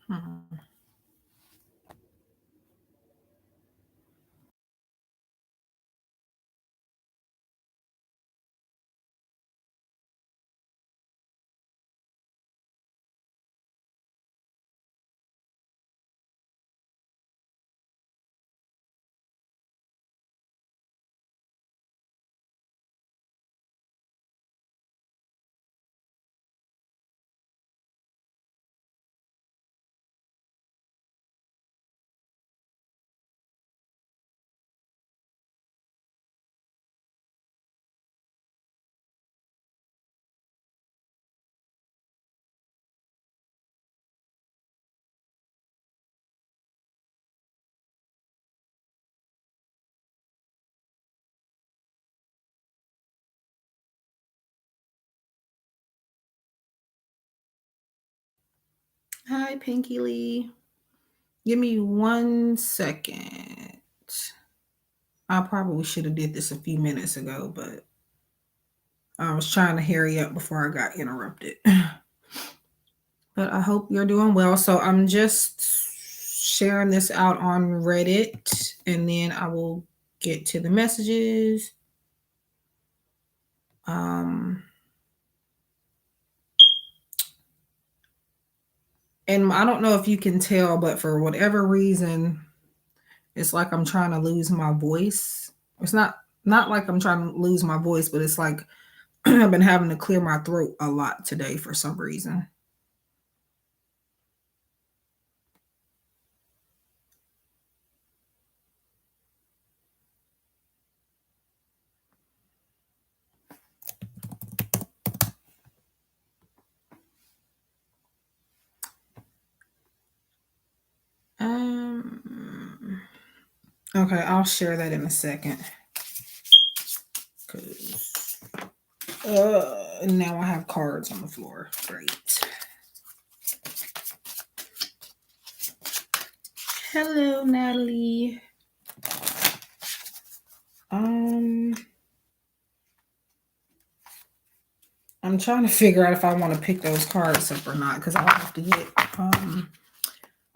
Hmm. Hi, Pinky Lee. Give me 1 second. I probably should have did this a few minutes ago, but I was trying to hurry up before I got interrupted. But I hope you're doing well. So I'm just sharing this out on Reddit, and then I will get to the messages. Um, and I don't know if you can tell, but for whatever reason, it's like I'm trying to lose my voice. It's not like I'm trying to lose my voice, but it's like I've been having to clear my throat a lot today for some reason. Um, okay, I'll share that in a second. Cause now I have cards on the floor. Great. Hello, Natalie. Um, I'm trying to figure out if I want to pick those cards up or not because I'll have to get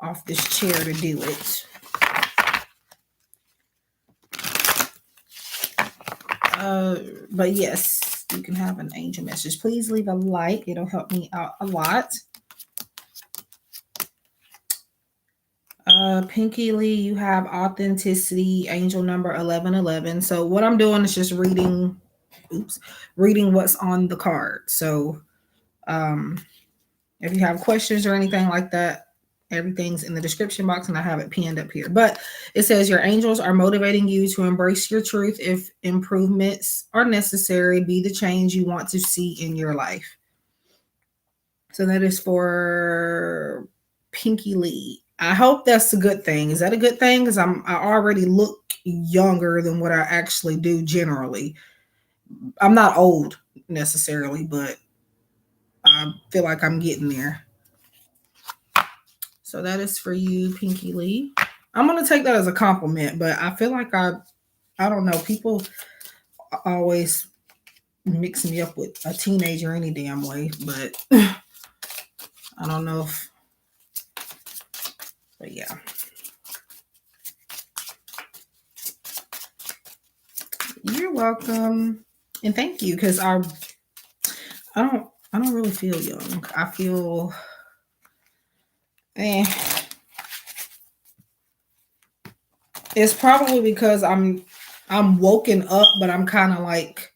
off this chair to do it. But yes, you can have an angel message. Please leave a like. It'll help me out a lot. Pinky Lee, you have authenticity, angel number 1111. So what I'm doing is just reading what's on the card. So um, if you have questions or anything like that, everything's in the description box and I have it pinned up here. But it says your angels are motivating you to embrace your truth. If improvements are necessary, be the change you want to see in your life. So that is for Pinky Lee. I hope that's a good thing. Is that a good thing? Because I already look younger than what I actually do generally. I'm not old necessarily, but I feel like I'm getting there. So that is for you, Pinky Lee. I'm gonna take that as a compliment, but I feel like I don't know, people always mix me up with a teenager any damn way, but I don't know if but yeah. You're welcome. And thank you because I don't I don't really feel young. I feel eh, it's probably because I'm woken up, but I'm kind of like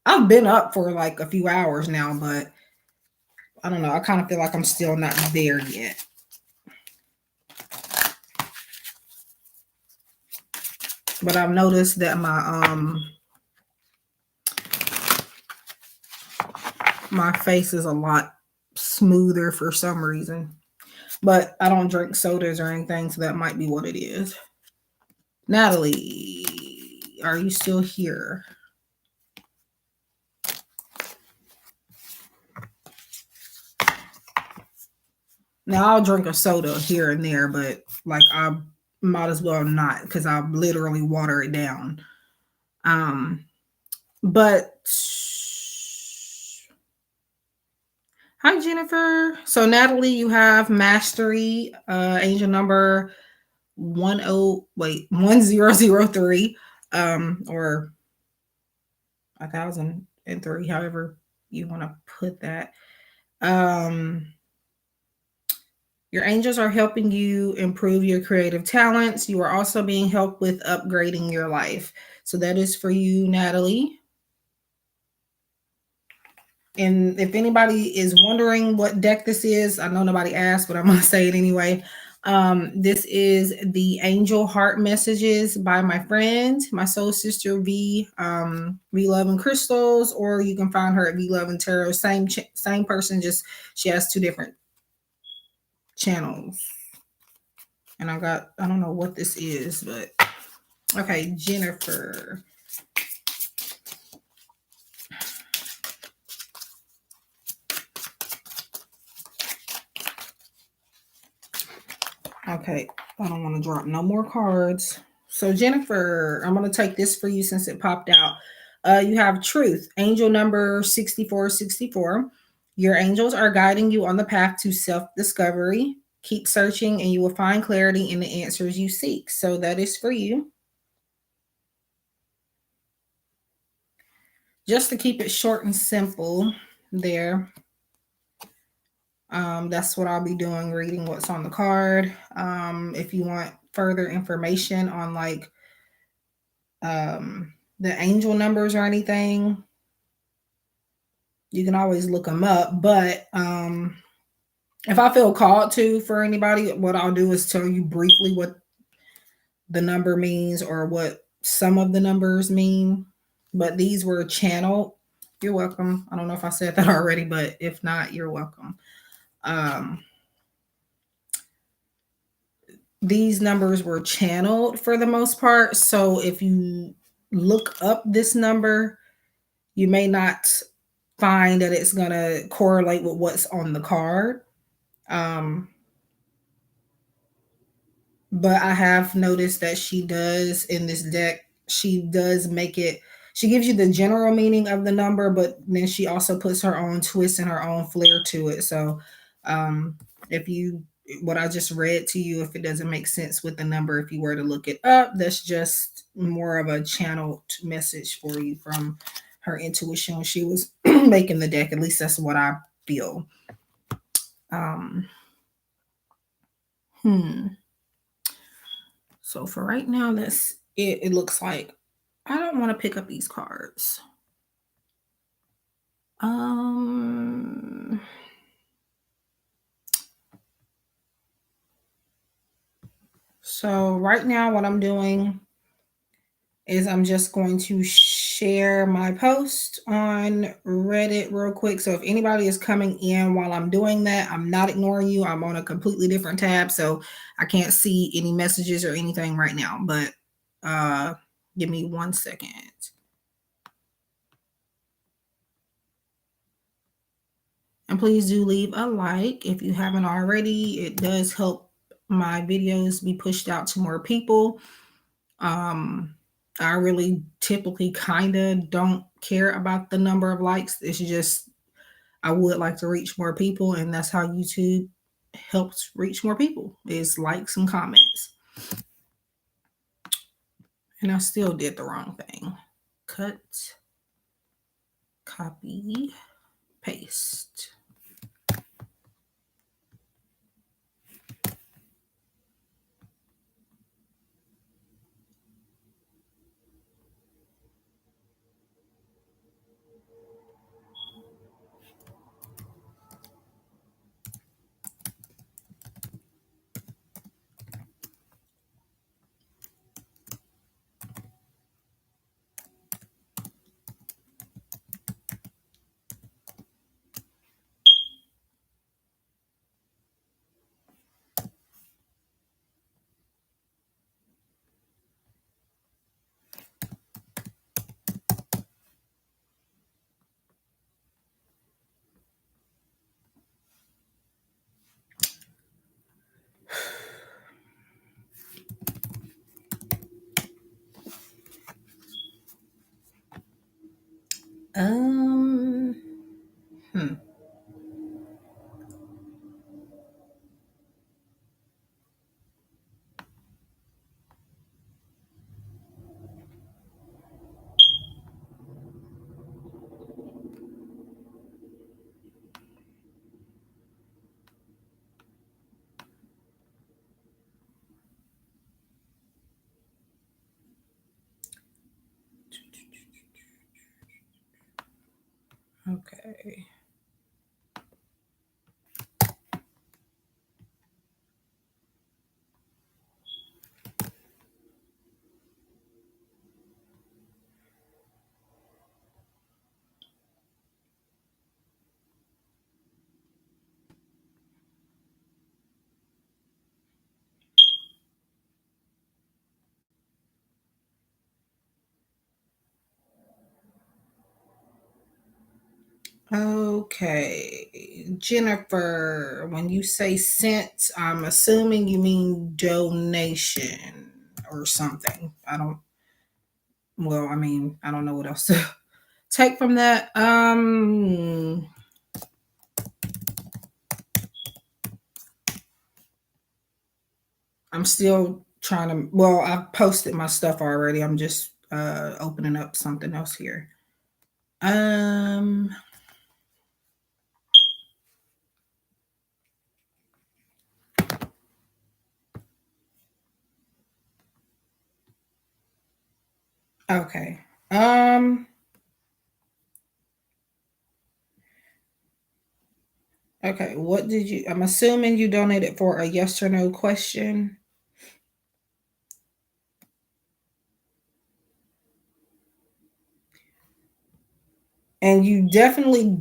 I've been up for like a few hours now, but I don't know. I kind of feel like I'm still not there yet. But I've noticed that my face is a lot smoother for some reason. But I don't drink sodas or anything, so that might be what it is. Natalie, are you still here? Now I'll drink a soda here and there, but like I might as well not because I literally water it down. Um, but Hi, Jennifer. So, Natalie, you have mastery, angel number 1003, or 1003, however you want to put that. Your angels are helping you improve your creative talents. You are also being helped with upgrading your life. So that is for you, Natalie. And if anybody is wondering what deck this is, I know nobody asked, but I'm going to say it anyway. This is the Angel Heart Messages by my friend, my soul sister V, V Love and Crystals, or you can find her at V Love and Tarot. Same person, just she has two different channels. And I don't know what this is, but okay, Jennifer. Okay, I don't want to drop no more cards. So Jennifer, I'm going to take this for you since it popped out. You have truth, angel number 6464. Your angels are guiding you on the path to self-discovery. Keep searching and you will find clarity in the answers you seek. So that is for you. Just to keep it short and simple there. That's what I'll be doing, reading what's on the card. If you want further information on like the angel numbers or anything, you can always look them up. But if I feel called to for anybody, what I'll do is tell you briefly what the number means or what some of the numbers mean. But these were channeled. You're welcome. I don't know if I said that already, but if not, you're welcome. These numbers were channeled for the most part. So if you look up this number, you may not find that it's going to correlate with what's on the card. But I have noticed that she does in this deck, she does make it, she gives you the general meaning of the number, but then she also puts her own twist and her own flair to it. So if you, what I just read to you, if it doesn't make sense with the number, if you were to look it up, that's just more of a channeled message for you from her intuition when she was making the deck. At least that's what I feel. So for right now, that's it. It looks like I don't want to pick up these cards. So right now what I'm doing is I'm just going to share my post on Reddit real quick. So if anybody is coming in while I'm doing that, I'm not ignoring you. I'm on a completely different tab, so I can't see any messages or anything right now. But give me 1 second. And please do leave a like if you haven't already. It does help my videos be pushed out to more people. I really typically kind of don't care about the number of likes. It's just I would like to reach more people, and that's how YouTube helps reach more people, is likes and comments. And I still did the wrong thing. Cut, copy, paste. Okay. Okay, Jennifer, when you say sent, I'm assuming you mean donation or something. I don't know what else to take from that. I'm still trying to, I've posted my stuff already. I'm just opening up something else here. Okay. Okay, I'm assuming you donated for a yes or no question. And you definitely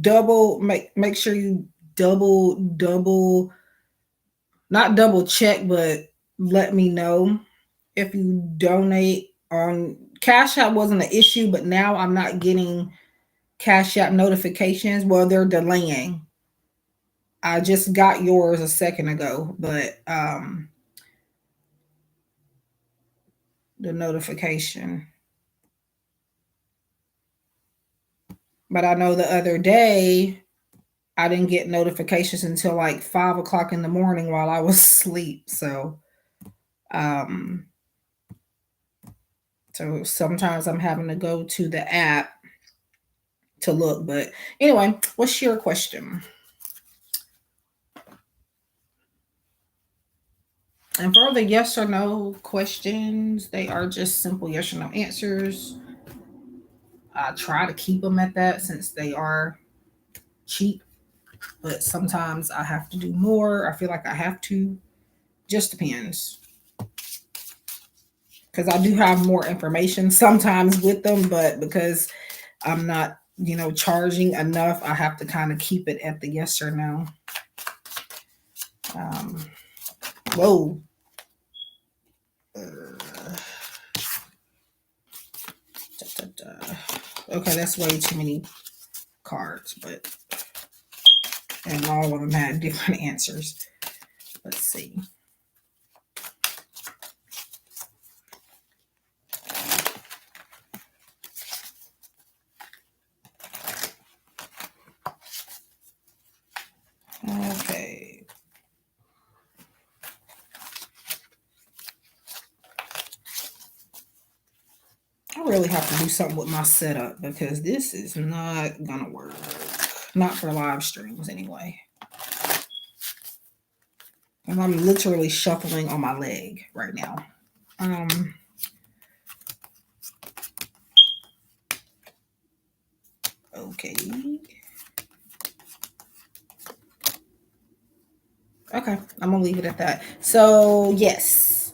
make sure you double not double check, but let me know if you donate on Cash App. Wasn't an issue, but now I'm not getting Cash App notifications. Well, they're delaying. I just got yours a second ago, but the notification. But I know the other day I didn't get notifications until like 5 o'clock in the morning while I was asleep. So sometimes I'm having to go to the app to look. But anyway, what's your question? And for the yes or no questions, they are just simple yes or no answers. I try to keep them at that since they are cheap, but sometimes I have to do more. I feel like I have to. Just depends. Because I do have more information sometimes with them, but because I'm not, charging enough, I have to kind of keep it at the yes or no. Whoa. Okay, that's way too many cards, and all of them had different answers. Let's see. Okay. I really have to do something with my setup because this is not gonna work. Not for live streams anyway. And I'm literally shuffling on my leg right now. Okay. Okay, I'm gonna leave it at that. So yes,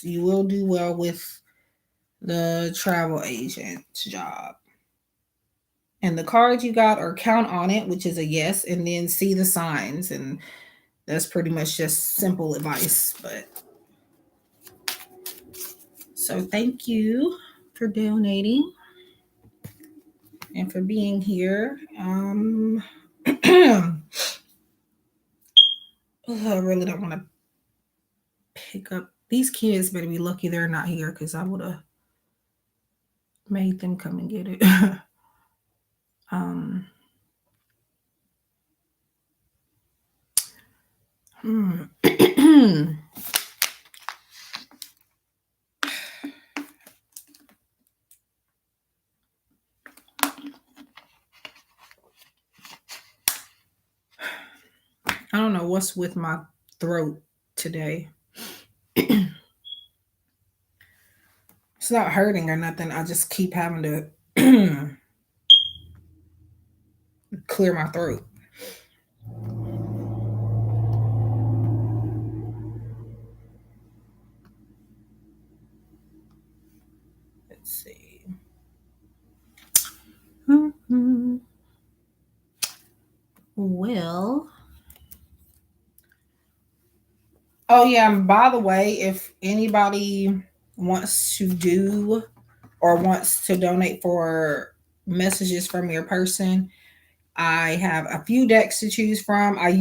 you will do well with the travel agent job. And the cards you got are count on it, which is a yes, and then see the signs, and that's pretty much just simple advice. But so thank you for donating and for being here. I really don't want to pick up these kids. Better be lucky they're not here because I would have made them come and get it. I don't know what's with my throat today. It's not hurting or nothing. I just keep having to Clear my throat. Let's see. Well, oh yeah, and by the way, if anybody wants to do or wants to donate for messages from your person, I have a few decks to choose from. I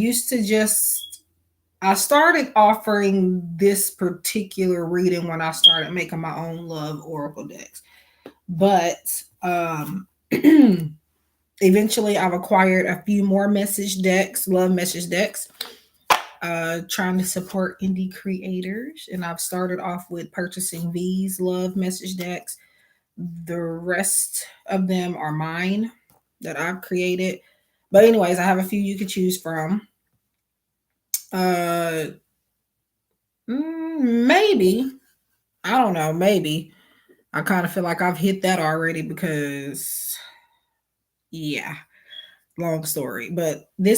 started offering this particular reading when I started making my own love oracle decks. But eventually I've acquired a few more message decks, love message decks, trying to support indie creators. And I've started off with purchasing these love message decks. The rest of them are mine that I've created. But anyways, I have a few you could choose from. Uh Maybe. I don't know, maybe. I kind of feel like I've hit that already because yeah, long story. But I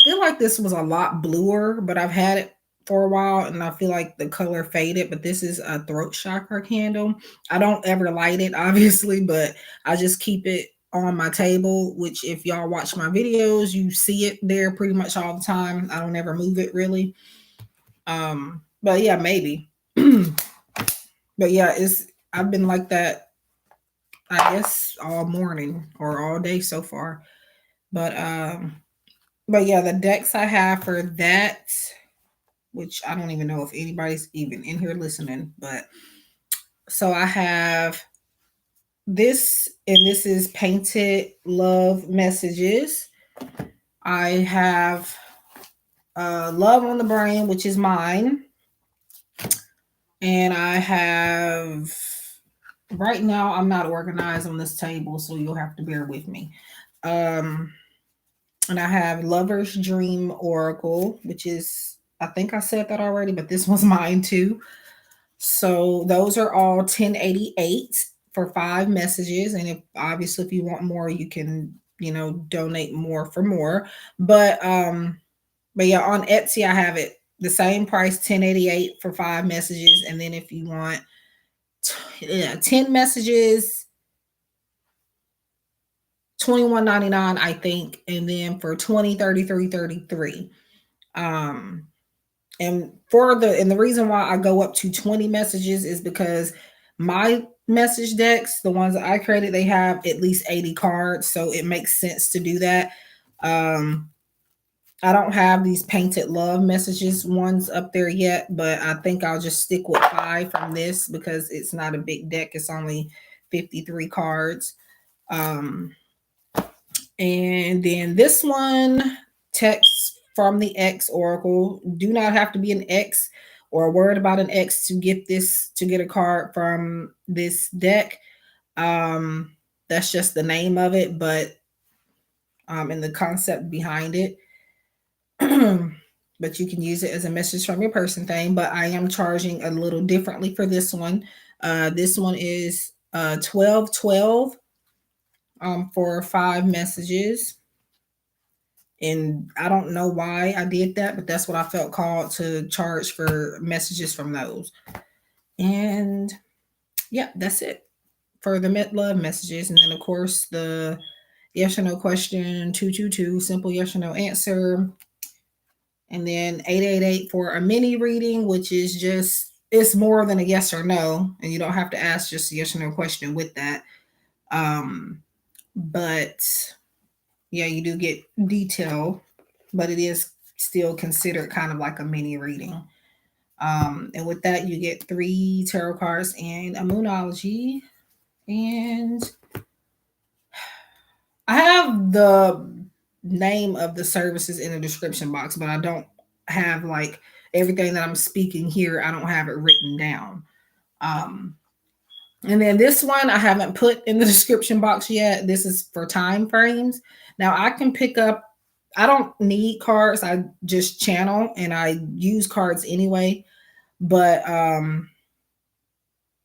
feel like this was a lot bluer, but I've had it for a while and I feel like the color faded. But this is a throat chakra candle. I don't ever light it, obviously, but I just keep it on my table, which if y'all watch my videos, you see it there pretty much all the time. I don't ever move it really. But yeah, maybe. But yeah, I've been like that, I guess, all morning or all day so far. But yeah, the decks I have for that, which I don't even know if anybody's even in here listening, but so I have this, and this is Painted Love Messages. I have Love on the Brain, which is mine. And I have, right now, I'm not organized on this table, so you'll have to bear with me. And I have Lover's Dream Oracle, which is, I think I said that already, but this one's mine too. So those are all 1088 for 5 messages. And if you want more, you can, donate more for more. But yeah, on Etsy, I have it the same price, 1088 for 5 messages. And then if you want 10 messages, $21.99, I think. And then for 20, 33, 33. And the reason why I go up to 20 messages is because my message decks, the ones that I created, they have at least 80 cards. So it makes sense to do that. I don't have these Painted Love Messages ones up there yet, but I think I'll just stick with 5 from this because it's not a big deck. It's only 53 cards. And then this one, text from the X Oracle. Do not have to be an X or worried about an X to get a card from this deck. That's just the name of it, but and the concept behind it. But you can use it as a message from your person thing. But I am charging a little differently for this one. This one is 1212 for 5 messages. And I don't know why I did that, but that's what I felt called to charge for messages from those. And yeah, that's it for the love messages. And then, of course, the yes or no question, 222, simple yes or no answer. And then 888 for a mini reading, which is just, it's more than a yes or no. And you don't have to ask just a yes or no question with that. But yeah, you do get detail, but it is still considered kind of like a mini reading. And with that, you get 3 tarot cards and a moonology. And I have the name of the services in the description box, but I don't have like everything that I'm speaking here. I don't have it written down. And then this one I haven't put in the description box yet. This is for time frames. Now I can pick up, I don't need cards. I just channel and I use cards anyway. But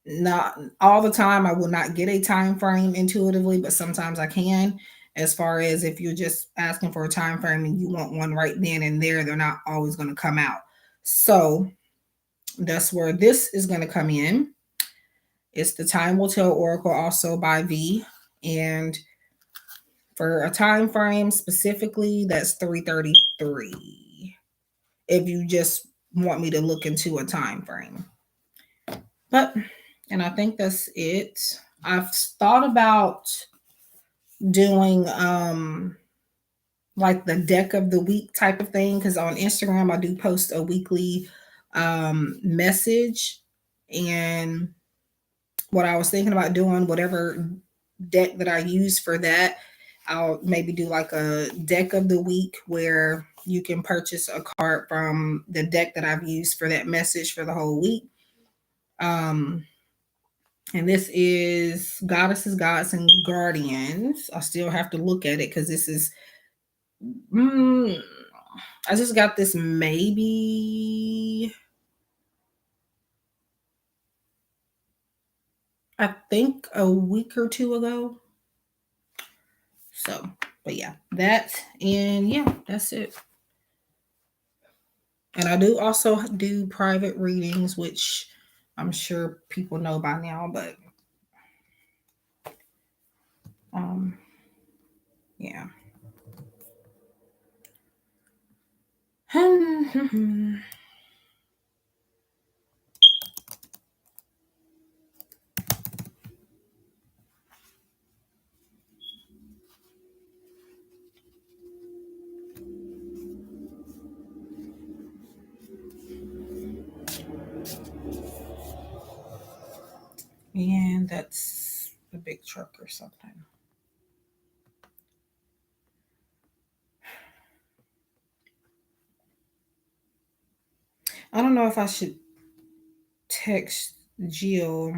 Not all the time. I will not get a time frame intuitively, but sometimes I can. As far as if you're just asking for a time frame and you want one right then and there, they're not always going to come out. So that's where this is going to come in. It's the Time Will Tell Oracle, also by V. And for a time frame specifically, that's 333. If you just want me to look into a time frame. But, and I think that's it. I've thought about doing like the deck of the week type of thing, because on Instagram I do post a weekly message. And what I was thinking about doing, whatever deck that I use for that, I'll maybe do like a deck of the week where you can purchase a card from the deck that I've used for that message for the whole week. And this is Goddesses, Gods, and Guardians. I still have to look at it because this is, I just got this maybe, I think a week or two ago. So, but yeah, that's it. And I do also do private readings, which I'm sure people know by now, but yeah. And that's a big truck or something. I don't know if I should text Jill.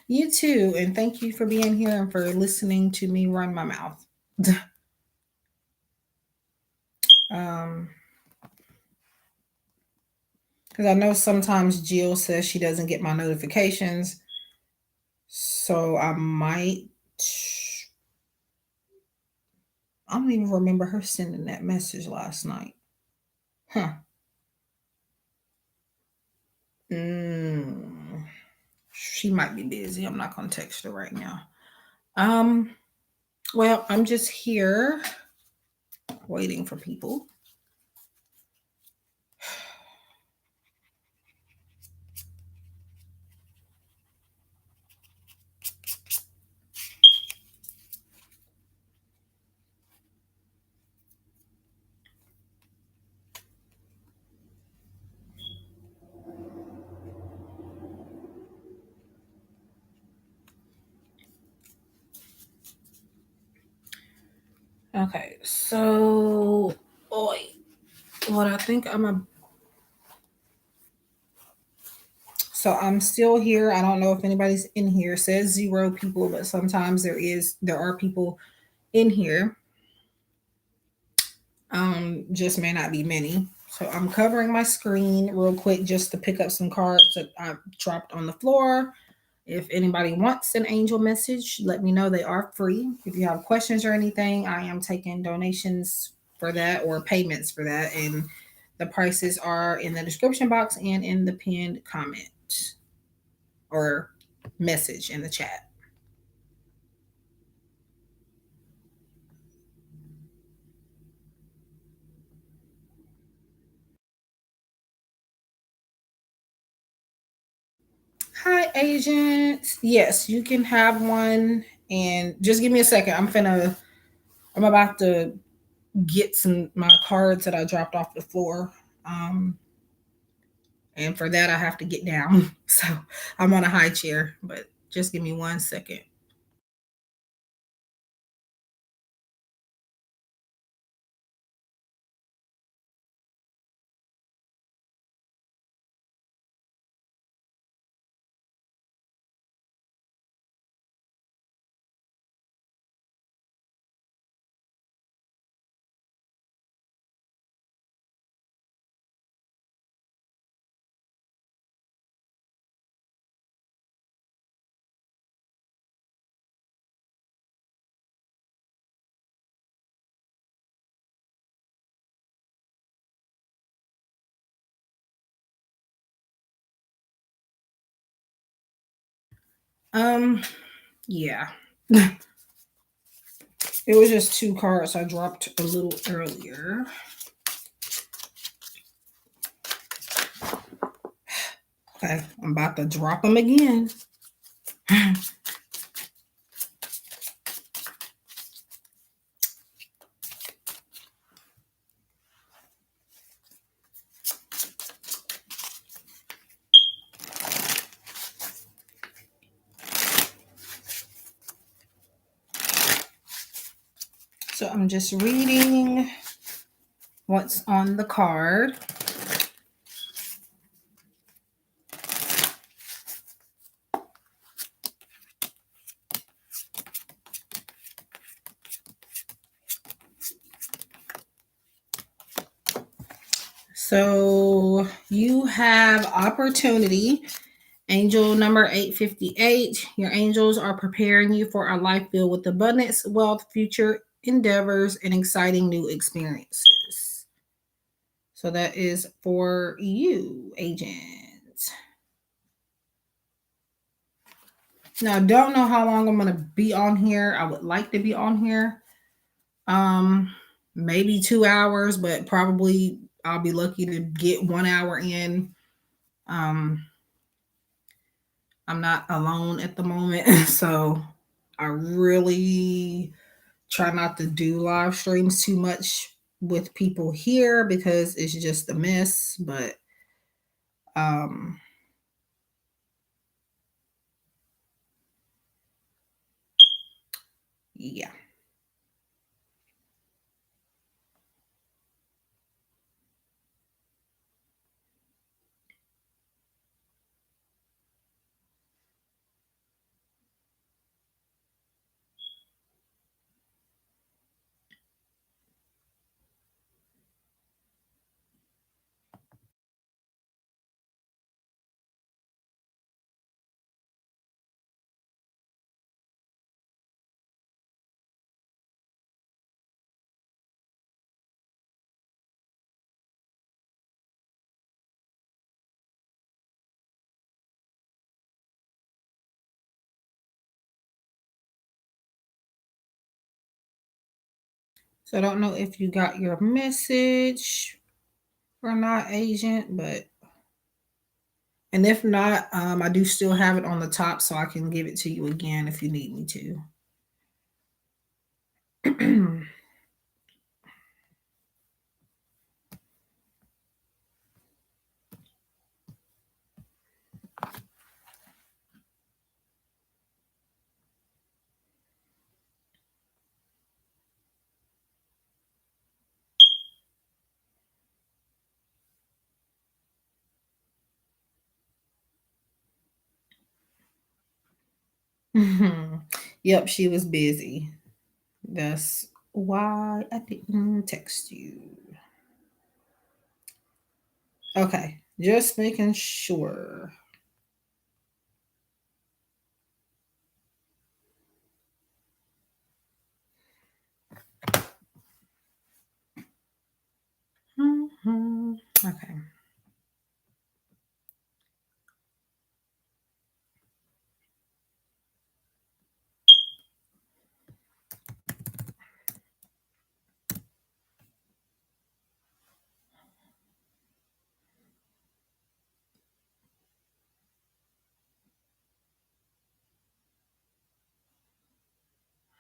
You too, and thank you for being here and for listening to me run my mouth. Because I know sometimes Jill says she doesn't get my notifications, so I might. I don't even remember her sending that message last night. Huh. She might be busy. I'm not going to text her right now. Well, I'm just here waiting for people. Okay, so what I think so I'm still here. I don't know if anybody's in here. It says 0 people, but sometimes there are people in here. Just may not be many. So I'm covering my screen real quick just to pick up some cards that I dropped on the floor. If anybody wants an angel message, let me know. They are free. If you have questions or anything, I am taking donations for that or payments for that. And the prices are in the description box and in the pinned comment or message in the chat. Hi, agents. Yes, you can have one. And just give me a second. I'm about to get my cards that I dropped off the floor. And for that, I have to get down. So I'm on a high chair, but just give me 1 second. Yeah. It was just two cards I dropped a little earlier. Okay, I'm about to drop them again. So I'm just reading what's on the card. So you have opportunity. Angel number 858. Your angels are preparing you for a life filled with abundance, wealth, future endeavors, and exciting new experiences. So that is for you, agent. Now, I don't know how long I'm going to be on here. I would like to be on here. Maybe 2 hours, but probably I'll be lucky to get 1 hour in. I'm not alone at the moment, so I really try not to do live streams too much with people here because it's just a mess. But yeah. So I don't know if you got your message or not, agent, but and if not, I do still have it on the top so I can give it to you again if you need me to. Yep, she was busy. That's why I didn't text you. Okay, just making sure. Okay.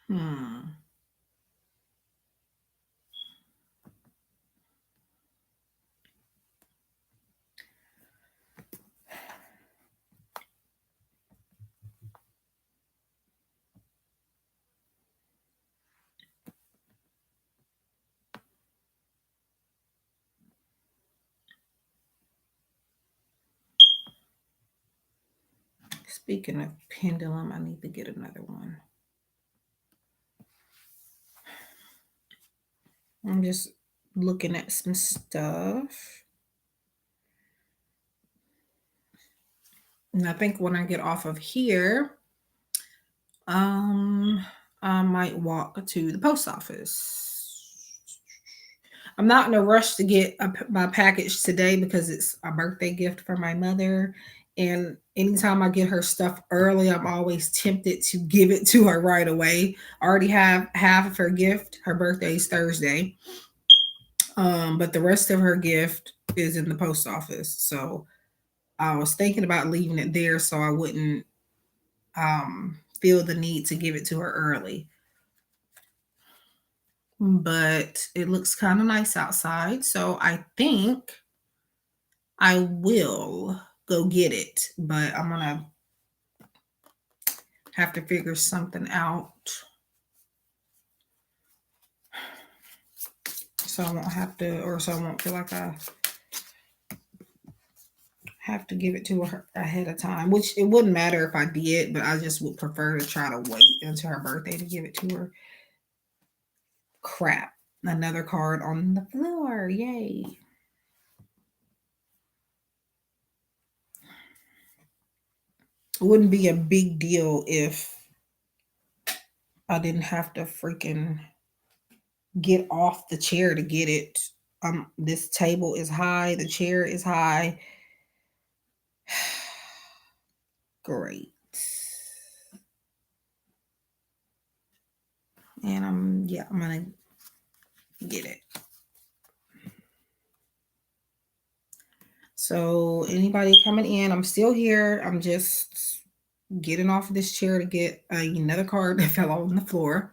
Hmm. Speaking of pendulum, I need to get another one. I'm just looking at some stuff. And I think when I get off of here, I might walk to the post office. I'm not in a rush to get my package today because it's a birthday gift for my mother. And anytime I get her stuff early, I'm always tempted to give it to her right away. I already have half of her gift. Her birthday is Thursday. But the rest of her gift is in the post office. So I was thinking about leaving it there so I wouldn't feel the need to give it to her early. But it looks kind of nice outside. So I think I will go get it. But I'm going to have to figure something out. So I won't have to, or so I won't feel like I have to give it to her ahead of time, which it wouldn't matter if I did, but I just would prefer to try to wait until her birthday to give it to her. Crap. Another card on the floor. Yay. It wouldn't be a big deal if I didn't have to freaking get off the chair to get it. This table is high, the chair is high. Great. And I'm gonna get it. So anybody coming in, I'm still here. I'm just getting off of this chair to get another card that fell on the floor.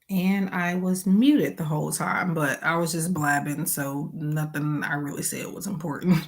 And I was muted the whole time, but I was just blabbing, so nothing I really said was important.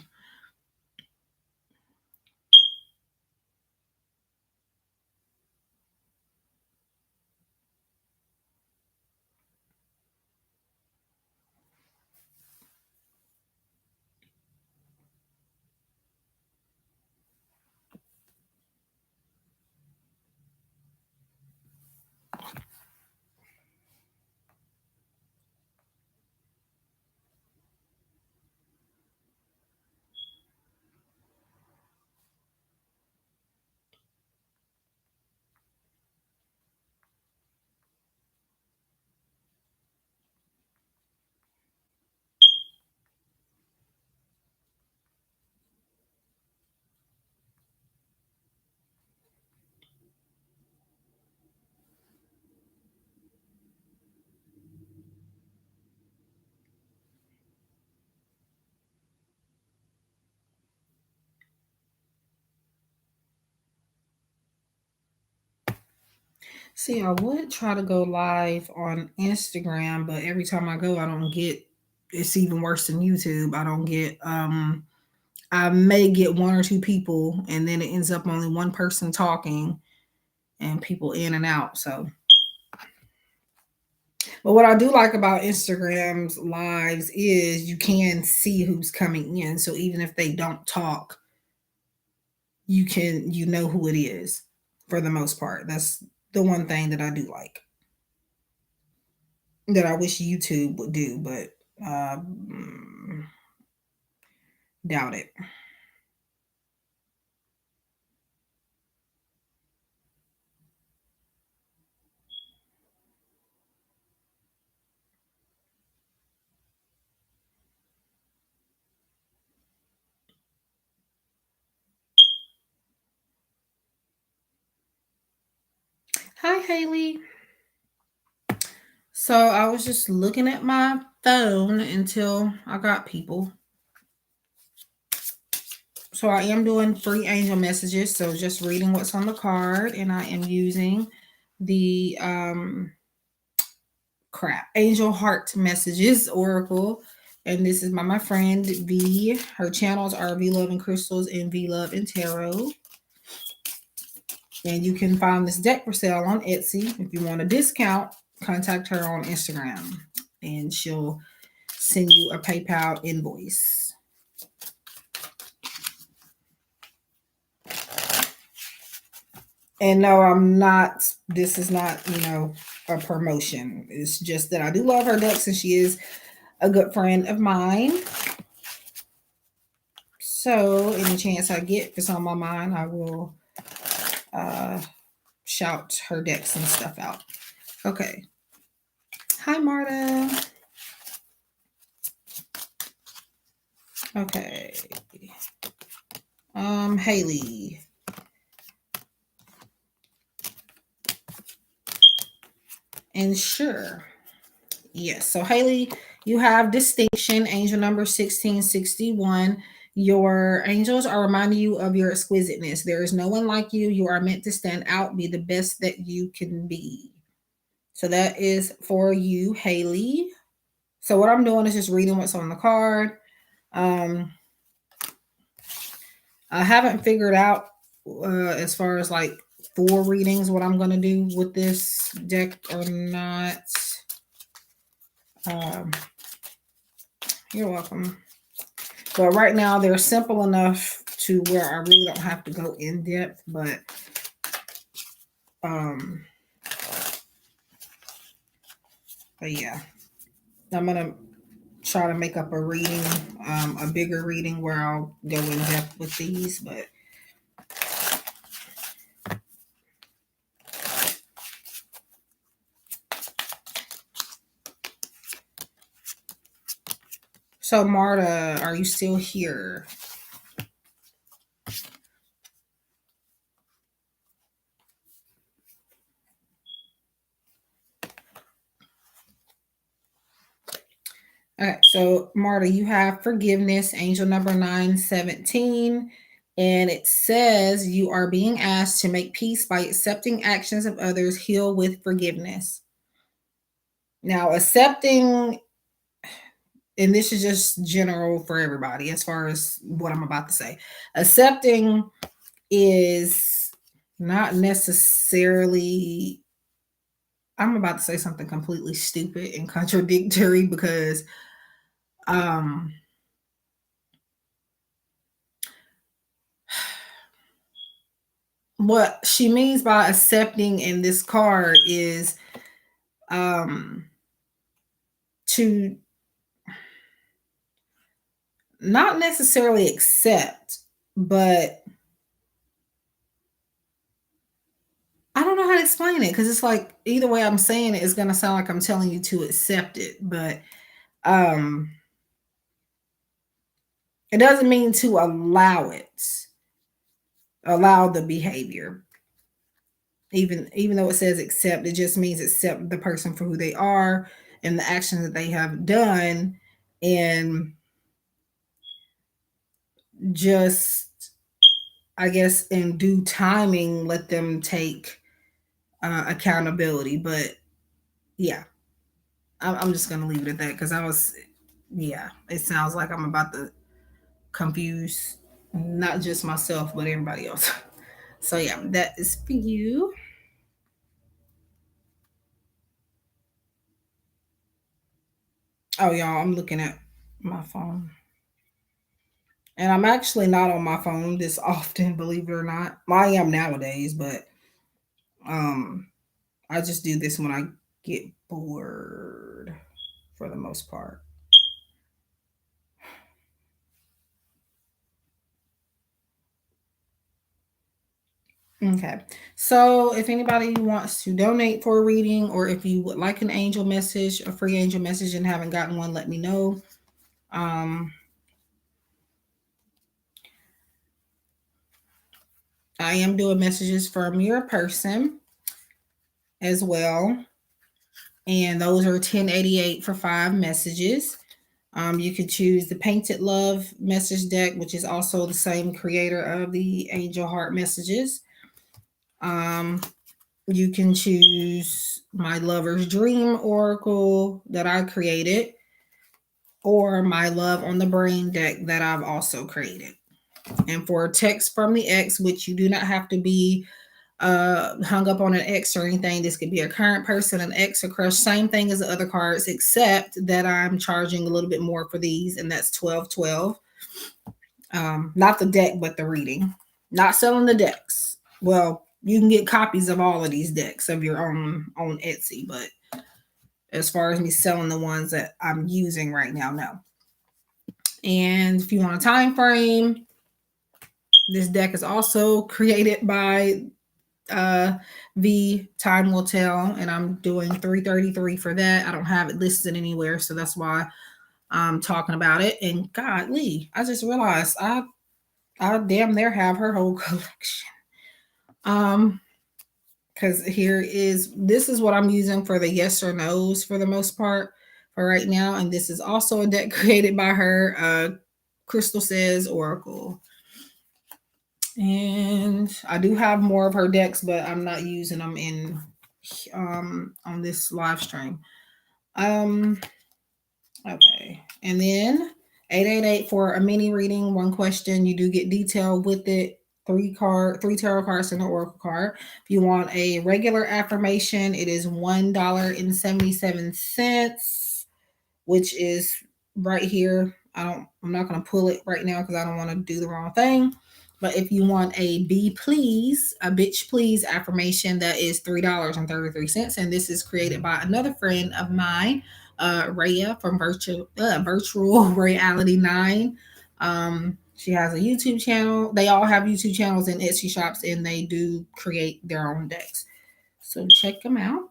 See, I would try to go live on Instagram, but every time I go, I don't get it's even worse than YouTube. I don't get I may get one or two people and then it ends up only one person talking and people in and out. So but what I do like about Instagram's lives is you can see who's coming in. So even if they don't talk, you know who it is for the most part. That's the one thing that I do like, that I wish YouTube would do, but doubt it. Hi, Haley. So I was just looking at my phone until I got people. So I am doing free angel messages. So just reading what's on the card, and I am using the angel heart messages oracle. And this is by my friend V. Her channels are V Love and Crystals and V Love and Tarot. And you can find this deck for sale on Etsy. If you want a discount, contact her on Instagram and she'll send you a PayPal invoice. And no, I'm not, this is not, a promotion. It's just that I do love her decks and she is a good friend of mine. So any chance I get, if it's on my mind, I will shout her decks and stuff out. Okay. Hi, Marta. Okay. Haley. And sure. Yes. So Haley, you have distinction, angel number 1661. Your angels are reminding you of your exquisiteness. There is no one like you. You are meant to stand out, be the best that you can be. So that is for you, Haley. So what I'm doing is just reading what's on the card. I haven't figured out as far as like 4 readings what I'm going to do with this deck or not. Um, you're welcome. But right now they're simple enough to where I really don't have to go in depth. But yeah, I'm gonna try to make up a reading, a bigger reading where I'll go in depth with these. But so Marta, are you still here? Okay, so Marta, you have forgiveness, angel number 917. And it says you are being asked to make peace by accepting actions of others, heal with forgiveness. Now, accepting, and this is just general for everybody as far as what I'm about to say. Accepting is not necessarily, I'm about to say something completely stupid and contradictory because what she means by accepting in this card is to not necessarily accept, but I don't know how to explain it because it's like either way I'm saying it is going to sound like I'm telling you to accept it, but it doesn't mean to allow it, allow the behavior. Even though it says accept, it just means accept the person for who they are and the actions that they have done, and just, I guess, in due timing, let them take accountability. But yeah, I'm just gonna leave it at that because yeah, it sounds like I'm about to confuse not just myself but everybody else. So yeah, that is for you. Oh, y'all, I'm looking at my phone. And I'm actually not on my phone this often, believe it or not. I am nowadays, but um I just do this when I get bored for the most part. Okay. So if anybody wants to donate for a reading, or if you would like an angel message, a free angel message, and haven't gotten one, let me know. Um, I am doing messages from your person as well. And those are 1088 for 5 messages. You could choose the Painted Love message deck, which is also the same creator of the Angel Heart messages. Um, you can choose my Lover's Dream Oracle that I created, or my Love on the Brain deck that I've also created. And for a text from the ex, which you do not have to be hung up on an ex or anything. This could be a current person, an ex, or crush. Same thing as the other cards, except that I'm charging a little bit more for these, and that's 1212. Not the deck, but the reading. Not selling the decks. Well, you can get copies of all of these decks of your own on Etsy, but as far as me selling the ones that I'm using right now, no. And if you want a time frame, this deck is also created by the Time Will Tell, and I'm doing 333 for that. I don't have it listed anywhere, so that's why I'm talking about it. And godly, I just realized I damn near have her whole collection. Because this is what I'm using for the yes or no's for the most part for right now, and this is also a deck created by her. Crystal Says Oracle. And I do have more of her decks, but I'm not using them in on this live stream. Okay. And then 888 for a mini reading, one question. You do get detail with it. Three tarot cards and an oracle card. If you want a regular affirmation, it is $1.77, which is right here. I'm not gonna pull it right now because I don't want to do the wrong thing. But if you want a bitch please affirmation, that is $3.33. And this is created by another friend of mine, Raya from Virtual Reality 9. She has a YouTube channel. They all have YouTube channels and Etsy shops, and they do create their own decks. So check them out.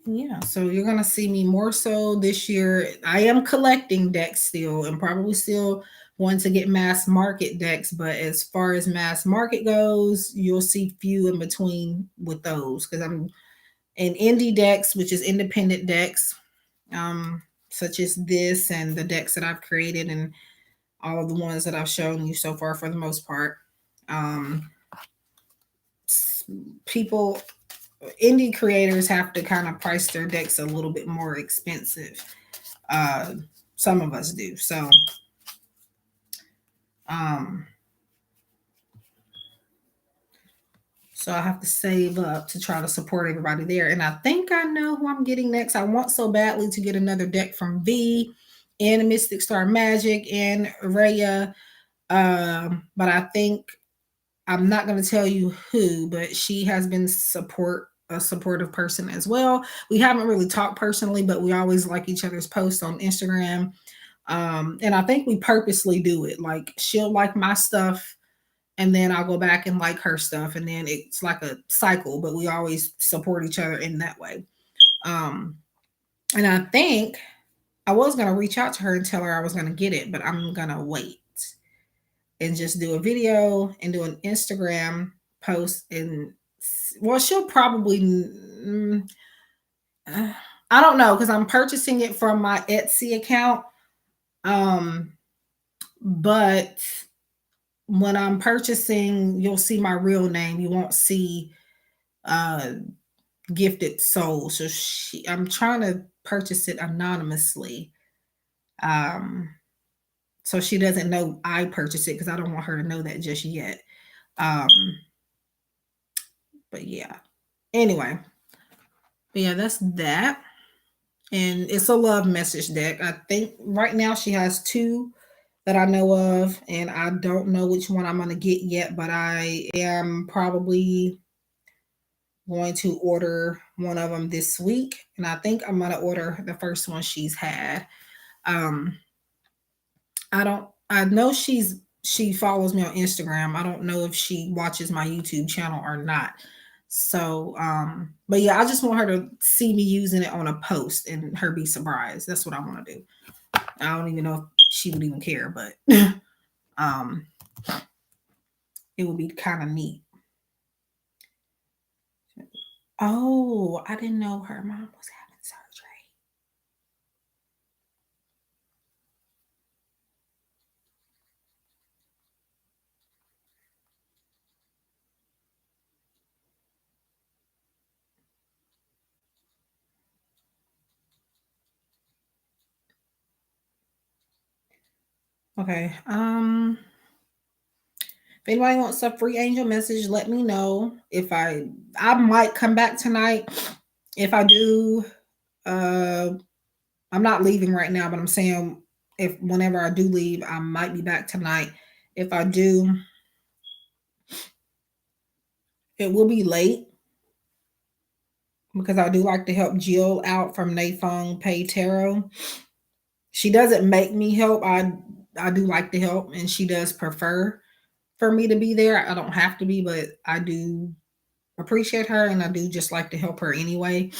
Yeah, so you're gonna see me more so this year. I am collecting decks still, and probably still want to get mass market decks. But as far as mass market goes, you'll see few in between with those, because I'm in indie decks, which is independent decks, such as this and the decks that I've created, and all of the ones that I've shown you so far for the most part. Um, People, indie creators have to kind of price their decks a little bit more expensive. uh some of us do. Um so I have to save up to try to support everybody there, and I think I know who I'm getting next. I want so badly to get another deck from V and Mystic Star Magic and Raya, but I think I'm not going to tell you who, but she has been a supportive person as well. We haven't really talked personally, but we always like each other's posts on Instagram. And I think we purposely do it. Like, she'll like my stuff, and then I'll go back and like her stuff, and then it's like a cycle, but we always support each other in that way. Um, and I think I was going to reach out to her and tell her I was going to get it, but I'm going to wait and just do a video and do an Instagram post. And well, she'll probably I don't know, because I'm purchasing it from my Etsy account. But when I'm purchasing, you'll see my real name. You won't see Gifted Soul. So I'm trying to purchase it anonymously. So she doesn't know I purchased it, because I don't want her to know that just yet. But yeah. Anyway. But yeah, that's that. And it's a love message deck. I think right now she has two that I know of, and I don't know which one I'm going to get yet, but I am probably going to order one of them this week. And I think I'm going to order the first one she's had. Um, I know she follows me on Instagram. I don't know if she watches my YouTube channel or not. So, but yeah, I just want her to see me using it on a post and her be surprised. That's what I want to do. I don't even know if she would even care, but um, it would be kind of neat. Oh, I didn't know her mom was having surgery. Okay. If anybody wants a free angel message, let me know. If I might come back tonight. If I do, I'm not leaving right now, but I'm saying if whenever I do leave, I might be back tonight. If I do, it will be late because I do like to help Jill out from Nafeng Pay Tarot. She doesn't make me help. I do like to help, and she does prefer for me to be there. I don't have to be, but I do appreciate her, and I do just like to help her anyway.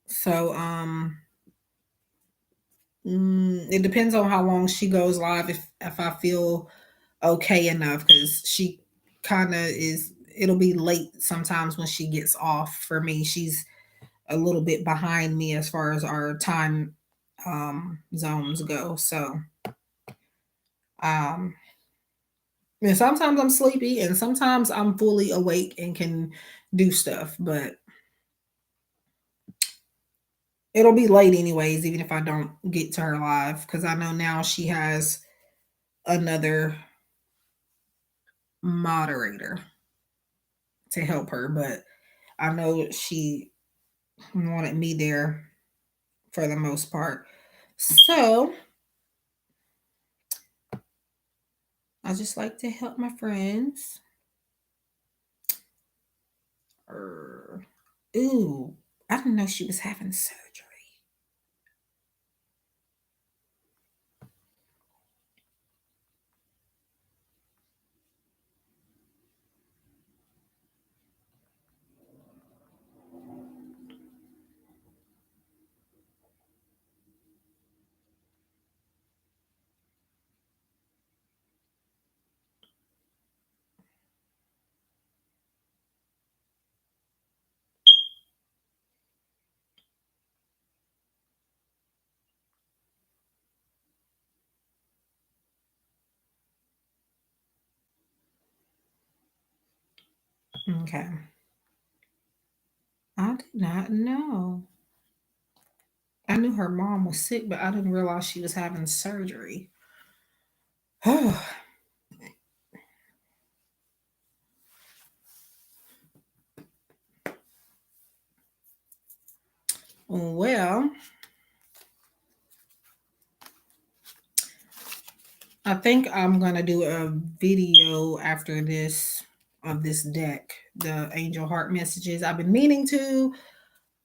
So it depends on how long she goes live. If I feel okay enough, because she kind of is. It'll be late sometimes when she gets off. For me, she's a little bit behind me as far as our time zones go. So um and sometimes I'm sleepy and sometimes I'm fully awake and can do stuff, but it'll be late anyways, even if I don't get to her live, because I know now she has another moderator to help her, but I know she wanted me there for the most part. So I just like to help my friends. Ooh, I didn't know she was having surgery. Okay. I did not know. I knew her mom was sick, but I didn't realize she was having surgery. Well, I think I'm gonna do a video after this of this deck, the angel heart messages. I've been meaning to,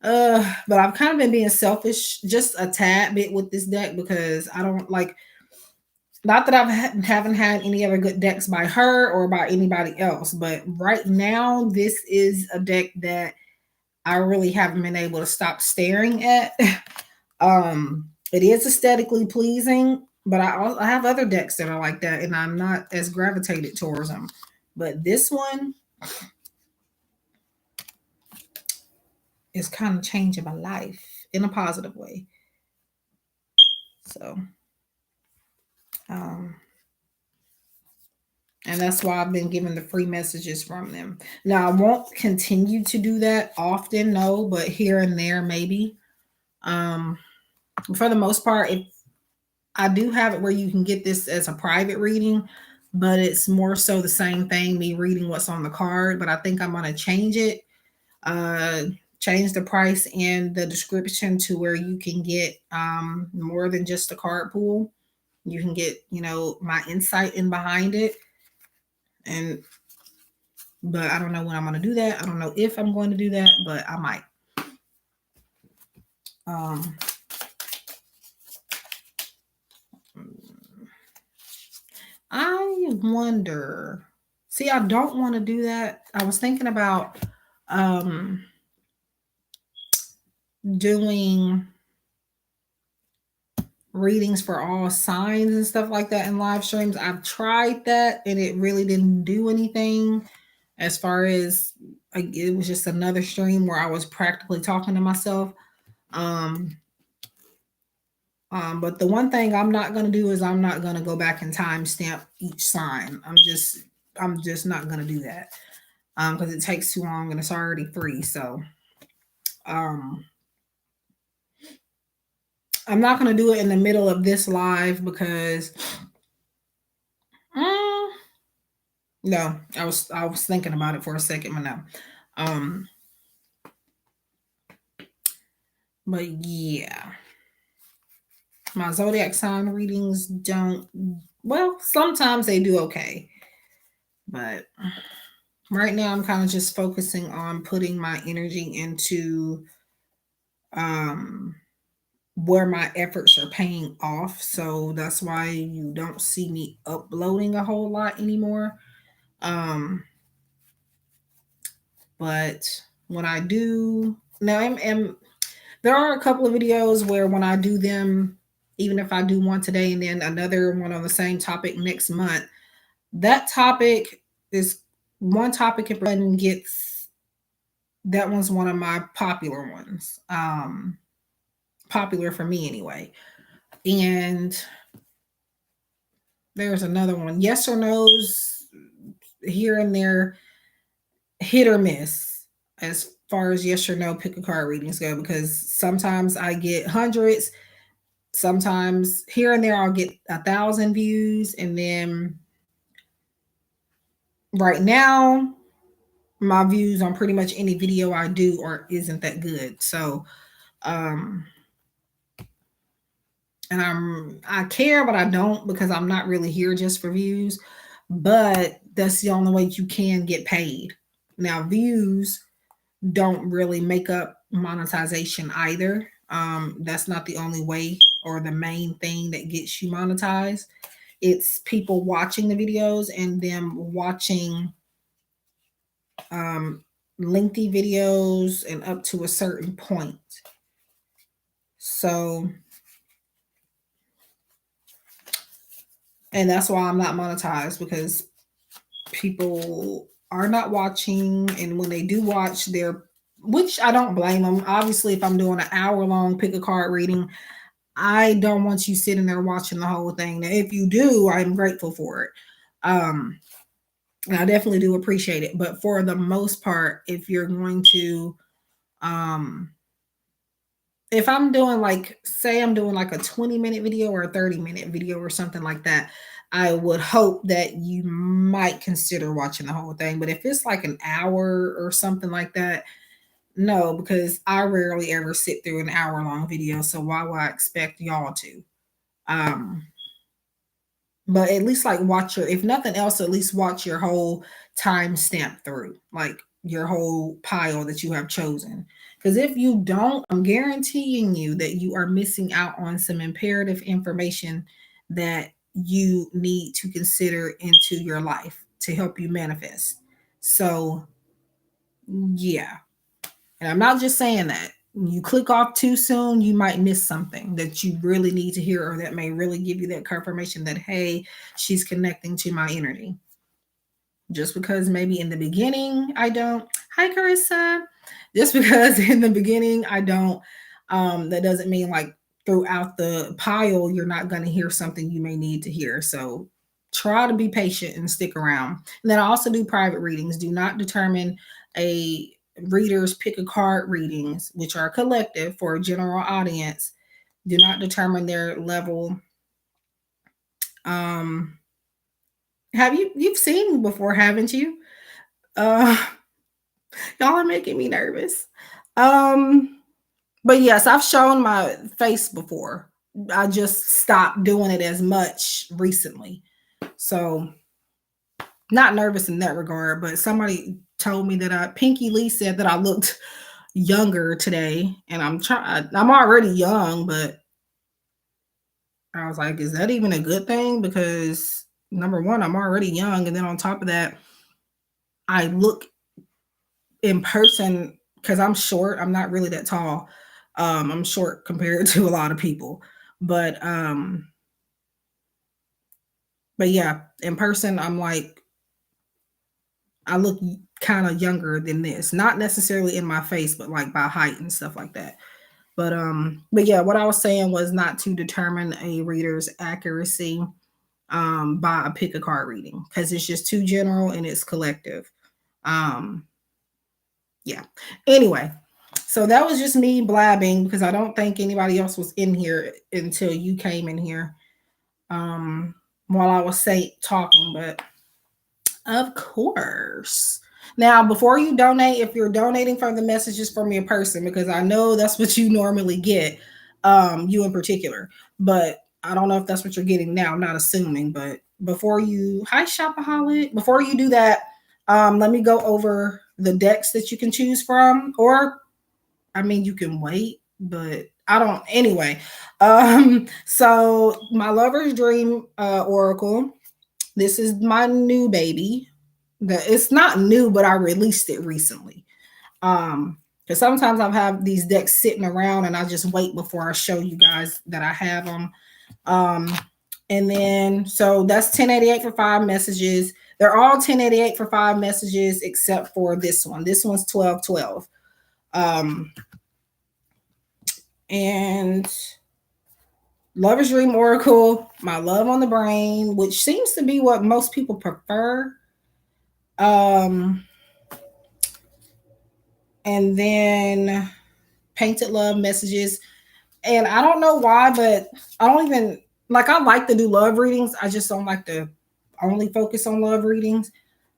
but I've kind of been being selfish just a tad bit with this deck because I don't like. Not that haven't had any other good decks by her or by anybody else, but right now this is a deck that I really haven't been able to stop staring at. It is aesthetically pleasing, but I have other decks that are like that, and I'm not as gravitated towards them. But this one is kind of changing my life in a positive way. So, um, and that's why I've been giving the free messages from them. Now I won't continue to do that often, no, but here and there maybe. Um, for the most part, if I do have it where you can get this as a private reading, but it's more so the same thing, me reading what's on the card. But I think I'm gonna change it, uh, change the price in the description to where you can get more than just a card pool. You can get, my insight in behind it. But I don't know when I'm going to do that. I don't know if I'm going to do that, but I might. I wonder. See, I don't want to do that. I was thinking about doing readings for all signs and stuff like that in live streams. I've tried that and it really didn't do anything, as far as it was just another stream where I was practically talking to myself. But the one thing I'm not going to do is I'm not going to go back and timestamp each sign. I'm just not going to do that. Because it takes too long and it's already free. So I'm not going to do it in the middle of this live because no, I was thinking about it for a second, but no. But yeah, my zodiac sign readings don't, well, sometimes they do okay, but right now I'm kind of just focusing on putting my energy into where my efforts are paying off. So that's why you don't see me uploading a whole lot anymore. But when I do now, there are a couple of videos where when I do them, even if I do one today and then another one on the same topic next month, that topic is one topic and gets, that one's one of my popular ones. Popular for me anyway. And there's another one, yes or no's here and there, hit or miss as far as yes or no pick a card readings go, because sometimes I get hundreds, sometimes here and there I'll get 1,000 views, and then right now my views on pretty much any video I do or isn't that good. So and I care, but I don't, because I'm not really here just for views. But that's the only way you can get paid. Now, views don't really make up monetization either. That's not the only way or the main thing that gets you monetized. It's people watching the videos and them watching lengthy videos and up to a certain point. So, and that's why I'm not monetized, because people are not watching, and when they do watch, which I don't blame them. Obviously, if I'm doing an hour-long pick a card reading, I don't want you sitting there watching the whole thing. Now, if you do, I'm grateful for it. And I definitely do appreciate it. But for the most part, if you're going to, if I'm doing say I'm doing like a 20-minute video or a 30-minute video or something like that, I would hope that you might consider watching the whole thing. But if it's like an hour or something like that, no, because I rarely ever sit through an hour-long video. So why would I expect y'all to? But at least watch if nothing else, at least watch your whole time stamp through, like your whole pile that you have chosen. Because if you don't, I'm guaranteeing you that you are missing out on some imperative information that you need to consider into your life to help you manifest. So, yeah. And I'm not just saying that. When you click off too soon, you might miss something that you really need to hear, or that may really give you that confirmation that, hey, she's connecting to my energy. Just because maybe in the beginning I don't. Hi, Carissa. Just because in the beginning I don't, that doesn't mean throughout the pile you're not going to hear something you may need to hear. So try to be patient and stick around. And then I also do private readings. Do not determine a readers pick a card readings, which are collective for a general audience. Do not determine their level. You've seen me before, haven't you? Y'all are making me nervous. But yes, I've shown my face before. I just stopped doing it as much recently. So not nervous in that regard, but somebody told me that Pinky Lee said that I looked younger today, and I'm already young, but I was like, is that even a good thing? Because number one, I'm already young, and then on top of that, I look in person because I'm short. I'm not really that tall. I'm short compared to a lot of people, but yeah, in person, I'm like, I look kind of younger than this. Not necessarily in my face, but like by height and stuff like that. But yeah, what I was saying was not to determine a reader's accuracy by a pick a card reading because it's just too general and it's collective. Yeah. Anyway, so that was just me blabbing because I don't think anybody else was in here until you came in here while I was talking, but of course. Now, before you donate, if you're donating for the messages from your person, because I know that's what you normally get, you in particular, but I don't know if that's what you're getting now. I'm not assuming, but before you, hi Shopaholic, before you do that, let me go over the decks that you can choose from, or I mean, you can wait, but I don't. Anyway, so my Lover's Dream Oracle. This is my new baby. It's not new, but I released it recently. Because sometimes I have these decks sitting around and I just wait before I show you guys that I have them. And then so that's 1088 for 5 messages. They're all 1088 for 5 messages except for this one. This one's 1212. And Lover's Dream Oracle, My Love on the Brain, which seems to be what most people prefer. And then Painted Love Messages. And I don't know why, but I don't even like, I like to do love readings. I just don't like to only focus on love readings.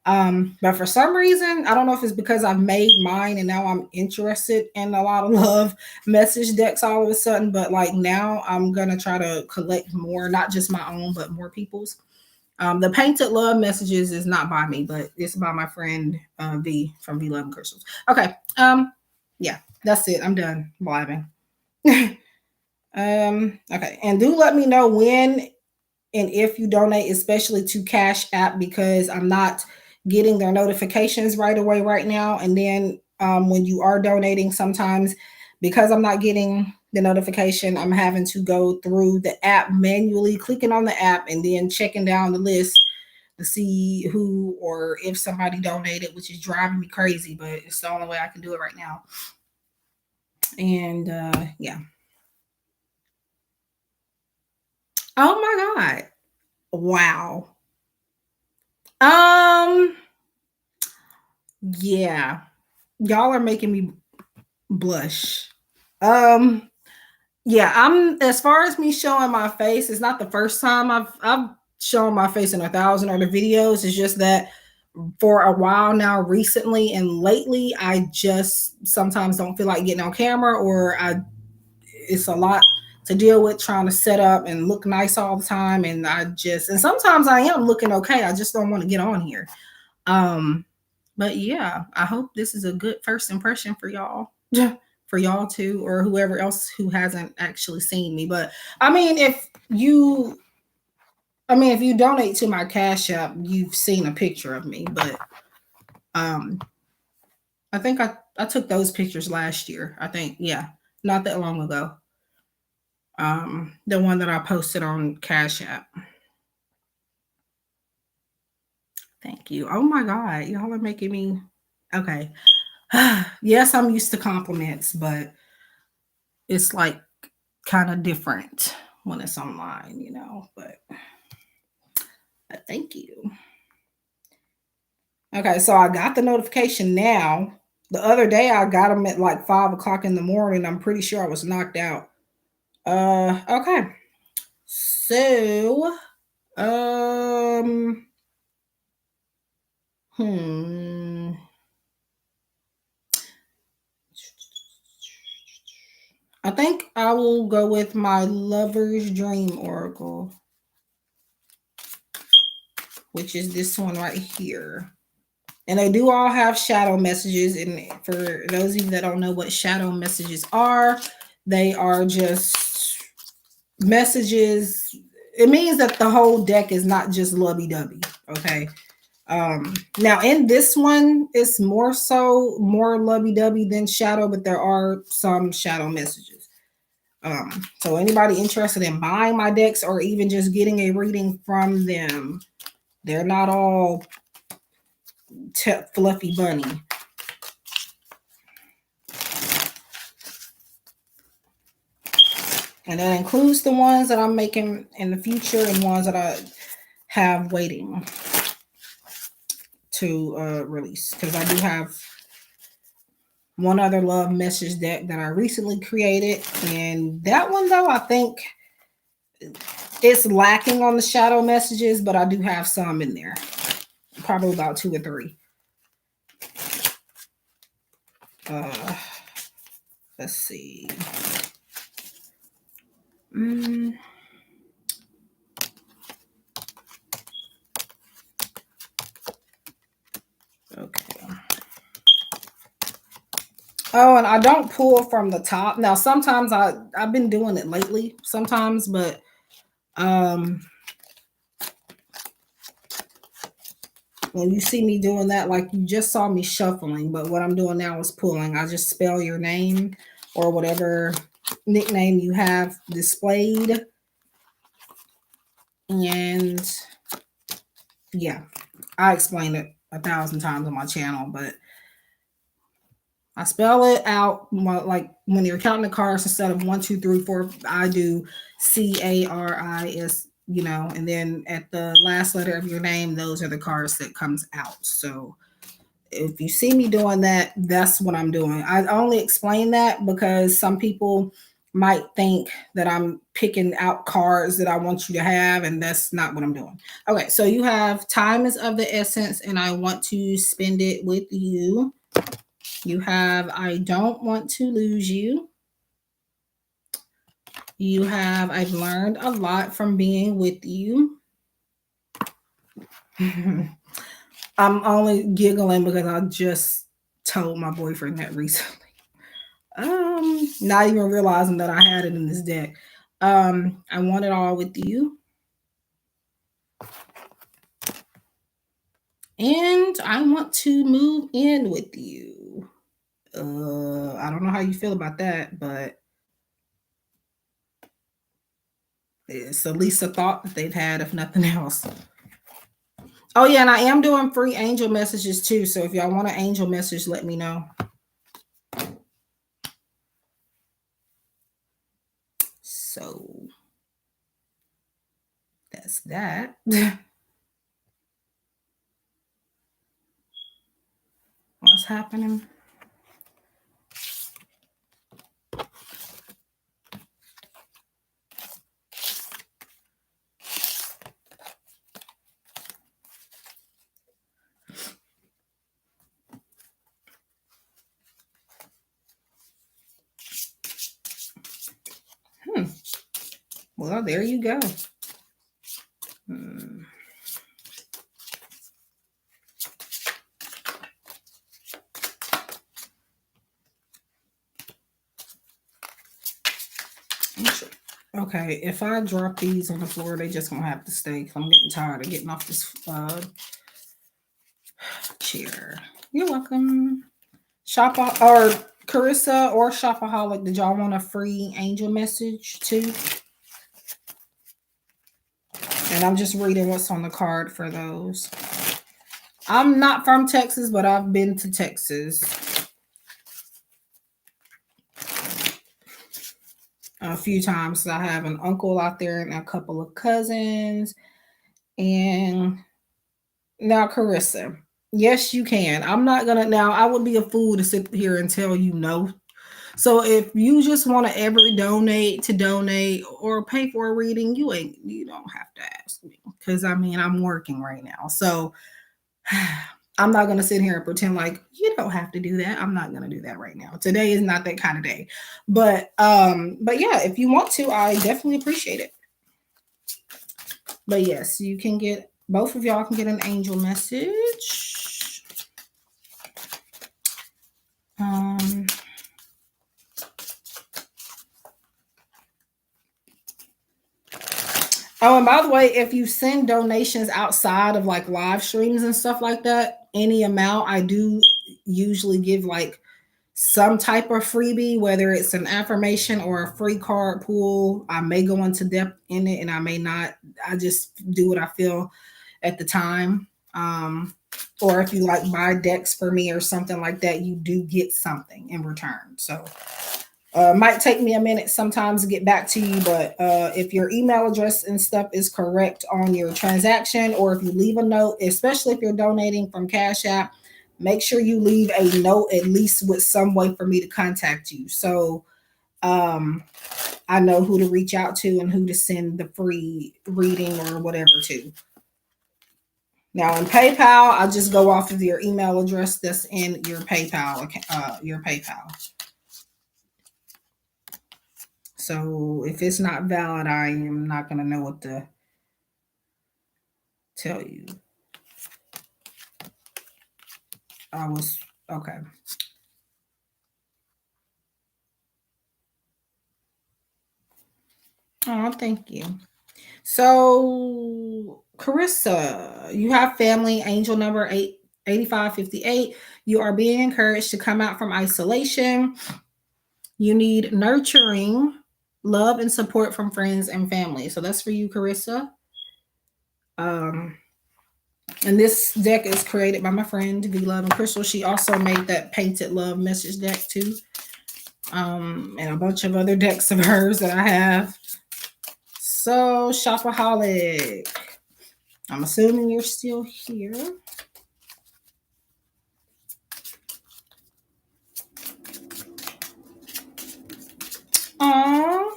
But for some reason, I don't know if it's because I've made mine and now I'm interested in a lot of love message decks all of a sudden. But like now I'm gonna try to collect more, not just my own, but more people's. The Painted Love Messages is not by me, but it's by my friend V from V Love and Crystals. Okay. Yeah, that's it. I'm done blabbing. Okay. And do let me know when and if you donate, especially to Cash App, because I'm not getting their notifications right away right now. And then when you are donating, sometimes because I'm not getting the notification, I'm having to go through the app manually, clicking on the app and then checking down the list to see who or if somebody donated, which is driving me crazy, but it's the only way I can do it right now. And yeah. Oh my God. Wow. Yeah. Y'all are making me blush. Yeah, I'm as far as me showing my face, it's not the first time I've shown my face in 1,000 other videos. It's just that for a while now, recently and lately, I just sometimes don't feel like getting on camera, or it's a lot to deal with trying to set up and look nice all the time. And sometimes I am looking okay. I just don't want to get on here. But yeah, I hope this is a good first impression for y'all. For y'all too, or whoever else who hasn't actually seen me. But I mean, if you donate to my Cash App, you've seen a picture of me. But I think I took those pictures last year. I think, yeah, not that long ago. The one that I posted on Cash App. Thank you. Oh my God, y'all are making me okay. Yes, I'm used to compliments, but it's like kind of different when it's online, but thank you. Okay, so I got the notification now. The other day I got them at like 5 o'clock in the morning. I'm pretty sure I was knocked out. Okay. So, um, hmm. I think I will go with my Lover's Dream Oracle, which is this one right here. And they do all have shadow messages. And for those of you that don't know what shadow messages are, they are just messages. It means that the whole deck is not just lovey-dovey. Okay. Now in this one, it's more lovey-dovey than shadow, but there are some shadow messages. So anybody interested in buying my decks or even just getting a reading from them, they're not all fluffy bunny. And that includes the ones that I'm making in the future and ones that I have waiting to release. Because I do have one other love message deck that I recently created. And that one, though, I think it's lacking on the shadow messages, but I do have some in there. Probably about 2 or 3. Let's see. Okay. Oh, and I don't pull from the top. Now, sometimes I've been doing it lately, sometimes, but when you see me doing that, like you just saw me shuffling, but what I'm doing now is pulling. I just spell your name or whatever nickname you have displayed. And yeah, I explained it 1,000 times on my channel, but I spell it out like when you're counting the cards, instead of 1, 2, 3, 4, I do CARIS, and then at the last letter of your name, those are the cards that comes out. So if you see me doing that, that's what I'm doing. I only explain that because some people might think that I'm picking out cards that I want you to have, and that's not what I'm doing. Okay, so you have time is of the essence, and I want to spend it with you. You have I don't want to lose you. You have I've learned a lot from being with you. I'm only giggling because I just told my boyfriend that recently. Not even realizing that I had it in this deck. I want it all with you. And I want to move in with you. I don't know how you feel about that, but it's at least a thought that they've had, if nothing else. Oh, yeah, and I am doing free angel messages too. So if y'all want an angel message, let me know. So that's that. What's happening? Well, there you go. Okay, if I drop these on the floor, they just gonna have to stay because I'm getting tired of getting off this chair. You're welcome. Shopper or Carissa or Shopaholic, did y'all want a free angel message too? And I'm just reading what's on the card for those. I'm not from Texas, but I've been to Texas a few times. I have an uncle out there and a couple of cousins. And now, Carissa, yes, you can. I'm not gonna now. I would be a fool to sit here and tell you no. So if you just want to ever donate or pay for a reading, you don't have to ask me because I'm working right now. So I'm not going to sit here and pretend like you don't have to do that. I'm not going to do that right now. Today is not that kind of day. But yeah, if you want to, I definitely appreciate it. But yes, you can get, both of y'all can get an angel message. Oh, and by the way, if you send donations outside of like live streams and stuff like that, any amount, I do usually give like some type of freebie, whether it's an affirmation or a free card pool. I may go into depth in it and I may not. I just do what I feel at the time. Or if you like buy decks for me or something like that, you do get something in return. So might take me a minute sometimes to get back to you, but if your email address and stuff is correct on your transaction, or if you leave a note, especially if you're donating from Cash App, make sure you leave a note at least with some way for me to contact you. So I know who to reach out to and who to send the free reading or whatever to. Now in PayPal, I just go off of your email address that's in your PayPal. Your PayPal. So if it's not valid, I am not going to know what to tell you. I was okay. Oh, thank you. So, Carissa, you have family angel number 8558. You are being encouraged to come out from isolation. You need nurturing, love, and support from friends and family. So that's for you, Carissa. Um, and this deck is created by my friend V Love and Crystal. She also made that painted love message deck too. And a bunch of other decks of hers that I have. So, Shopaholic, I'm assuming you're still here. Aww.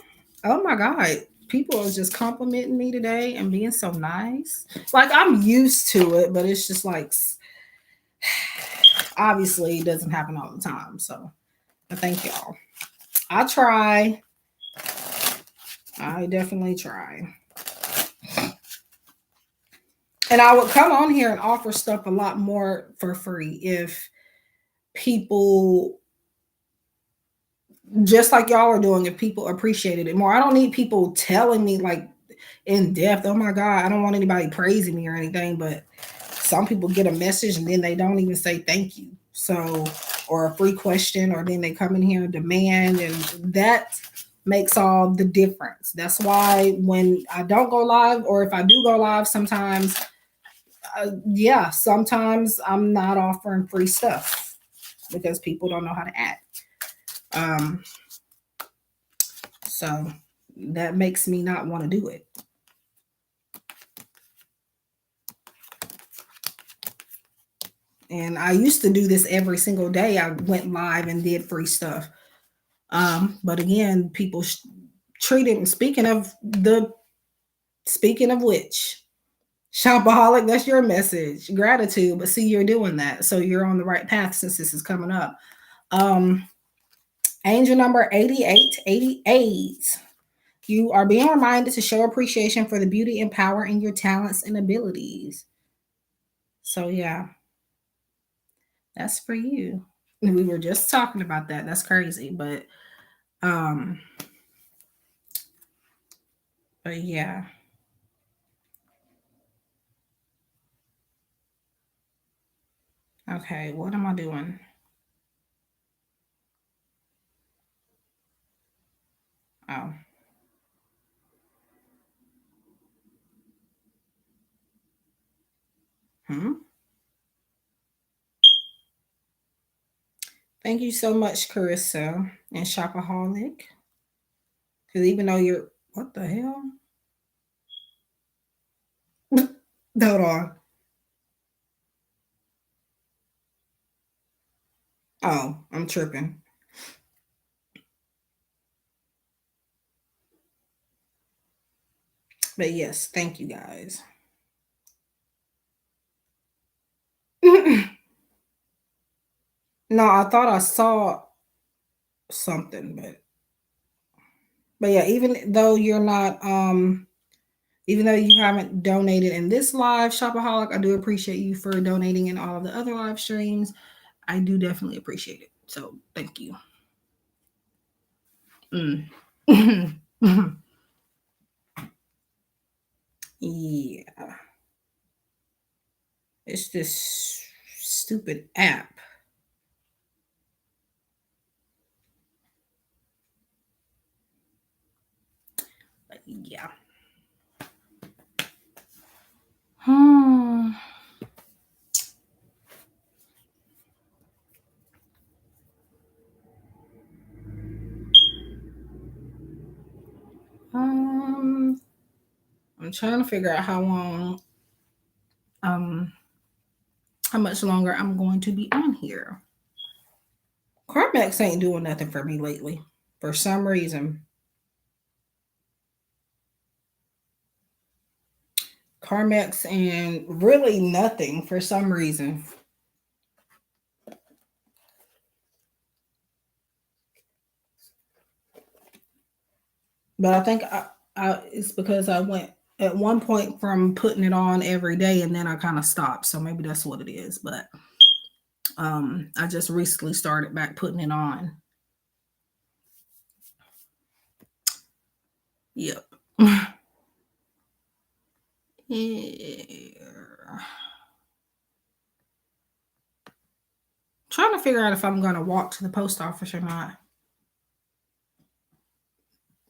Oh my God. People are just complimenting me today and being so nice. Like, I'm used to it, but it's just like, obviously, it doesn't happen all the time. So, I thank y'all. I try. I definitely try. And I would come on here and offer stuff a lot more for free if people, just like y'all are doing, if people appreciated it more. I don't need people telling me like in depth, oh my God, I don't want anybody praising me or anything, but some people get a message and then they don't even say thank you. So, or a free question, or then they come in here and demand, and that makes all the difference. That's why when I don't go live, or if I do go live, sometimes, sometimes I'm not offering free stuff because people don't know how to act. So that makes me not want to do it. And I used to do this every single day. I went live and did free stuff. But again, people treated. Speaking of which, shopaholic, that's your message. Gratitude, but see, you're doing that, so you're on the right path since this is coming up. Angel number 8888. You are being reminded to show appreciation for the beauty and power in your talents and abilities. So yeah, that's for you. We were just talking about that. That's crazy, um but yeah. Okay, what am I doing? Oh. Hmm. Thank you so much, Carissa and Shopaholic. Because even though you're, what the hell? Hold on. Oh, I'm tripping. But yes, thank you guys. No, I thought I saw something, but yeah, even though you haven't donated in this live Shopaholic, I do appreciate you for donating in all of the other live streams. I do definitely appreciate it. So thank you. Yeah. It's this stupid app. But yeah. Hmm. Um, I'm trying to figure out um, how much longer I'm going to be on here. CarMax ain't doing nothing for me lately, for some reason. CarMax and really nothing for some reason. But I think it's because I went at one point from putting it on every day and then I kind of stopped. So maybe that's what it is. But I just recently started back putting it on. Yep. Yeah. Trying to figure out if I'm going to walk to the post office or not.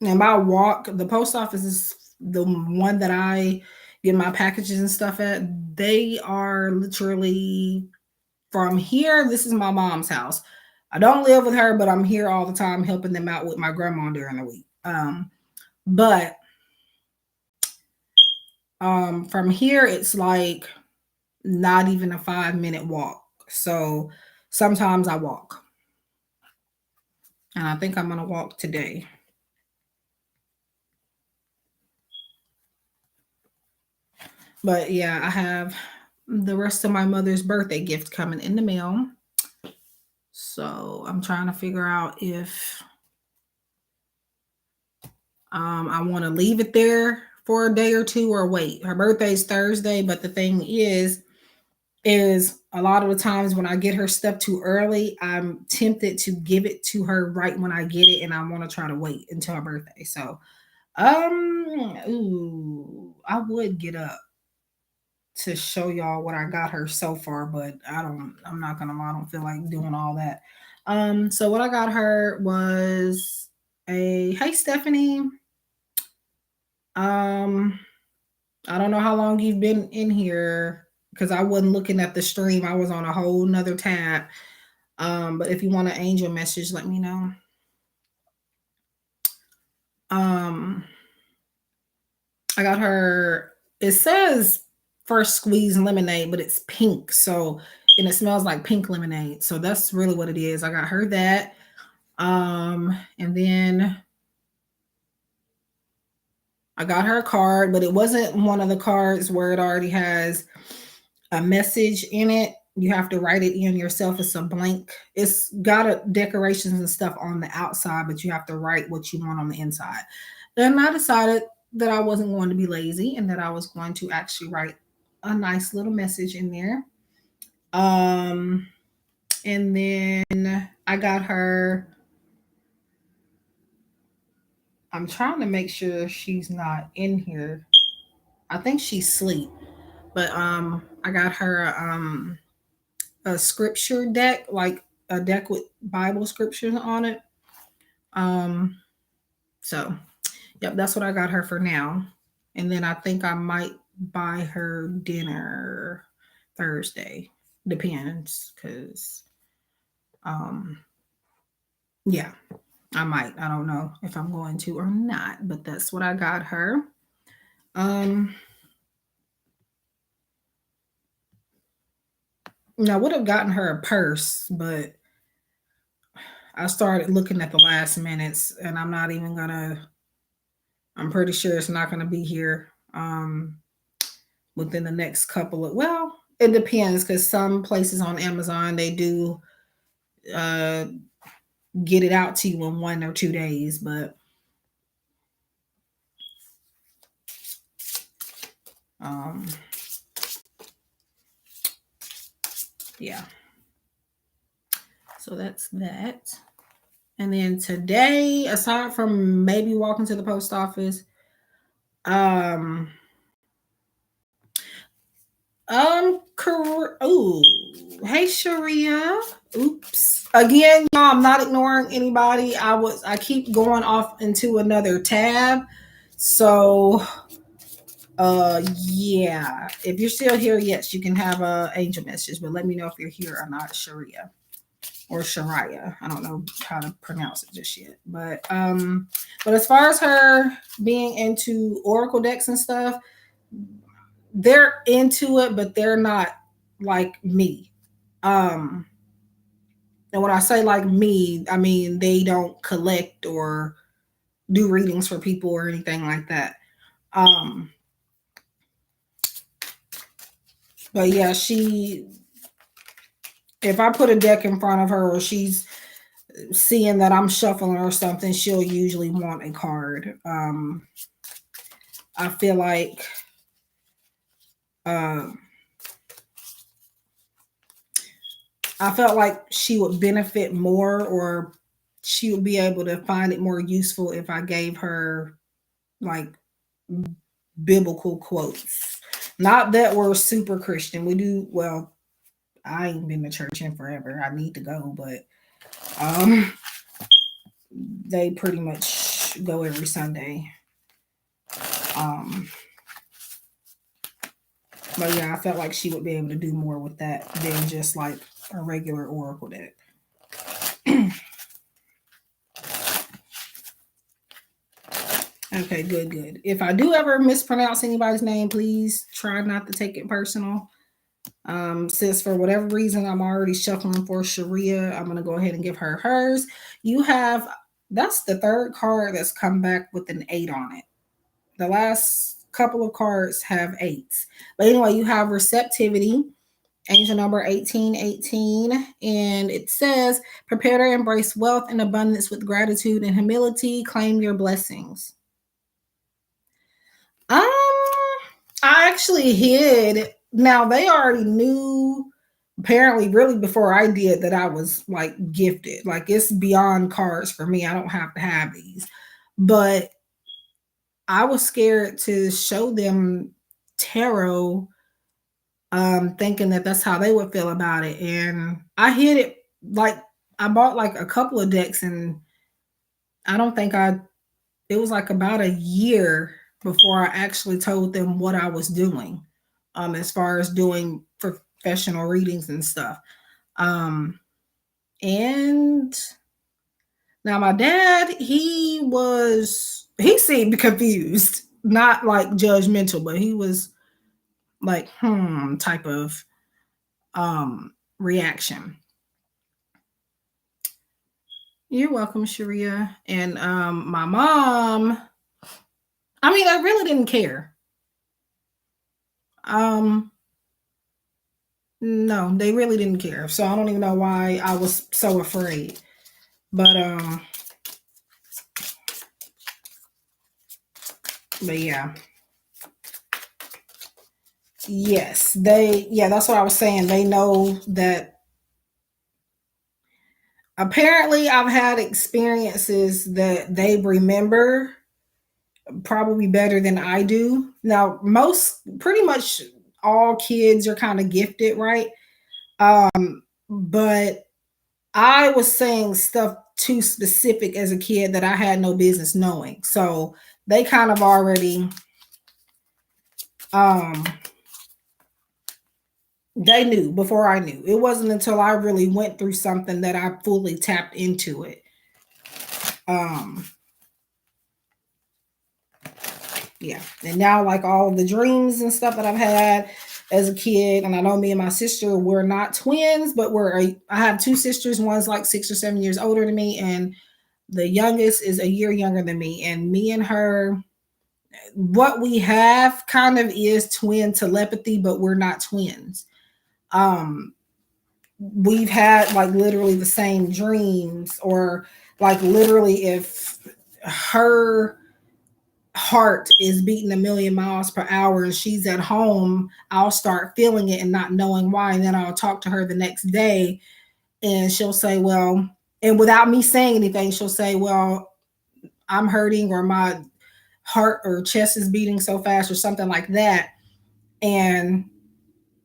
And by walk, the post office is the one that I get my packages and stuff at. They are literally from here. This is my mom's house. I don't live with her, but I'm here all the time helping them out with my grandma during the week. But from here, it's like not even a 5-minute walk. So sometimes I walk. And I think I'm going to walk today. But yeah, I have the rest of my mother's birthday gift coming in the mail. So I'm trying to figure out if I want to leave it there for a day or two or wait. Her birthday's Thursday, but the thing is a lot of the times when I get her stuff too early, I'm tempted to give it to her right when I get it, and I want to try to wait until her birthday. So, I would get up to show y'all what I got her so far, but I'm not gonna lie, I don't feel like doing all that. So what I got her was hey Stephanie. Um, I don't know how long you've been in here because I wasn't looking at the stream. I was on a whole nother tab. But if you want an angel message, let me know. I got her, it says first squeeze lemonade, but it's pink. So, and it smells like pink lemonade. So that's really what it is. I got her that. And then I got her a card, but it wasn't one of the cards where it already has a message in it. You have to write it in yourself. It's a blank. It's got decorations and stuff on the outside, but you have to write what you want on the inside. Then I decided that I wasn't going to be lazy and that I was going to actually write a nice little message in there. And then I got her. I'm trying to make sure she's not in here. I think she's asleep. But I got her a scripture deck, like a deck with Bible scriptures on it. So yep, that's what I got her for now. And then I think I might buy her dinner Thursday. Depends, because yeah, I might. I don't know if I'm going to or not, but that's what I got her. I would have gotten her a purse, but I started looking at the last minutes and I'm pretty sure it's not gonna be here within the next couple of, well, it depends because some places on Amazon they do get it out to you in 1 or 2 days, but yeah. So that's that. And then today, aside from maybe walking to the post office, oh, hey Sharia. Oops. Again, y'all, I'm not ignoring anybody. I keep going off into another tab. So yeah. If you're still here, yes, you can have a angel message, but let me know if you're here or not, Sharia. Or Sharia. I don't know how to pronounce it just yet. But as far as her being into oracle decks and stuff, they're into it, but they're not like me. And when I say like me, I mean they don't collect or do readings for people or anything like that. But yeah, if I put a deck in front of her or she's seeing that I'm shuffling or something, she'll usually want a card. I feel like I felt like she would benefit more, or she would be able to find it more useful if I gave her like biblical quotes. Not that we're super Christian. We do well. I ain't been to church in forever. I need to go, but they pretty much go every Sunday. But yeah, I felt like she would be able to do more with that than just like a regular oracle deck. Okay, good. If I do ever mispronounce anybody's name, please try not to take it personal. Since for whatever reason I'm already shuffling for Sharia, I'm gonna go ahead and give her hers. That's the third card that's come back with an 8 on it. The last couple of cards have 8s. But anyway, you have receptivity, angel number 1818, and it says, prepare to embrace wealth and abundance with gratitude and humility, claim your blessings. I actually hid. Now they already knew, apparently, really before I did, that I was like gifted. Like it's beyond cards for me. I don't have to have these, but I was scared to show them tarot, thinking that that's how they would feel about it, and I hid it. Like I bought like a couple of decks, and I don't think it was like about a year before I actually told them what I was doing, as far as doing professional readings and stuff. And now my dad, he seemed confused, not like judgmental, but he was like, type of reaction. You're welcome, Sharia. And my mom, I mean, I really didn't care. No, they really didn't care. So I don't even know why I was so afraid. But yeah. Yes, that's what I was saying. They know that apparently I've had experiences that they remember probably better than I do. Now, pretty much all kids are kind of gifted, right? But I was saying stuff too specific as a kid that I had no business knowing. So they kind of already they knew before I knew. It wasn't until I really went through something that I fully tapped into it. Yeah. And now like all the dreams and stuff that I've had as a kid, and I know me and my sister, we're not twins, but I have 2 sisters. One's like 6 or 7 years older than me, and the youngest is a year younger than me. And me and her, what we have kind of is twin telepathy, but we're not twins. we've had like literally the same dreams, or like literally if her heart is beating a million miles per hour and she's at home, I'll start feeling it and not knowing why. And then I'll talk to her the next day and she'll say, well, and without me saying anything, she'll say, well, I'm hurting, or my heart or chest is beating so fast, or something like that. And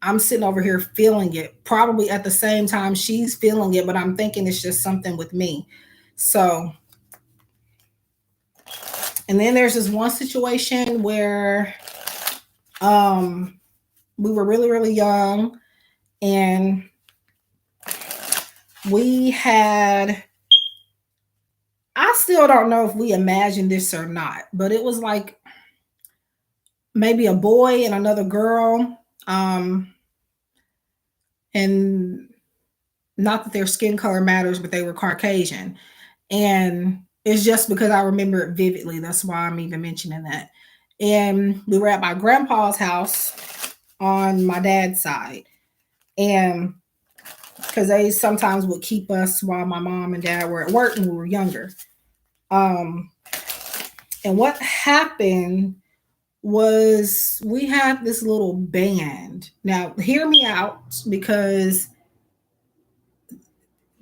I'm sitting over here feeling it, probably at the same time she's feeling it, but I'm thinking it's just something with me. So, and then there's this one situation where we were really, really young, and we had, I still don't know if we imagined this or not, but it was like maybe a boy and another girl. And not that their skin color matters, but they were Caucasian. And it's just because I remember it vividly. That's why I'm even mentioning that. And we were at my grandpa's house on my dad's side. And because they sometimes would keep us while my mom and dad were at work when we were younger. And what happened was we had this little band. Now, hear me out, because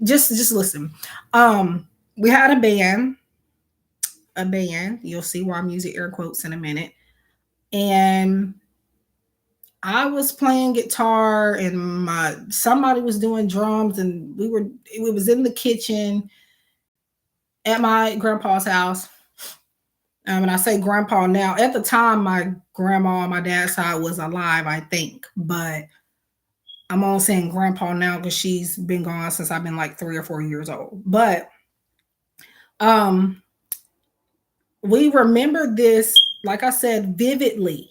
just listen. We had a band. You'll see why I'm using air quotes in a minute. And I was playing guitar, and somebody was doing drums, and it was in the kitchen at my grandpa's house. And I say grandpa now. At the time, my grandma on my dad's side was alive, I think. But I'm only saying grandpa now because she's been gone since I've been like 3 or 4 years old. But we remember this, like I said, vividly.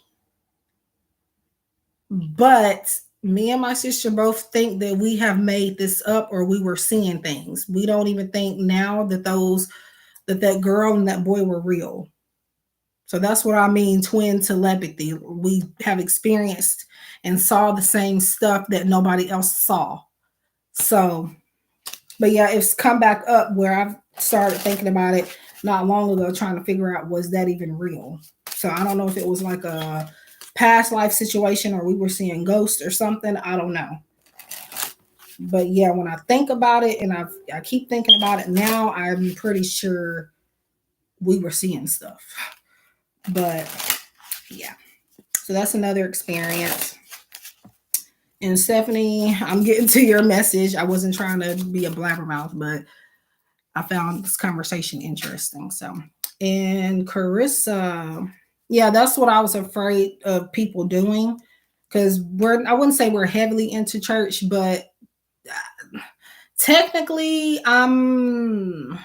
But me and my sister both think that we have made this up, or we were seeing things. We don't even think now that that girl and that boy were real. So that's what I mean, twin telepathy. We have experienced and saw the same stuff that nobody else saw. So, but yeah, it's come back up where I've started thinking about it not long ago, trying to figure out, was that even real? So I don't know if it was like a past life situation, or we were seeing ghosts or something. I don't know. But yeah, when I think about it, and I keep thinking about it now, I'm pretty sure we were seeing stuff. But yeah, so that's another experience. And Stephanie, I'm getting to your message. I wasn't trying to be a blabbermouth, but I found this conversation interesting. So, and Carissa, yeah, that's what I was afraid of people doing, because I wouldn't say we're heavily into church, but technically I'm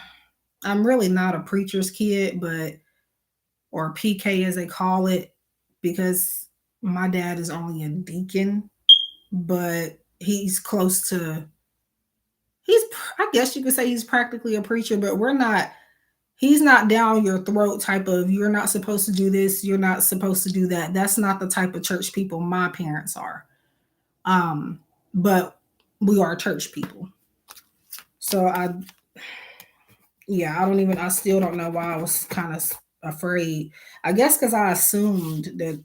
really not a preacher's kid, or PK as they call it, because my dad is only a deacon, but he's close to, I guess you could say he's practically a preacher, but he's not down your throat type of, you're not supposed to do this, you're not supposed to do that. That's not the type of church people my parents are. But we are church people. So I still don't know why I was kind of afraid. I guess because I assumed that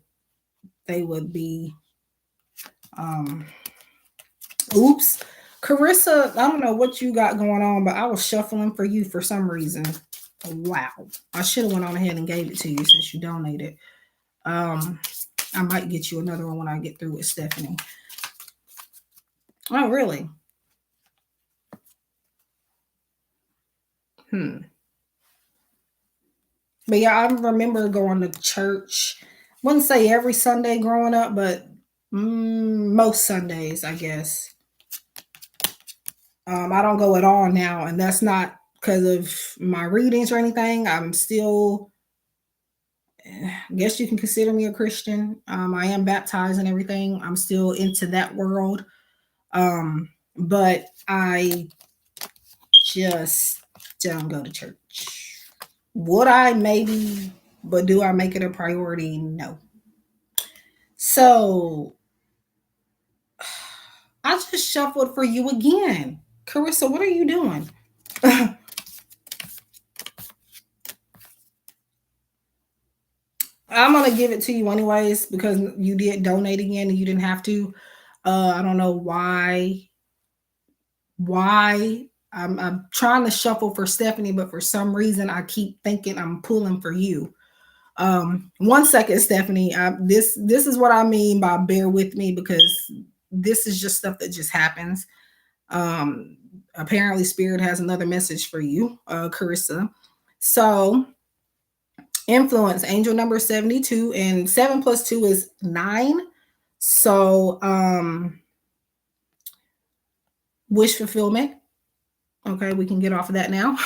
they would be, oops. Carissa, I don't know what you got going on, but I was shuffling for you for some reason. Wow. I should have went on ahead and gave it to you since you donated. I might get you another one when I get through with Stephanie. Oh, really? But yeah, I remember going to church. Wouldn't say every Sunday growing up, but most Sundays, I guess. I don't go at all now, and that's not because of my readings or anything. I'm still, I guess you can consider me a Christian. I am baptized and everything. I'm still into that world. But I just don't go to church. Would I? Maybe, but do I make it a priority? No. So I just shuffled for you again. Carissa, what are you doing? I'm gonna give it to you anyways because you did donate again and you didn't have to. I don't know why I'm trying to shuffle for Stephanie, but for some reason I keep thinking I'm pulling for you. 1 second, Stephanie. This is what I mean by bear with me because this is just stuff that just happens. Apparently Spirit has another message for you, Carissa. So influence, angel number 72, and 7 plus 2 is 9. So wish fulfillment. Okay, we can get off of that now.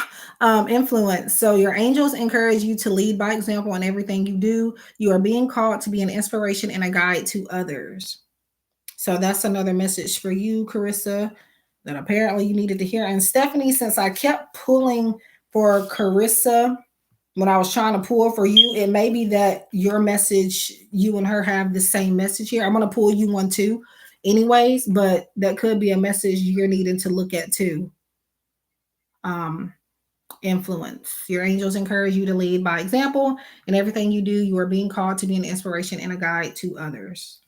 Influence. So your angels encourage you to lead by example in everything you do. You are being called to be an inspiration and a guide to others. So that's another message for you, Carissa, that apparently you needed to hear. And Stephanie, since I kept pulling for Carissa when I was trying to pull for you, it may be that your message, you and her have the same message here. I'm going to pull you one too, anyways, but that could be a message you're needing to look at too. Influence. Your angels encourage you to lead by example. In everything you do, you are being called to be an inspiration and a guide to others.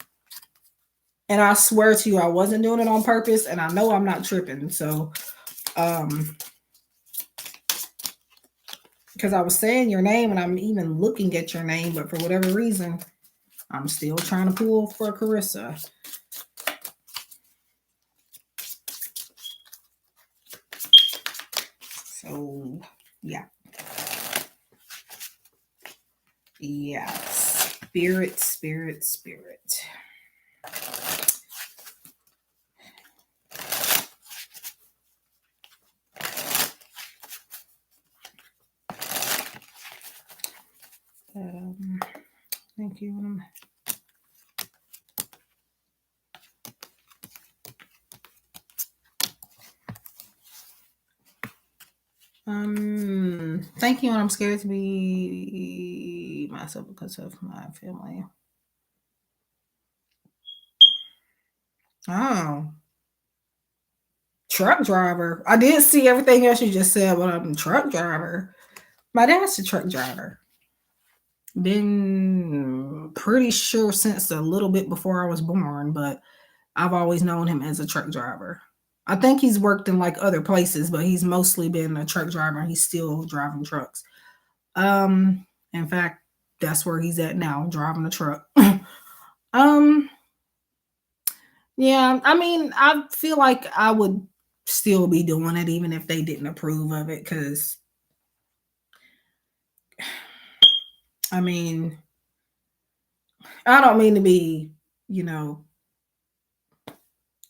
And I swear to you, I wasn't doing it on purpose, and I know I'm not tripping. So, because I was saying your name and I'm even looking at your name, but for whatever reason, I'm still trying to pull for Carissa. So, yeah. Yeah. Spirit, spirit, spirit. Thank you. Thank you, and I'm scared to be myself because of my family. Oh, truck driver. I did see everything else you just said, but I'm a truck driver. My dad's a truck driver. Been pretty sure since a little bit before I was born, but I've always known him as a truck driver. I think he's worked in like other places, but he's mostly been a truck driver and he's still driving trucks. In fact, that's where he's at now, driving a truck. Yeah, I mean, I feel like I would still be doing it even if they didn't approve of it, because I mean, I don't mean to be,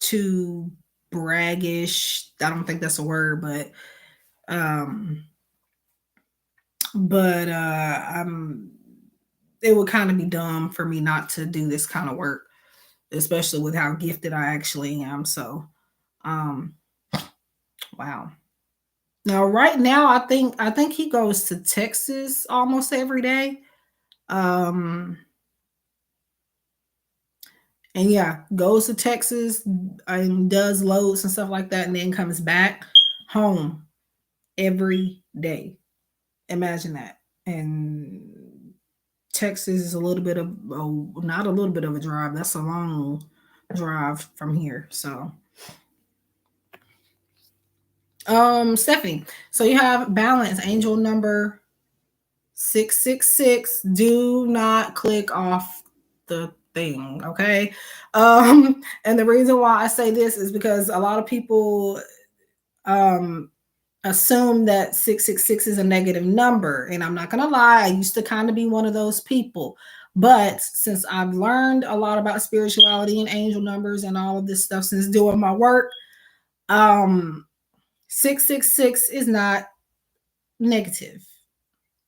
too braggish. I don't think that's a word, um but it would kind of be dumb for me not to do this kind of work, especially with how gifted I actually am. So wow. Now right now I think he goes to Texas almost every day. And yeah, goes to Texas and does loads and stuff like that, and then comes back home every day. Imagine that. And Texas is a little bit of not a little bit of a drive. That's a long drive from here. So Stephanie, so you have balance, angel number 666. Do not click off the thing, okay? And the reason why I say this is because a lot of people assume that 666 is a negative number, and I'm not gonna lie, I used to kind of be one of those people. But since I've learned a lot about spirituality and angel numbers and all of this stuff since doing my work, 666 is not negative.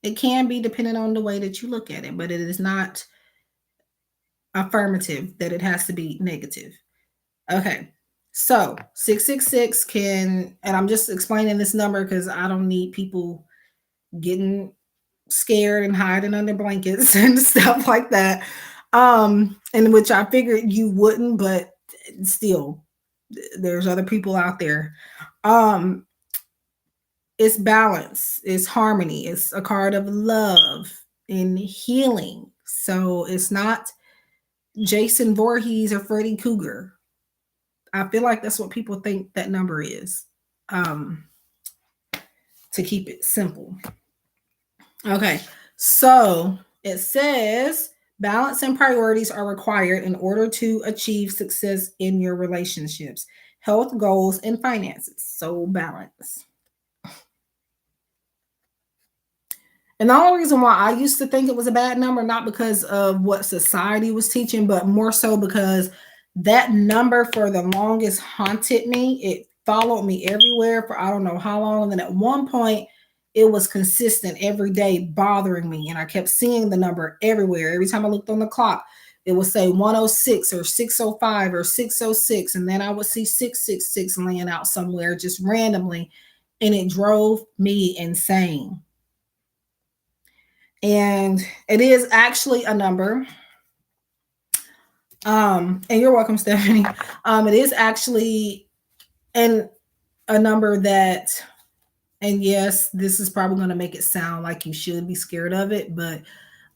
It can be depending on the way that you look at it, but it is not affirmative that it has to be negative. Okay. So 666 can, and I'm just explaining this number because I don't need people getting scared and hiding under blankets and stuff like that. In which I figured you wouldn't, but still, There's other people out there. It's balance, it's harmony, it's a card of love and healing. So it's not Jason Voorhees or Freddy Cougar. I feel like that's what people think that number is. To keep it simple. Okay, so it says balance and priorities are required in order to achieve success in your relationships, health, goals, and finances. So balance. And the only reason why I used to think it was a bad number, not because of what society was teaching, but more so because that number for the longest haunted me. It followed me everywhere for I don't know how long. And then at one point, it was consistent every day, bothering me. And I kept seeing the number everywhere. Every time I looked on the clock, it would say 106 or 605 or 606. And then I would see 666 laying out somewhere just randomly. And it drove me insane. And it is actually a number. And you're welcome, Stephanie. It is actually a number that, and yes, this is probably going to make it sound like you should be scared of it, but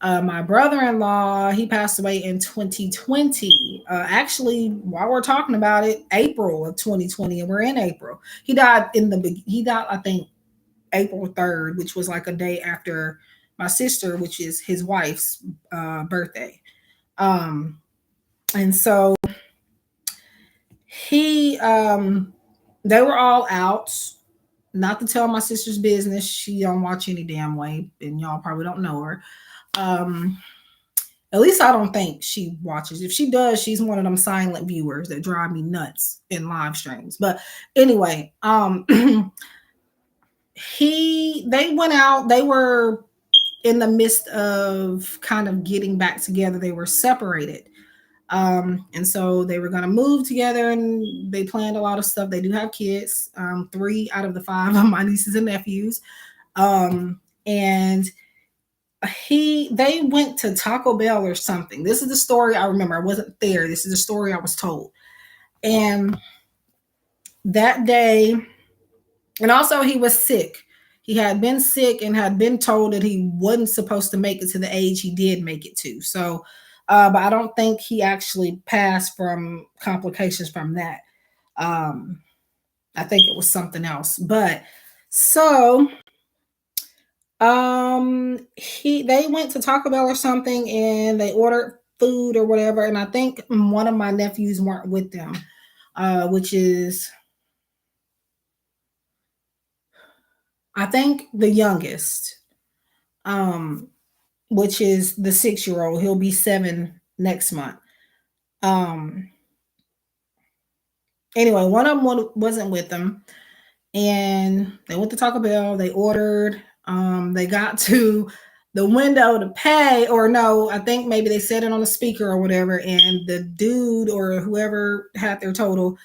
my brother-in-law, he passed away in 2020. Actually, while we're talking about it, April of 2020, and we're in April. He died, I think, April 3rd, which was like a day after my sister, which is his wife's birthday. And so they were all out, not to tell my sister's business. She don't watch any damn way, and y'all probably don't know her. At least I don't think she watches. If she does, she's one of them silent viewers that drive me nuts in live streams. But anyway, they went out. They were in the midst of kind of getting back together. They were separated. And so they were going to move together, and they planned a lot of stuff. They do have kids, 3 out of the 5 of my nieces and nephews. And they went to Taco Bell or something. This is the story I remember. I wasn't there. This is the story I was told. And that day, and also he was sick. He had been sick and had been told that he wasn't supposed to make it to the age he did make it to. So, but I don't think he actually passed from complications from that. I think it was something else. But so they went to Taco Bell or something, and they ordered food or whatever. And I think one of my nephews weren't with them, which is, I think, the youngest, which is the 6-year-old. He'll be 7 next month. Anyway, one of them wasn't with them, and they went to Taco Bell. They ordered. They got to the window to pay, or no, I think maybe they said it on the speaker or whatever, and the dude or whoever had their total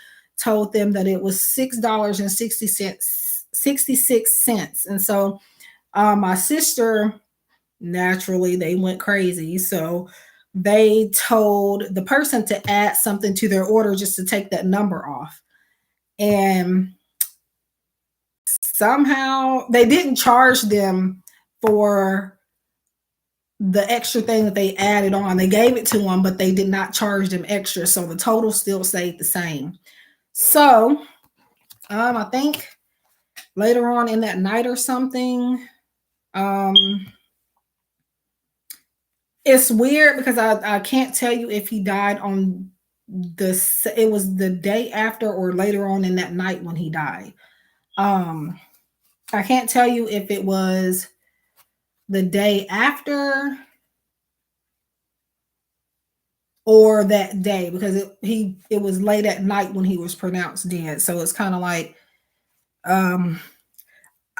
told them that it was $6.66. And so my sister, naturally, they went crazy. So they told the person to add something to their order just to take that number off. And somehow they didn't charge them for the extra thing that they added on. They gave it to them, but they did not charge them extra. So the total still stayed the same. So I think later on in that night or something, it's weird because I can't tell you if he died on it was the day after or later on in that night when he died. I can't tell you if it was the day after or that day, because it was late at night when he was pronounced dead. So it's kind of like, I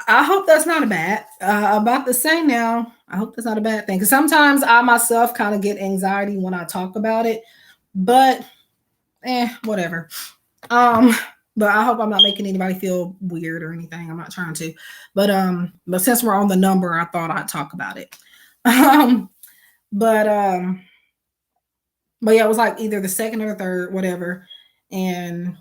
hope that's not a bad, about to say now, I hope that's not a bad thing. Because sometimes I myself kind of get anxiety when I talk about it, but whatever. But I hope I'm not making anybody feel weird or anything. I'm not trying to, but since we're on the number, I thought I'd talk about it. But yeah, it was like either the 2nd or 3rd, whatever. And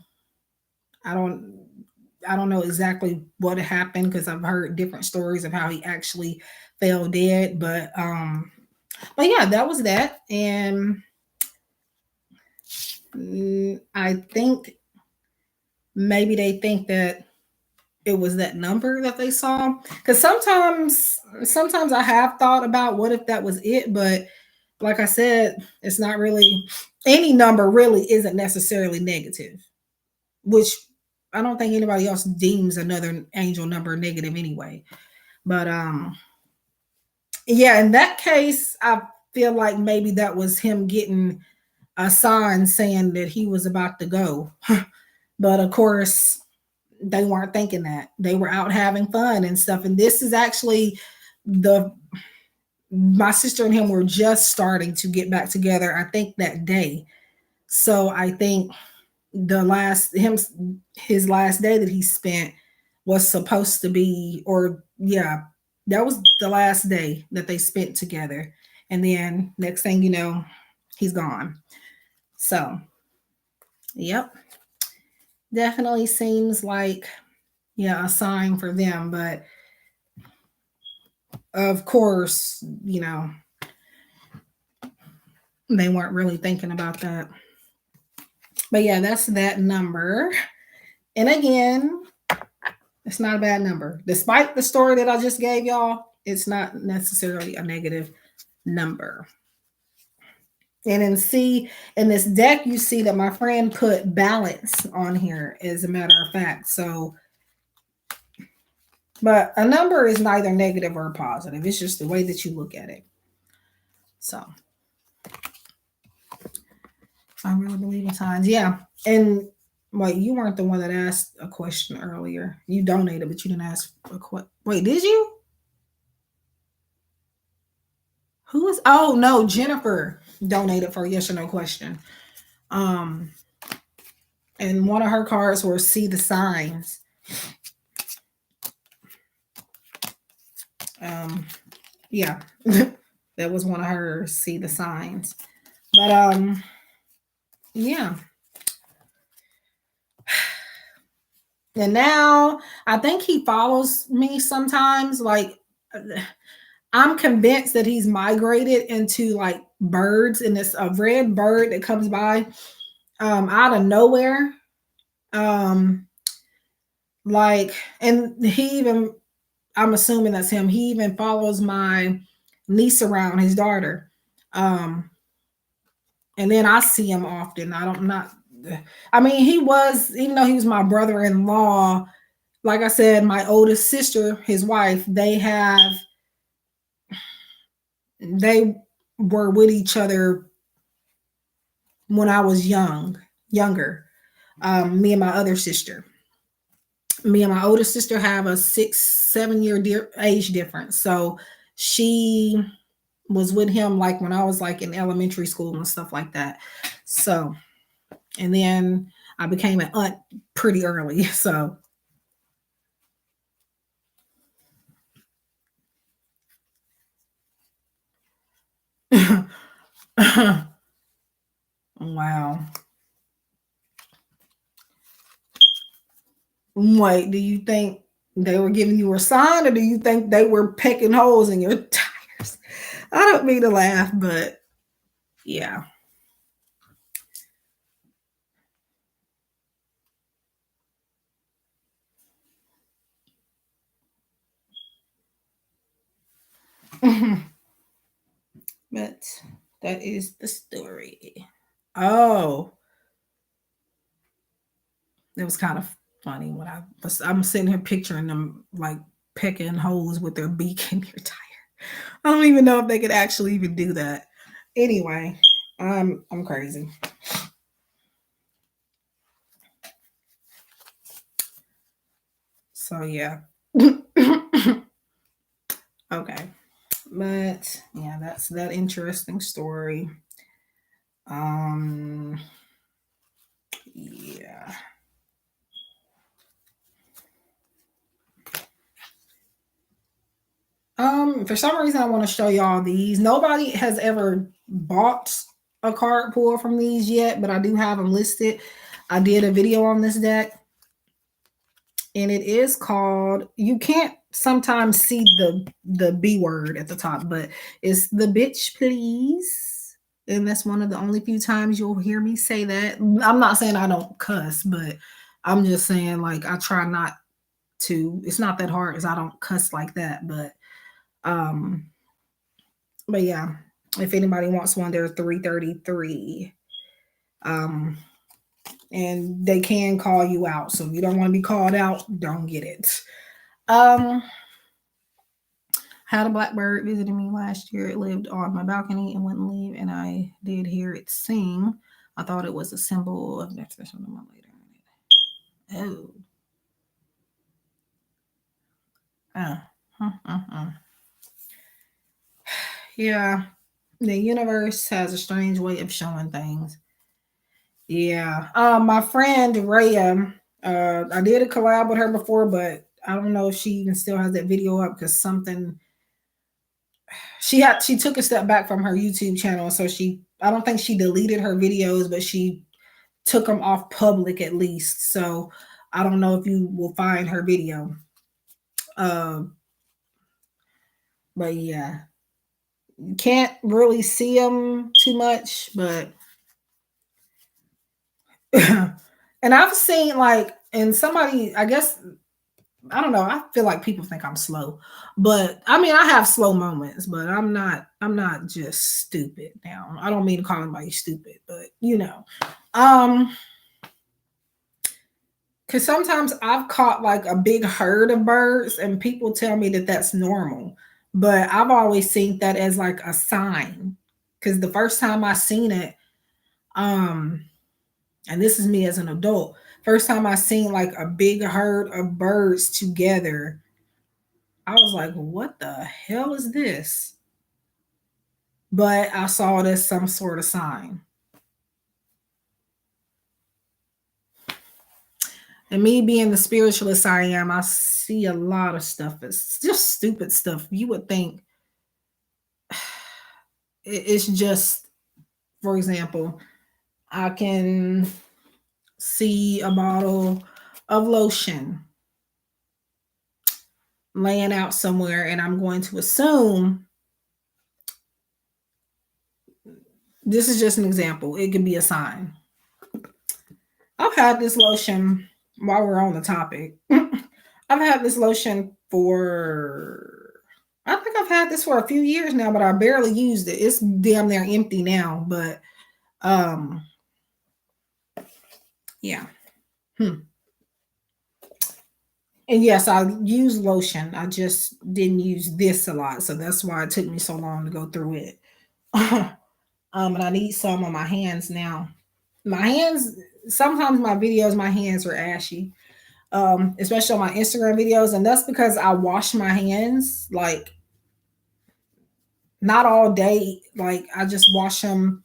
I don't know exactly what happened because I've heard different stories of how he actually fell dead, but yeah, that was that. And I think maybe they think that it was that number that they saw, because sometimes I have thought about what if that was it, but like I said, it's not really, any number really isn't necessarily negative, which I don't think anybody else deems another angel number negative anyway. But yeah, in that case, I feel like maybe that was him getting a sign saying that he was about to go. But of course, they weren't thinking that. They were out having fun and stuff. And this is actually the my sister and him were just starting to get back together, I think that day. So I think the last him his last day that he spent was supposed to be, or yeah, that was the last day that they spent together. And then next thing you know, he's gone. So yep, definitely seems like, yeah, a sign for them. But of course, they weren't really thinking about that. But yeah, that's that number. And again, it's not a bad number. Despite the story that I just gave y'all, it's not necessarily a negative number. And then see, in this deck, you see that my friend put balance on here, as a matter of fact. So, but a number is neither negative or positive. It's just the way that you look at it. So, I really believe in signs. Yeah. And wait, you weren't the one that asked a question earlier. You donated, but you didn't ask a question. Wait, did you? Who is? Oh no, Jennifer donated for a yes or no question. Um, and one of her cards were see the signs. Yeah, that was one of her see the signs. But yeah. And now I think he follows me sometimes. Like, I'm convinced that he's migrated into like birds, and it's a red bird that comes by out of nowhere. Um, like, and he even, I'm assuming that's him. He even follows my niece around, his daughter. And then I see him often. I mean, he was, even though he was my brother-in-law, like I said, my oldest sister, his wife, they were with each other when I was younger. Me and my other sister. Me and my older sister have a 6-7 year age difference. So she was with him like when I was like in elementary school and stuff like that. So, and then I became an aunt pretty early. So, wow. Wait, do you think they were giving you a sign, or do you think they were pecking holes in your tires? I don't mean to laugh, but yeah. But that is the story. Oh, it was kind of funny when I'm sitting here picturing them like pecking holes with their beak in your tire. I don't even know if they could actually even do that. Anyway, I'm crazy. So yeah. Okay. But yeah, that's that interesting story. Um yeah. For some reason I want to show y'all these. Nobody has ever bought a card pull from these yet, but I do have them listed. I did a video on this deck. And it is called, you can't sometimes see the B word at the top, but it's the bitch please. And that's one of the only few times you'll hear me say that. I'm not saying I don't cuss, but I'm just saying like I try not to. It's not that hard because I don't cuss like that. Um but yeah, if anybody wants one, they're 333. Um and they can call you out. So if you don't want to be called out, don't get it. Um Had a blackbird visiting me last year. It lived on my balcony and wouldn't leave, and I did hear it sing. I thought it was a symbol of next session a month later. Oh. Uh, Yeah. The universe has a strange way of showing things. Yeah. My friend Raya, I did a collab with her before, but I don't know if she even still has that video up because something she took a step back from her YouTube channel, so I don't think she deleted her videos, but she took them off public at least. So I don't know if you will find her video. Um, but yeah, you can't really see them too much, but and I've seen like, and somebody, I guess, I don't know, I feel like people think I'm slow, but I mean, I have slow moments, but I'm not just stupid now. I don't mean to call anybody stupid, but um, because sometimes I've caught like a big herd of birds and people tell me that that's normal. But I've always seen that as like a sign. Because the first time I seen it, um, and this is me as an adult, first time I seen like a big herd of birds together, I was like, what the hell is this? But I saw it as some sort of sign. And me being the spiritualist I am, I see a lot of stuff. It's just stupid stuff. You would think it's just, for example, I can see a bottle of lotion laying out somewhere, and I'm going to assume this is just an example. It could be a sign. I've had this lotion while we're on the topic. I've had this lotion I think I've had this for a few years now, but I barely used it. It's damn near empty now, but um, yeah. Hmm. And yes, I use lotion. I just didn't use this a lot, so that's why it took me so long to go through it. And I need some on my hands now. My hands, sometimes my videos, my hands are ashy. Especially on my Instagram videos, and that's because I wash my hands like not all day. Like I just wash them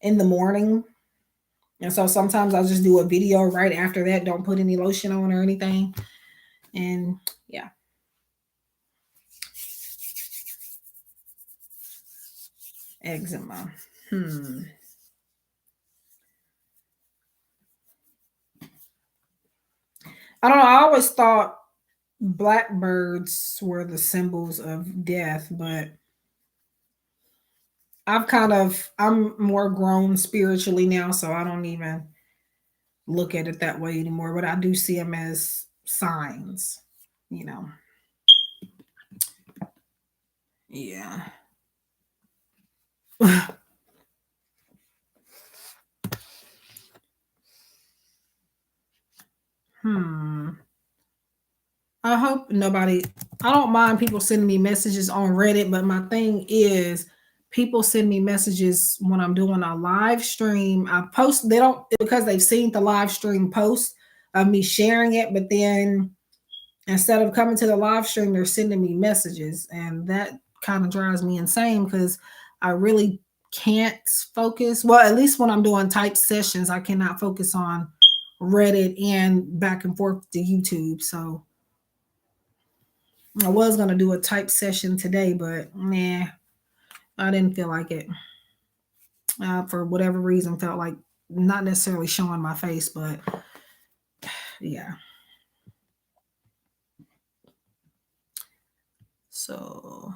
in the morning, and so sometimes I'll just do a video right after that. Don't put any lotion on or anything, and yeah. Eczema. Hmm. I don't know. I always thought blackbirds were the symbols of death, but I'm more grown spiritually now, so I don't even look at it that way anymore. But I do see them as signs, you know. Yeah. Hmm. I hope nobody, I don't mind people sending me messages on Reddit, but my thing is people send me messages when I'm doing a live stream. I post, they don't, because they've seen the live stream post of me sharing it, but then instead of coming to the live stream, they're sending me messages. And that kind of drives me insane because I really can't focus. Well, at least when I'm doing type sessions, I cannot focus on Reddit and back and forth to YouTube. So I was gonna do a type session today, but nah, I didn't feel like it. For whatever reason, felt like not necessarily showing my face, but yeah. So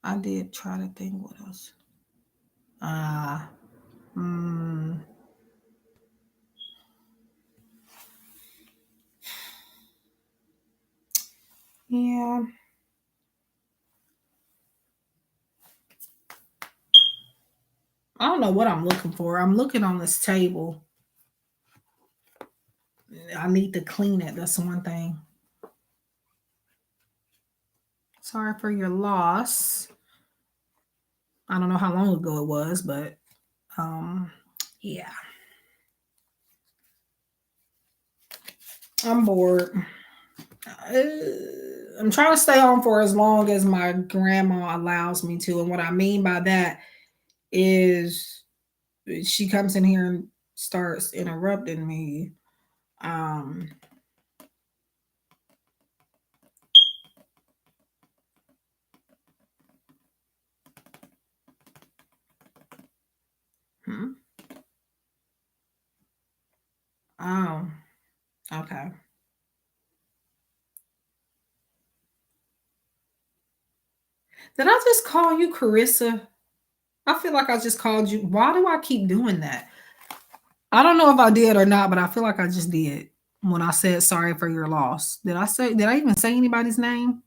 I did try to think what else. Yeah. I don't know what I'm looking for. I'm looking on this table. I need to clean it. That's one thing. Sorry for your loss. I don't know how long ago it was, but yeah. I'm bored. I'm trying to stay on for as long as my grandma allows me to. And what I mean by that is she comes in here and starts interrupting me. Um, hmm? Oh, okay. Did I just call you Carissa? I feel like I just called you. Why do I keep doing that? I don't know if I did or not, but I feel like I just did when I said sorry for your loss. Did I even say anybody's name?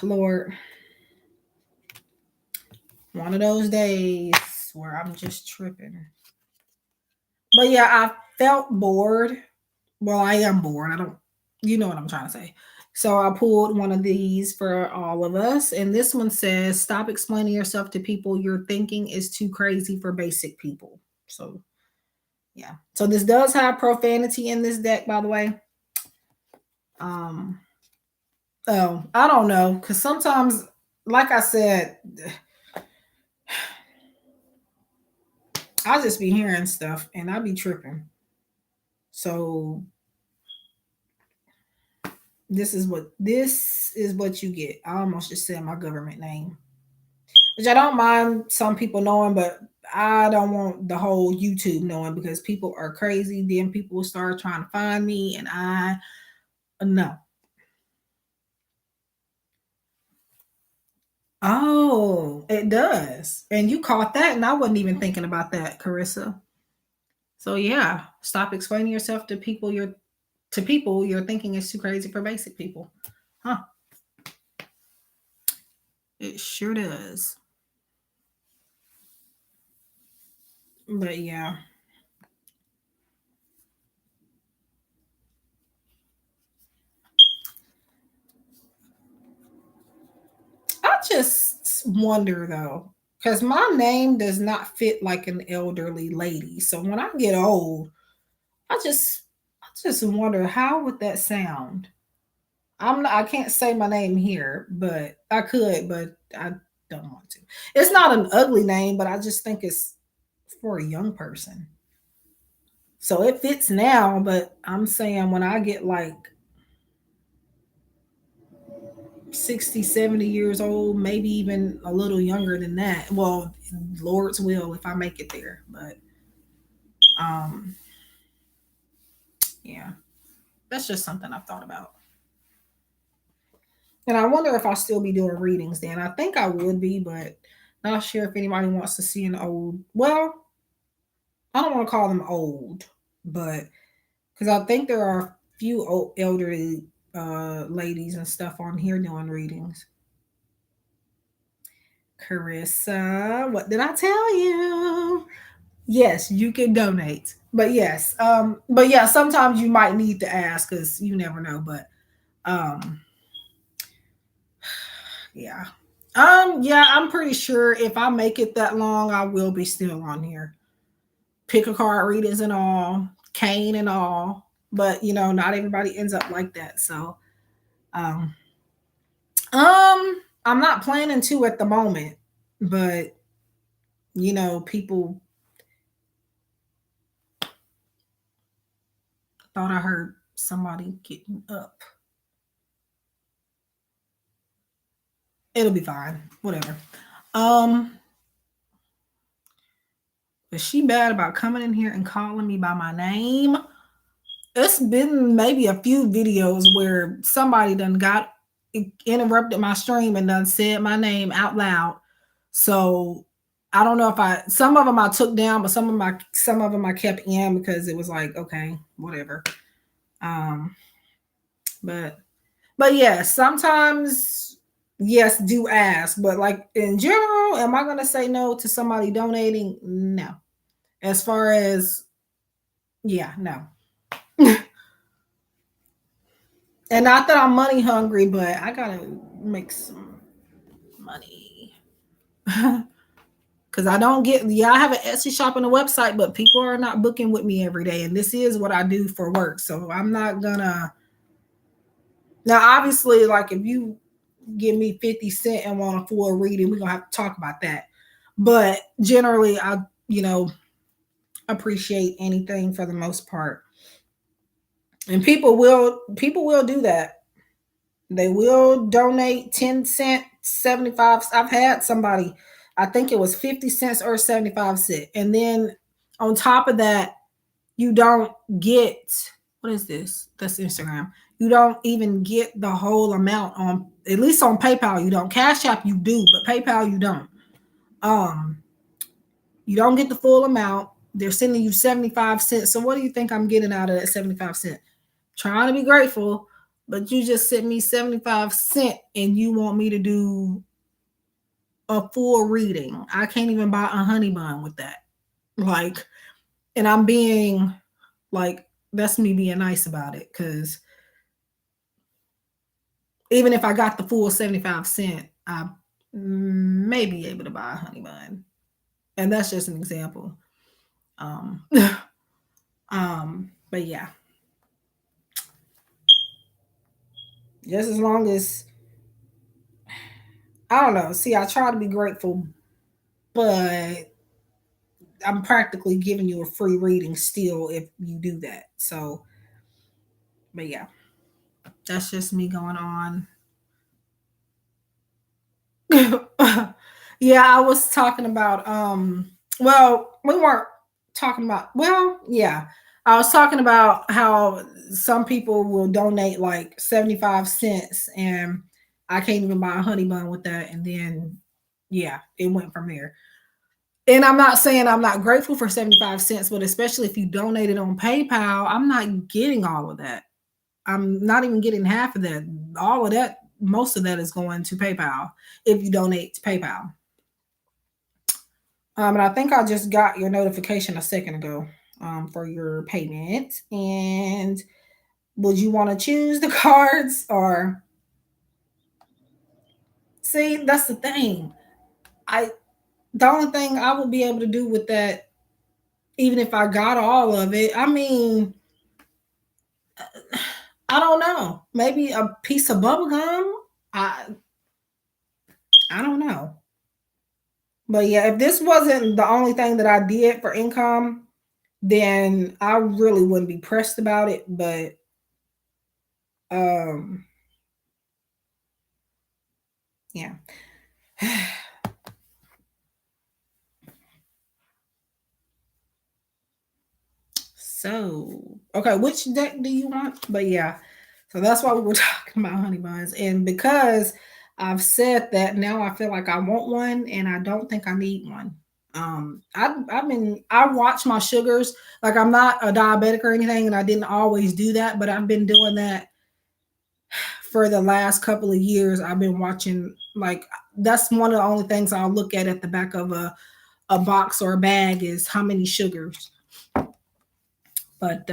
Lord, one of those days where I'm just tripping. But yeah, I felt bored. Well, I am bored. I don't, you know what I'm trying to say. So I pulled one of these for all of us. And this one says, stop explaining yourself to people. Your thinking is too crazy for basic people. So yeah. So this does have profanity in this deck, by the way. Um, oh, I don't know. Cause sometimes, like I said, I just be hearing stuff and I be tripping. So this is what you get. I almost just said my government name, which I don't mind some people knowing, but I don't want the whole YouTube knowing because people are crazy. Then people will start trying to find me, and I no. Oh, it does, and you caught that, and I wasn't even thinking about that, Carissa. So yeah, stop explaining yourself to people. You're thinking is too crazy for basic people, huh? It sure does. But yeah. I just wonder though, because my name does not fit like an elderly lady. So when I get old, I just wonder how would that sound. I can't say my name here, but I could, but I don't want to. It's not an ugly name, but I just think it's for a young person. So it fits now, but I'm saying when I get like 60, 70 years old, maybe even a little younger than that. Well, Lord's will if I make it there. But um yeah, that's just something I've thought about. And I wonder if I'll still be doing readings then. I think I would be, but not sure if anybody wants to see an old, well, I don't want to call them old, but because I think there are a few old elderly ladies and stuff on here doing readings. Carissa, what did I tell you? Yes, you can donate. But yes, but yeah, sometimes you might need to ask because you never know. But um, yeah. Yeah, I'm pretty sure if I make it that long, I will be still on here. Pick a card readings and all, cane and all. But not everybody ends up like that. So um I'm not planning to at the moment, but people thought I heard somebody getting up. It'll be fine. Whatever. Um, is she bad about coming in here and calling me by my name? It's been maybe a few videos where somebody done got interrupted my stream and done said my name out loud. So I don't know if some of them I took down, but some of them I kept in because it was like, okay, whatever. Um, but yeah, sometimes yes, do ask, but like in general, am I gonna say no to somebody donating? No. As far as yeah, no. And not that I'm money hungry, but I gotta make some money. Because I don't get, I have an Etsy shop and a website, but people are not booking with me every day. And this is what I do for work. So I'm not gonna, now obviously, like if you give me 50 cents and want a full reading, we're gonna have to talk about that. But generally, I, appreciate anything for the most part. And people will do that. They will donate 10 cents, 75. I've had somebody, I think it was 50 cents or 75 cents. And then on top of that, you don't get, what is this? That's Instagram. You don't even get the whole amount on, at least on PayPal, you don't. Cash App you do, but PayPal you don't. You don't get the full amount. They're sending you 75 cents. So what do you think I'm getting out of that 75 cents? Trying to be grateful, but you just sent me 75 cents and you want me to do a full reading. I can't even buy a honey bun with that. Like, and I'm being like, that's me being nice about it. Cause even if I got the full 75 cents, I may be able to buy a honey bun. And that's just an example. Um, but yeah. Just as long as I don't know. See, I try to be grateful, but I'm practically giving you a free reading still if you do that. So, but yeah, that's just me going on. Yeah, I was talking about well, we weren't talking about yeah. I was talking about how some people will donate like 75 cents and I can't even buy a honey bun with that and then yeah, it went from there. And I'm not saying I'm not grateful for 75 cents, but especially if you donated on PayPal, I'm not getting all of that. I'm not even getting half of that. All of that, most of that is going to PayPal if you donate to PayPal. And I think I just got your notification a second ago for your payment. And would you want to choose the cards or see? That's the thing. I the only thing I would be able to do with that, even if I got all of it, I mean, I don't know. Maybe a piece of bubble gum. I I don't know. But yeah, if this wasn't the only thing that I did for income, then I really wouldn't be pressed about it. But um yeah. So okay, which deck do you want? But yeah. So that's why we were talking about honey buns. And because I've said that now I feel like I want one and I don't think I need one. I watch my sugars. Like I'm not a diabetic or anything, and I didn't always do that, but I've been doing that for the last couple of years. I've been watching, like that's one of the only things I'll look at the back of a box or a bag is how many sugars. But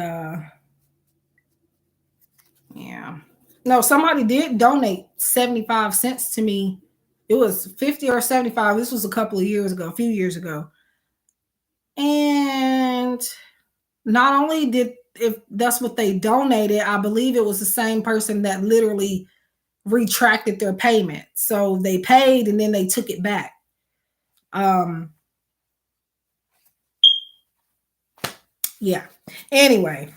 yeah. No, somebody did donate 75 cents to me. It was 50 or 75. This was a couple of years ago, a few years ago. And not only did, if that's what they donated, I believe it was the same person that literally retracted their payment. So they paid and then they took it back. Yeah. Anyway,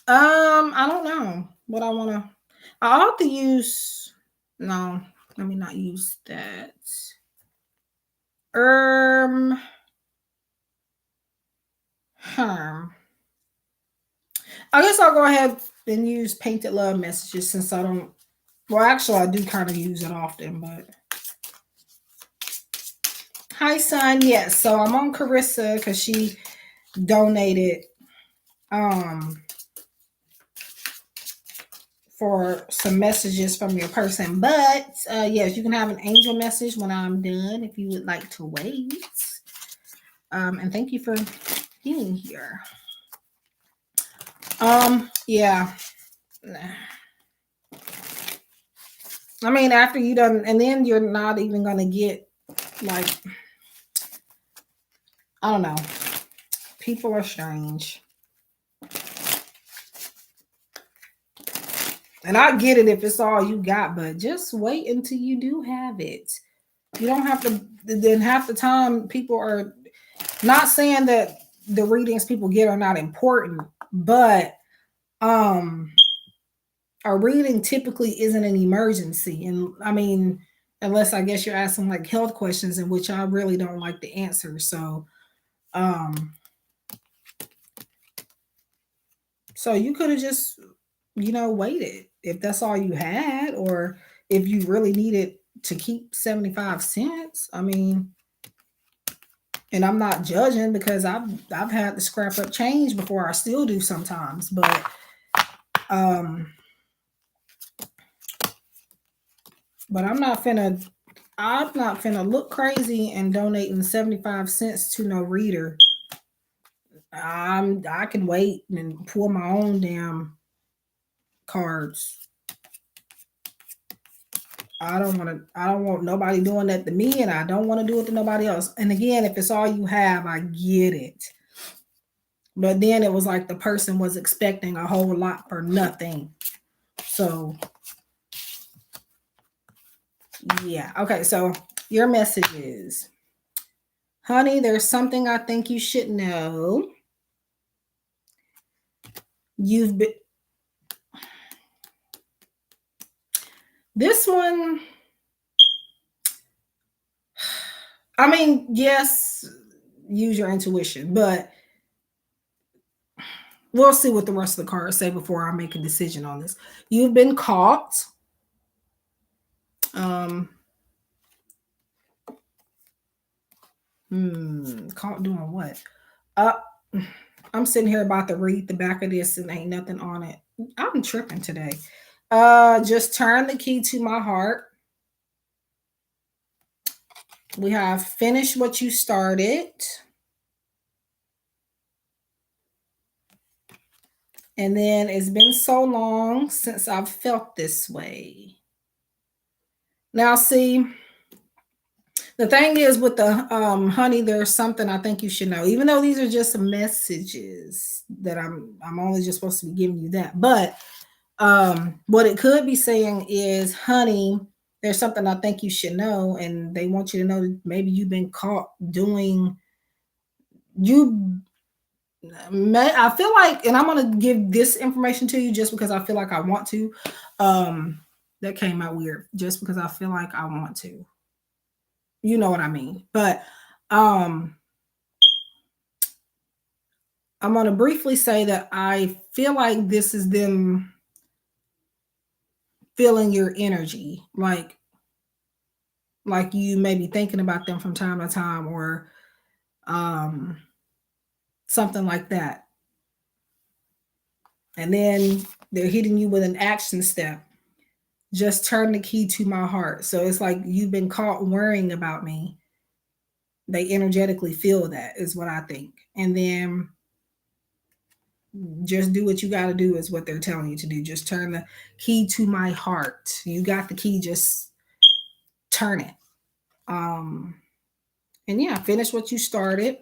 I don't know what I want to. I ought to use. No, let me not use that. Huh. I guess I'll go ahead and use painted love messages since I don't Well, actually, I do kind of use it often, but hi, son. Yes, so I'm on Carissa because she donated for some messages from your person. But yes, you can have an angel message when I'm done if you would like to wait. And thank you for being here. Yeah. I mean, after you done, and then you're not even gonna get like, I don't know. People are strange. And I get it if it's all you got, but just wait until you do have it. You don't have to, then half the time people are not saying that the readings people get are not important, but a reading typically isn't an emergency. And I mean, unless I guess you're asking like health questions, in which I really don't like the answer. So so you could have just, waited if that's all you had, or if you really needed to keep 75 cents. I mean, and I'm not judging because I've had to scrap up change before. I still do sometimes, but I'm not finna look crazy and donating 75 cents to no reader. I can wait and pull my own damn cards. I don't want nobody doing that to me, and I don't want to do it to nobody else. And again, if it's all you have, I get it. But then it was like the person was expecting a whole lot for nothing. So yeah. Okay, so your message is, honey, there's something I think you should know. You've been this one. I mean, yes, use your intuition, but we'll see what the rest of the cards say before I make a decision on this. You've been caught. Caught doing what? I'm sitting here about to read the back of this and ain't nothing on it. I'm tripping today. Just turn the key to my heart. We have finished what you started. And then it's been so long since I've felt this way. Now, see, the thing is with the honey, there's something I think you should know. Even though these are just messages that I'm only just supposed to be giving you that. But what it could be saying is, honey, there's something I think you should know, and they want you to know that maybe you've been caught doing I feel like, and I'm gonna give this information to you just because I feel like I want to. That came out weird. Just because I feel like I want to. You know what I mean? But I'm gonna briefly say that I feel like this is them feeling your energy, like you may be thinking about them from time to time, or something like that. And then they're hitting you with an action step. Just turn the key to my heart. So it's like you've been caught worrying about me. They energetically feel that, is what I think. And then just do what you got to do, is what they're telling you to do. Just turn the key to my heart. You got the key, just turn it. And yeah, finish what you started.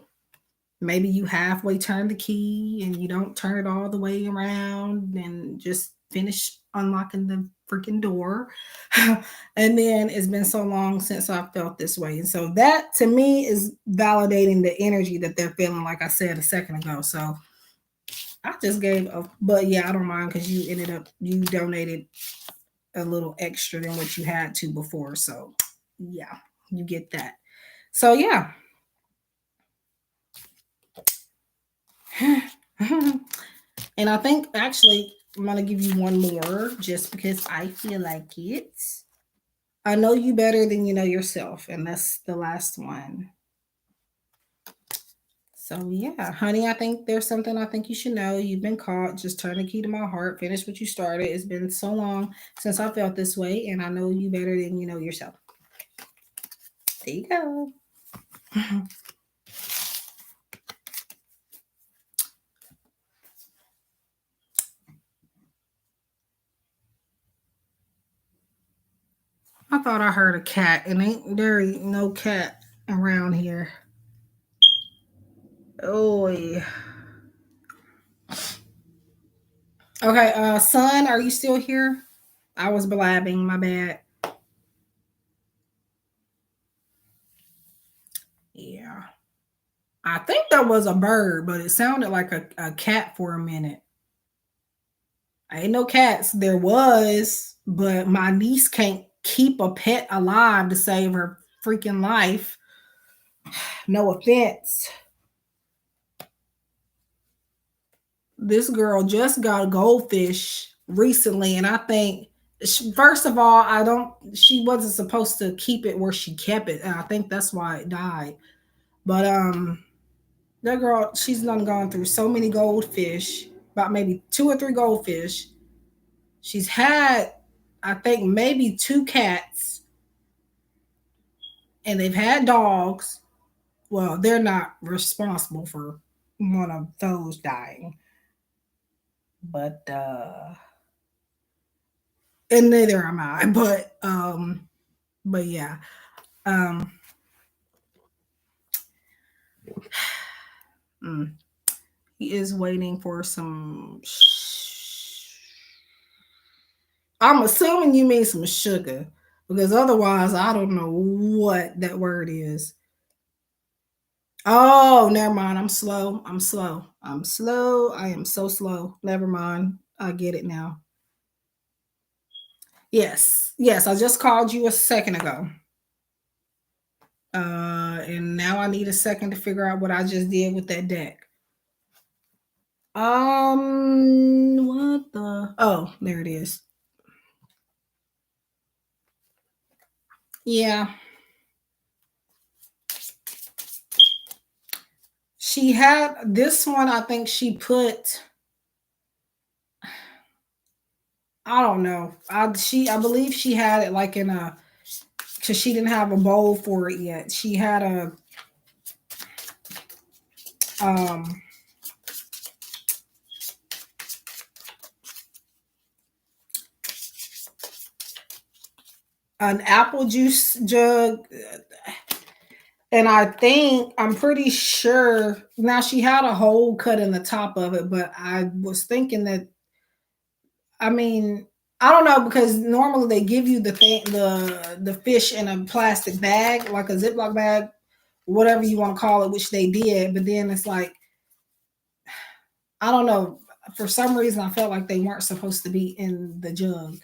Maybe you halfway turn the key and you don't turn it all the way around, and just finish unlocking the freaking door. And then it's been so long since I felt this way. And so that to me is validating the energy that they're feeling, like I said a second ago. So I just gave but yeah, I don't mind, because you donated a little extra than what you had to before. So yeah, you get that. So yeah. And I think actually I'm going to give you one more just because I feel like it. I know you better than you know yourself. And that's the last one. So, yeah, honey, I think there's something I think you should know. You've been caught. Just turn the key to my heart. Finish what you started. It's been so long since I felt this way. And I know you better than you know yourself. There you go. I thought I heard a cat, and ain't no cat around here. Oh, yeah. Okay, son, are you still here? I was blabbing, my bad. Yeah. I think that was a bird, but it sounded like a cat for a minute. Ain't no cats. There was, but my niece can't keep a pet alive to save her freaking life. No offense. This girl just got a goldfish recently, and I think first of all, I don't. She wasn't supposed to keep it where she kept it, and I think that's why it died. But that girl, she's done gone through so many goldfish, about maybe 2 or 3 goldfish. She's had, I think, maybe 2 cats, and they've had dogs. Well, they're not responsible for one of those dying, but and neither am I. But yeah, um, mm, he is waiting for some. I'm assuming you mean some sugar, because otherwise I don't know what that word is. Oh, never mind. I'm slow. I'm slow. I'm slow. I am so slow. Never mind. I get it now. Yes. Yes. I just called you a second ago. And now I need a second to figure out what I just did with that deck. What the? Oh, there it is. Yeah. She had this one, I think she put, I don't know. I believe she had it like in a, because she didn't have a bowl for it yet. She had um an apple juice jug, and I'm pretty sure now she had a hole cut in the top of it, but I was thinking that, I mean, I don't know, because normally they give you the fish in a plastic bag, like a Ziploc bag, whatever you want to call it, which they did. But then it's like, I don't know. For some reason, I felt like they weren't supposed to be in the jug.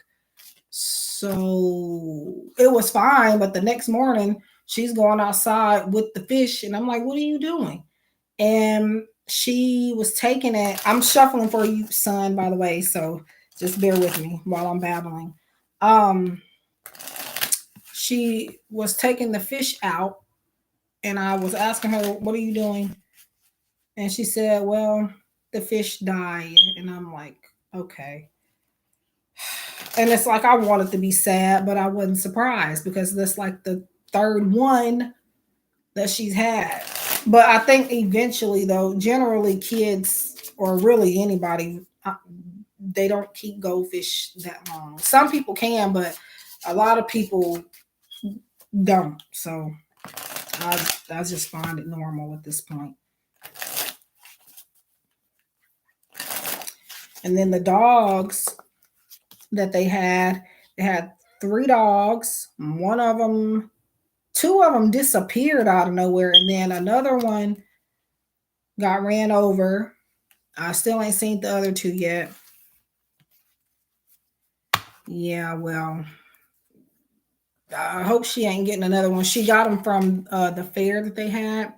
So it was fine. But the next morning, she's going outside with the fish. And I'm like, what are you doing? And she was taking it. I'm shuffling for you, son, by the way. So just bear with me while I'm babbling. Um, she was taking the fish out, and I was asking her, what are you doing? And she said, well, the fish died. And I'm like, okay. And it's like, I wanted to be sad, but I wasn't surprised, because that's like the third one that she's had. But I think eventually, though, generally kids, or really anybody, they don't keep goldfish that long. Some people can, but a lot of people don't. So I just find it normal at this point. And then the dogs that they had 3 dogs. One of them, 2 of them disappeared out of nowhere, and then another one got ran over. I still ain't seen the other 2 yet. Yeah, well, I hope she ain't getting another one. She got them from the fair that they had.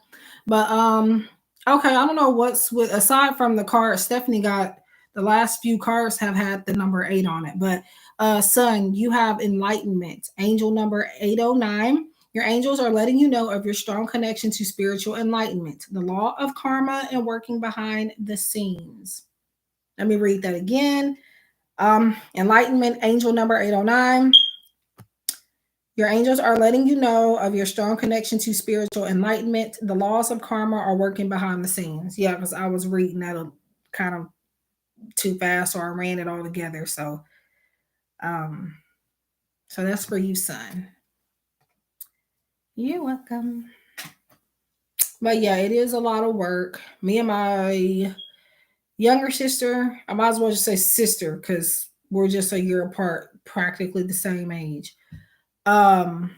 But okay, I don't know what's with, aside from the card. Stephanie got The last few cards have had the number 8 on it. But Sun, you have Enlightenment, angel number 809. Your angels are letting you know of your strong connection to spiritual enlightenment, the law of karma, and working behind the scenes. Let me read that again. Enlightenment, angel number 809. Your angels are letting you know of your strong connection to spiritual enlightenment. The laws of karma are working behind the scenes. Yeah, because I was reading that kind of too fast, or I ran it all together. Um, so that's for you, Son. You're welcome. But yeah, it is a lot of work. Me and my younger sister, I might as well just say sister because we're just a year apart, practically the same age. Um,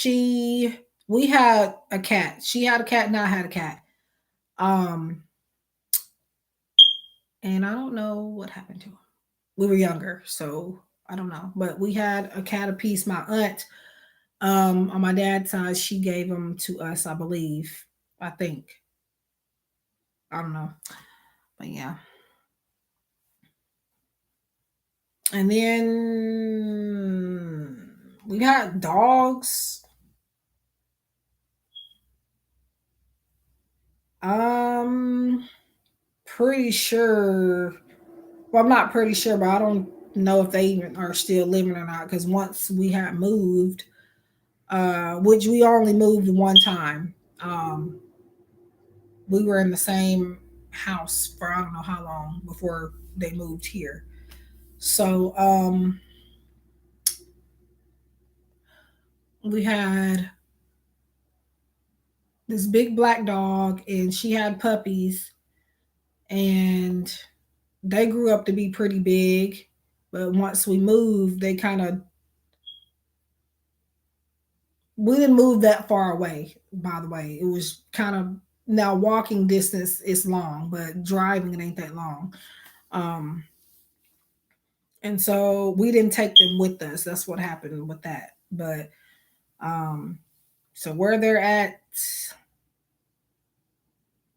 we had a cat. She had a cat and I had a cat. Um, and I don't know what happened to him. We were younger, so I don't know. But we had a cat apiece. My aunt, on my dad's side, she gave him to us, I believe. I think. I don't know. But yeah. And then we got dogs. Pretty sure. Well, I'm not pretty sure, but I don't know if they even are still living or not. Because once we had moved, which we only moved one time, we were in the same house for I don't know how long before they moved here. So we had this big black dog, and she had puppies, and they grew up to be pretty big. But once we moved, we didn't move that far away, by the way. It was kind of, now walking distance is long, but driving it ain't that long. Um, and so we didn't take them with us. That's what happened with that. But so where they're at,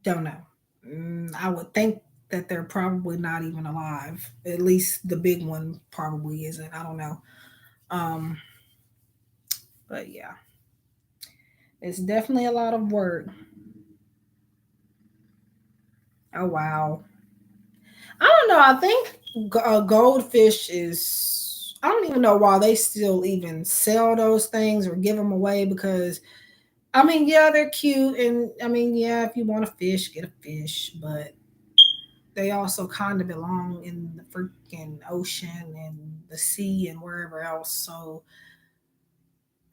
don't know. I would think that they're probably not even alive. At least the big one probably isn't. I don't know. Um, but yeah, it's definitely a lot of work. Oh wow. I don't know. I think goldfish is. I don't even know why they still even sell those things or give them away, because I mean, yeah, they're cute, and I mean, yeah, if you want a fish, get a fish, but they also kind of belong in the freaking ocean and the sea and wherever else. So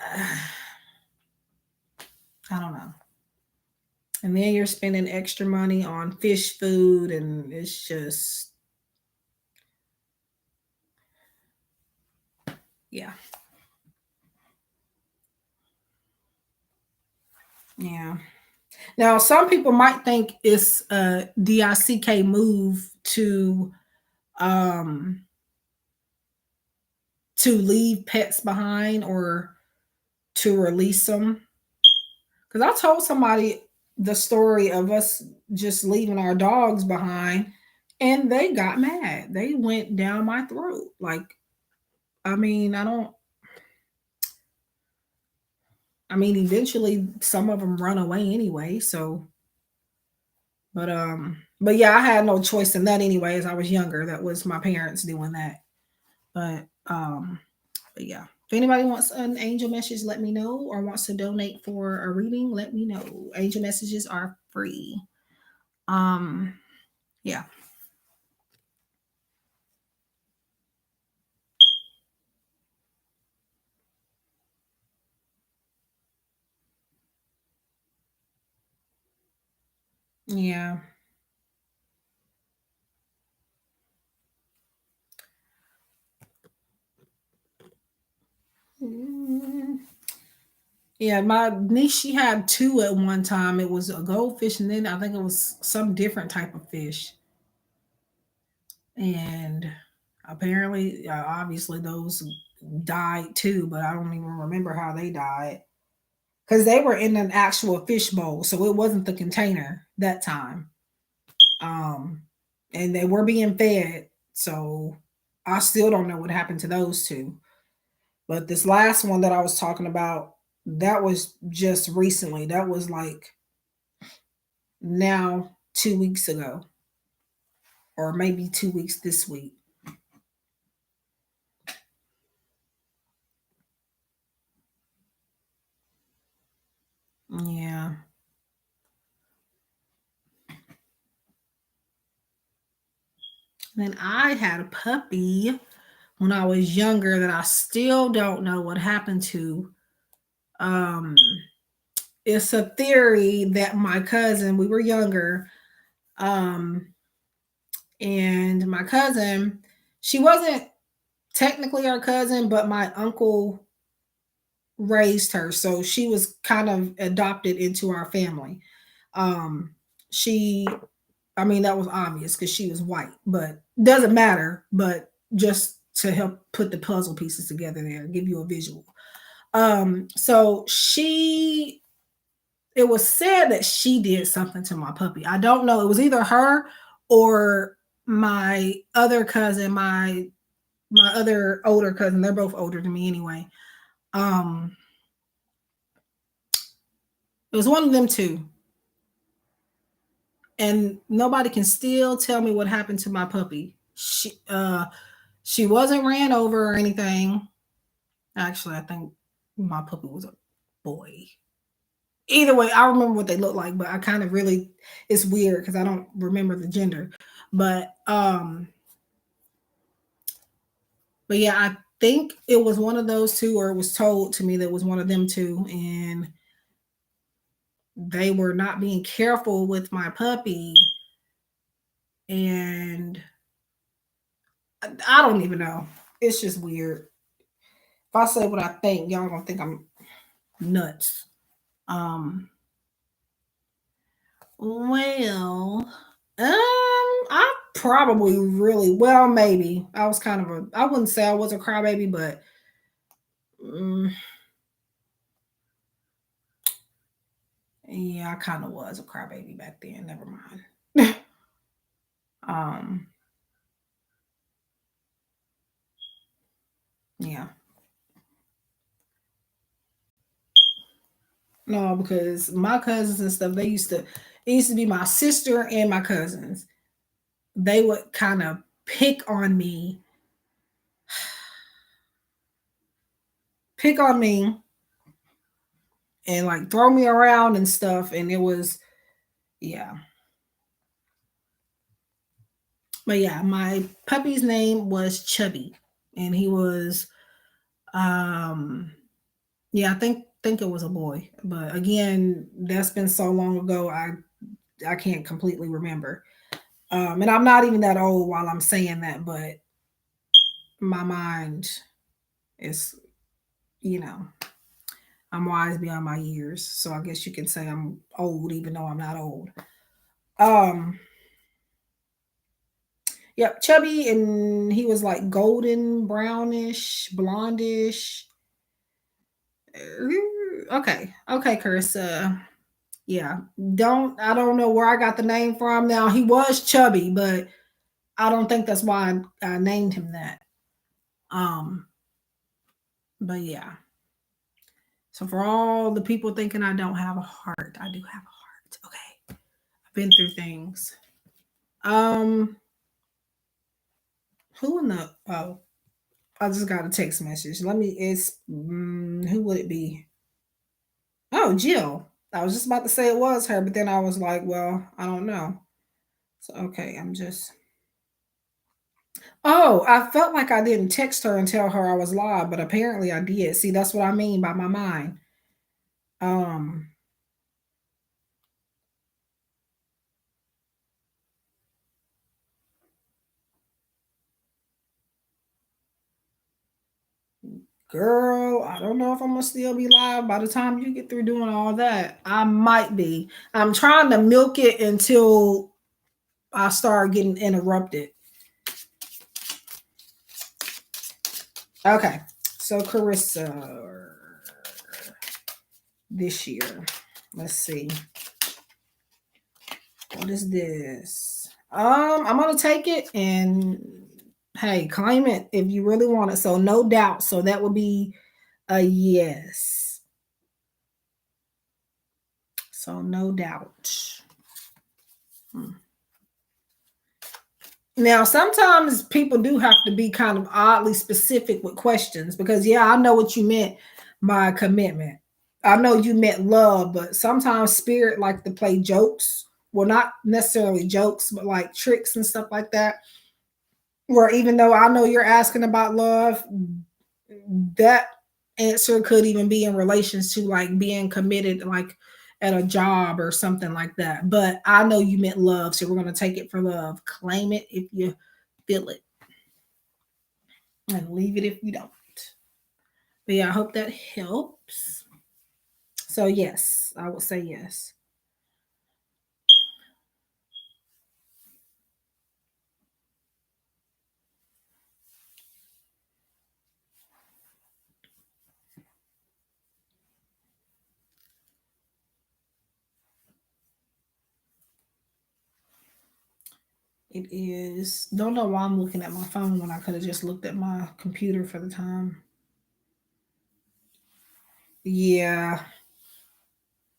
I don't know. And then you're spending extra money on fish food, and it's just, yeah, yeah. Now, some people might think it's a DICK move um to leave pets behind or to release them. Because I told somebody the story of us just leaving our dogs behind, and they got mad. They went down my throat. Like, I mean, eventually some of them run away anyway. So, but yeah, I had no choice in that anyway. As I was younger, that was my parents doing that. But yeah, if anybody wants an angel message, let me know, or wants to donate for a reading, let me know. Angel messages are free. Um, yeah. Yeah. Mm. Yeah, my niece, she had two at one time. It was a goldfish, and then I think it was some different type of fish. And apparently, obviously, those died too, but I don't even remember how they died because they were in an actual fish bowl, so it wasn't the container that time. Um, and they were being fed. So I still don't know what happened to those two. But this last one that I was talking about, that was just recently. That was like now 2 weeks ago, or maybe 2 weeks this week. Yeah. Then I had a puppy when I was younger that I still don't know what happened to. Um, it's a theory that my cousin, we were younger, um, and my cousin, she wasn't technically our cousin, but my uncle raised her, so she was kind of adopted into our family. Um, she, I mean, that was obvious because she was white, but doesn't matter. But just to help put the puzzle pieces together there, give you a visual. So it was said that she did something to my puppy. I don't know. It was either her or my other cousin, my other older cousin. They're both older than me anyway. Um, it was one of them two. And nobody can still tell me what happened to my puppy. She wasn't ran over or anything. Actually, I think my puppy was a boy. Either way, I remember what they looked like, but I kind of really, it's weird because I don't remember the gender. But but yeah, I think it was one of those two, or it was told to me that it was one of them two, and they were not being careful with my puppy, and I don't even know. It's just weird. If I say what I think, y'all gonna think I'm nuts. Um, well, I probably really well, maybe. I was kind of I wouldn't say I was a crybaby, but mm, yeah, I kind of was a crybaby back then. Never mind. um, yeah, no, because my cousins and stuff, it used to be my sister and my cousins. They would kind of pick on me, pick on me, and like throw me around and stuff, and it was, yeah. But yeah, my puppy's name was Chubby, and he was, um, yeah, I think it was a boy. But again, that's been so long ago, I can't completely remember. And I'm not even that old while I'm saying that, but my mind is, you know, I'm wise beyond my years, so I guess you can say I'm old, even though I'm not old. Um, yep, Chubby, and he was like golden brownish, blondish. Okay, Carissa. Yeah, I don't know where I got the name from. Now he was chubby, but I don't think that's why I named him that. Um, but yeah. So for all the people thinking I don't have a heart, I do have a heart. Okay, I've been through things. Um, who in the oh, I just got a text message. Let me. It's who would it be? Oh, Jill. I was just about to say it was her, but then I was like, well, I don't know. So okay, I'm just. Oh, I felt like I didn't text her and tell her I was live, but apparently I did. See, that's what I mean by my mind. Um, girl, I don't know if I'm gonna still be live by the time you get through doing all that. I might be. I'm trying to milk it until I start getting interrupted. Okay, so Carissa, this year, let's see. What is this? I'm gonna take it and hey, claim it if you really want it. So no doubt. So that would be a yes. So no doubt. Hmm. Now, sometimes people do have to be kind of oddly specific with questions because, yeah, I know what you meant by commitment. I know you meant love, but sometimes spirit like to play jokes. Well, not necessarily jokes, but like tricks and stuff like that. Where even though I know you're asking about love, that answer could even be in relations to like being committed, like at a job or something like that. But I know you meant love, so we're going to take it for love. Claim it if you feel it and leave it if you don't. But yeah, I hope that helps. So yes, I would say yes. It is. Don't know why I'm looking at my phone when I could have just looked at my computer for the time. Yeah.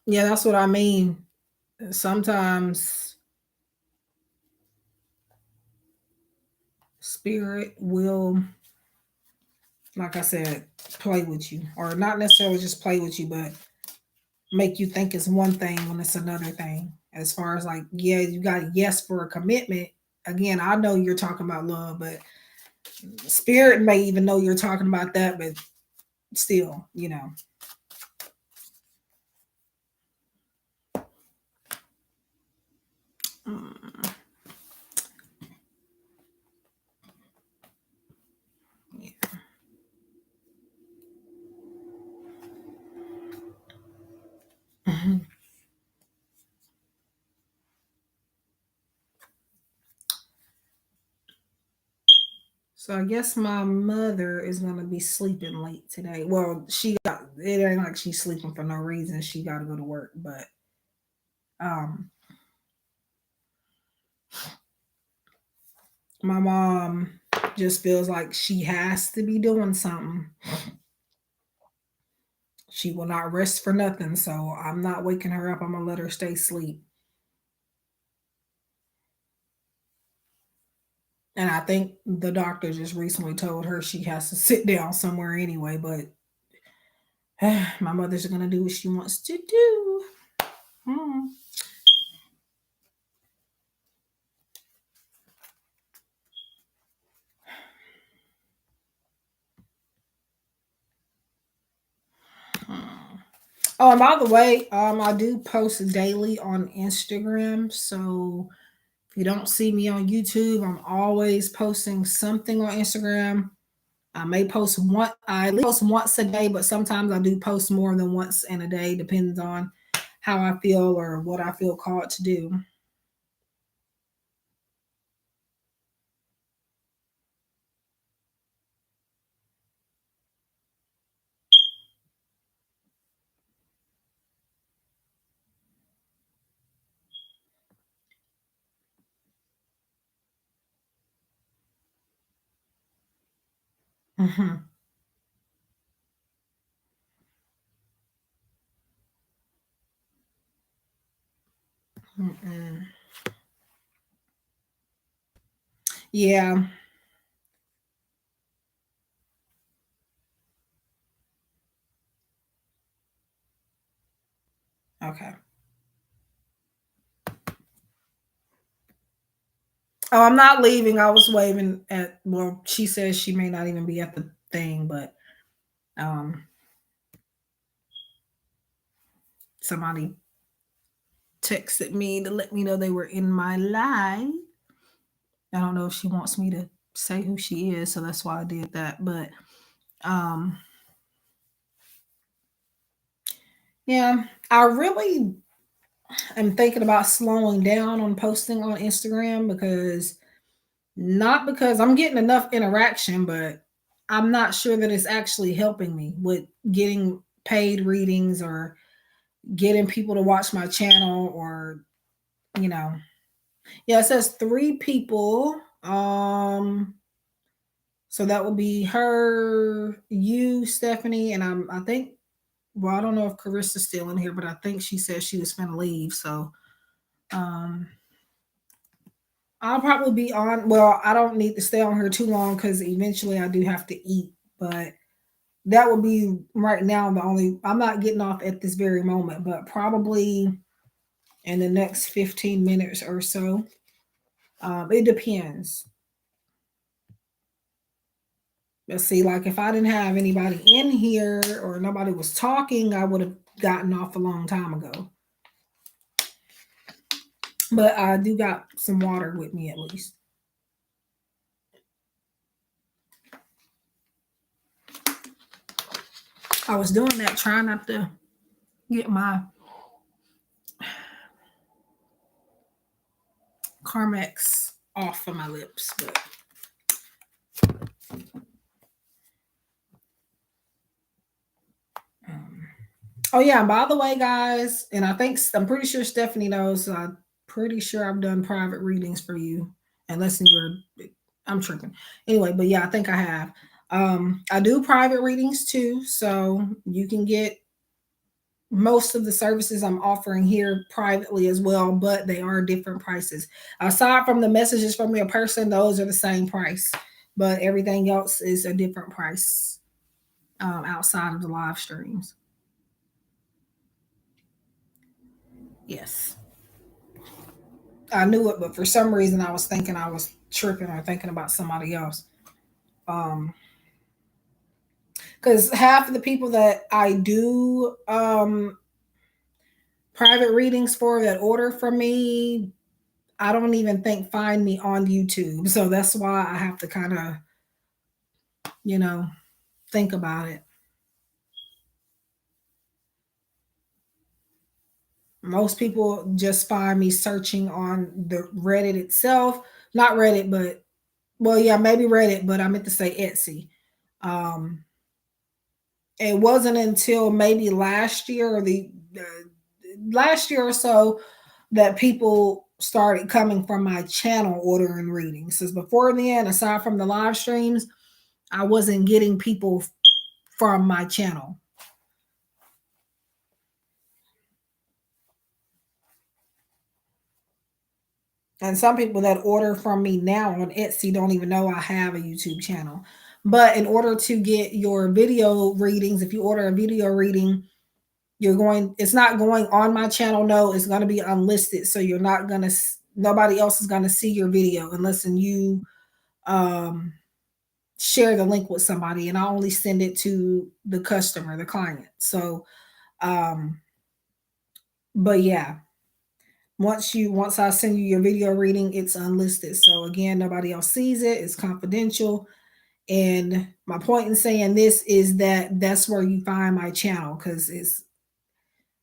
Yeah, that's what I mean. Sometimes spirit will, like I said, play with you. Or not necessarily just play with you, but make you think it's one thing when it's another thing. As far as like, yeah, you got a yes for a commitment. Again, I know you're talking about love, but spirit may even know you're talking about that, but still, you know. Mm, yeah. Mhm. So I guess my mother is gonna be sleeping late today. Well, she got it ain't like she's sleeping for no reason. She got to go to work, but um, my mom just feels like she has to be doing something. She will not rest for nothing, so I'm not waking her up. I'm gonna let her stay asleep. And I think the doctor just recently told her she has to sit down somewhere anyway. But my mother's gonna do what she wants to do. Hmm. Hmm. Oh, and by the way, I do post daily on Instagram. So if you don't see me on YouTube, I'm always posting something on Instagram. I may post one. I at least post once a day, but sometimes I do post more than once in a day. Depends on how I feel or what I feel called to do. Hmm. Mm-mm. Yeah. Okay. Oh, I'm not leaving. I was waving at. Well, she says she may not even be at the thing, but um, somebody texted me to let me know they were in my live. I don't know if she wants me to say who she is, so that's why I did that. But um, yeah, I really am thinking about slowing down on posting on Instagram because not because I'm getting enough interaction, but I'm not sure that it's actually helping me with getting paid readings or getting people to watch my channel or, you know, Yeah, it says 3 people. So that would be her, you, Stephanie, and I think, well, I don't know if Carissa's still in here, but I think she said she was gonna leave. So um I'll probably be on. Well, I don't need to stay on here too long because eventually I do have to eat. But that would be right now the only. I'm not getting off at this very moment, but probably in the next 15 minutes or so. It depends. Let's see, like if I didn't have anybody in here or nobody was talking, I would have gotten off a long time ago. But I do got some water with me at least. I was doing that trying not to get my Carmex off of my lips, but oh yeah, and by the way, guys, and I'm pretty sure Stephanie knows. I'm pretty sure I've done private readings for you, unless I'm tripping. Anyway, but yeah, I think I have. I do private readings too, so you can get most of the services I'm offering here privately as well, but they are different prices. Aside from the messages from your person, those are the same price, but everything else is a different price outside of the live streams. Yes. I knew it, but for some reason I was thinking I was tripping or thinking about somebody else. Because half of the people that I do private readings for that order from me, I don't even think find me on YouTube. So that's why I have to kind of, you know, think about it. Most people just find me searching on the Reddit itself. Not Reddit, but well, yeah, maybe Reddit, but I meant to say Etsy. Um, it wasn't until maybe last year or the last year or so that people started coming from my channel ordering readings. Since before then, aside from the live streams, I wasn't getting people from my channel. And some people that order from me now on Etsy don't even know I have a YouTube channel. But in order to get your video readings, if you order a video reading, it's not going on my channel. No, it's going to be unlisted. So you're not going to, nobody else is going to see your video unless you um, share the link with somebody. And I only send it to the customer, the client. So, um, but yeah, once I send you your video reading, it's unlisted. So again, nobody else sees it. It's confidential. And my point in saying this is that that's where you find my channel because it's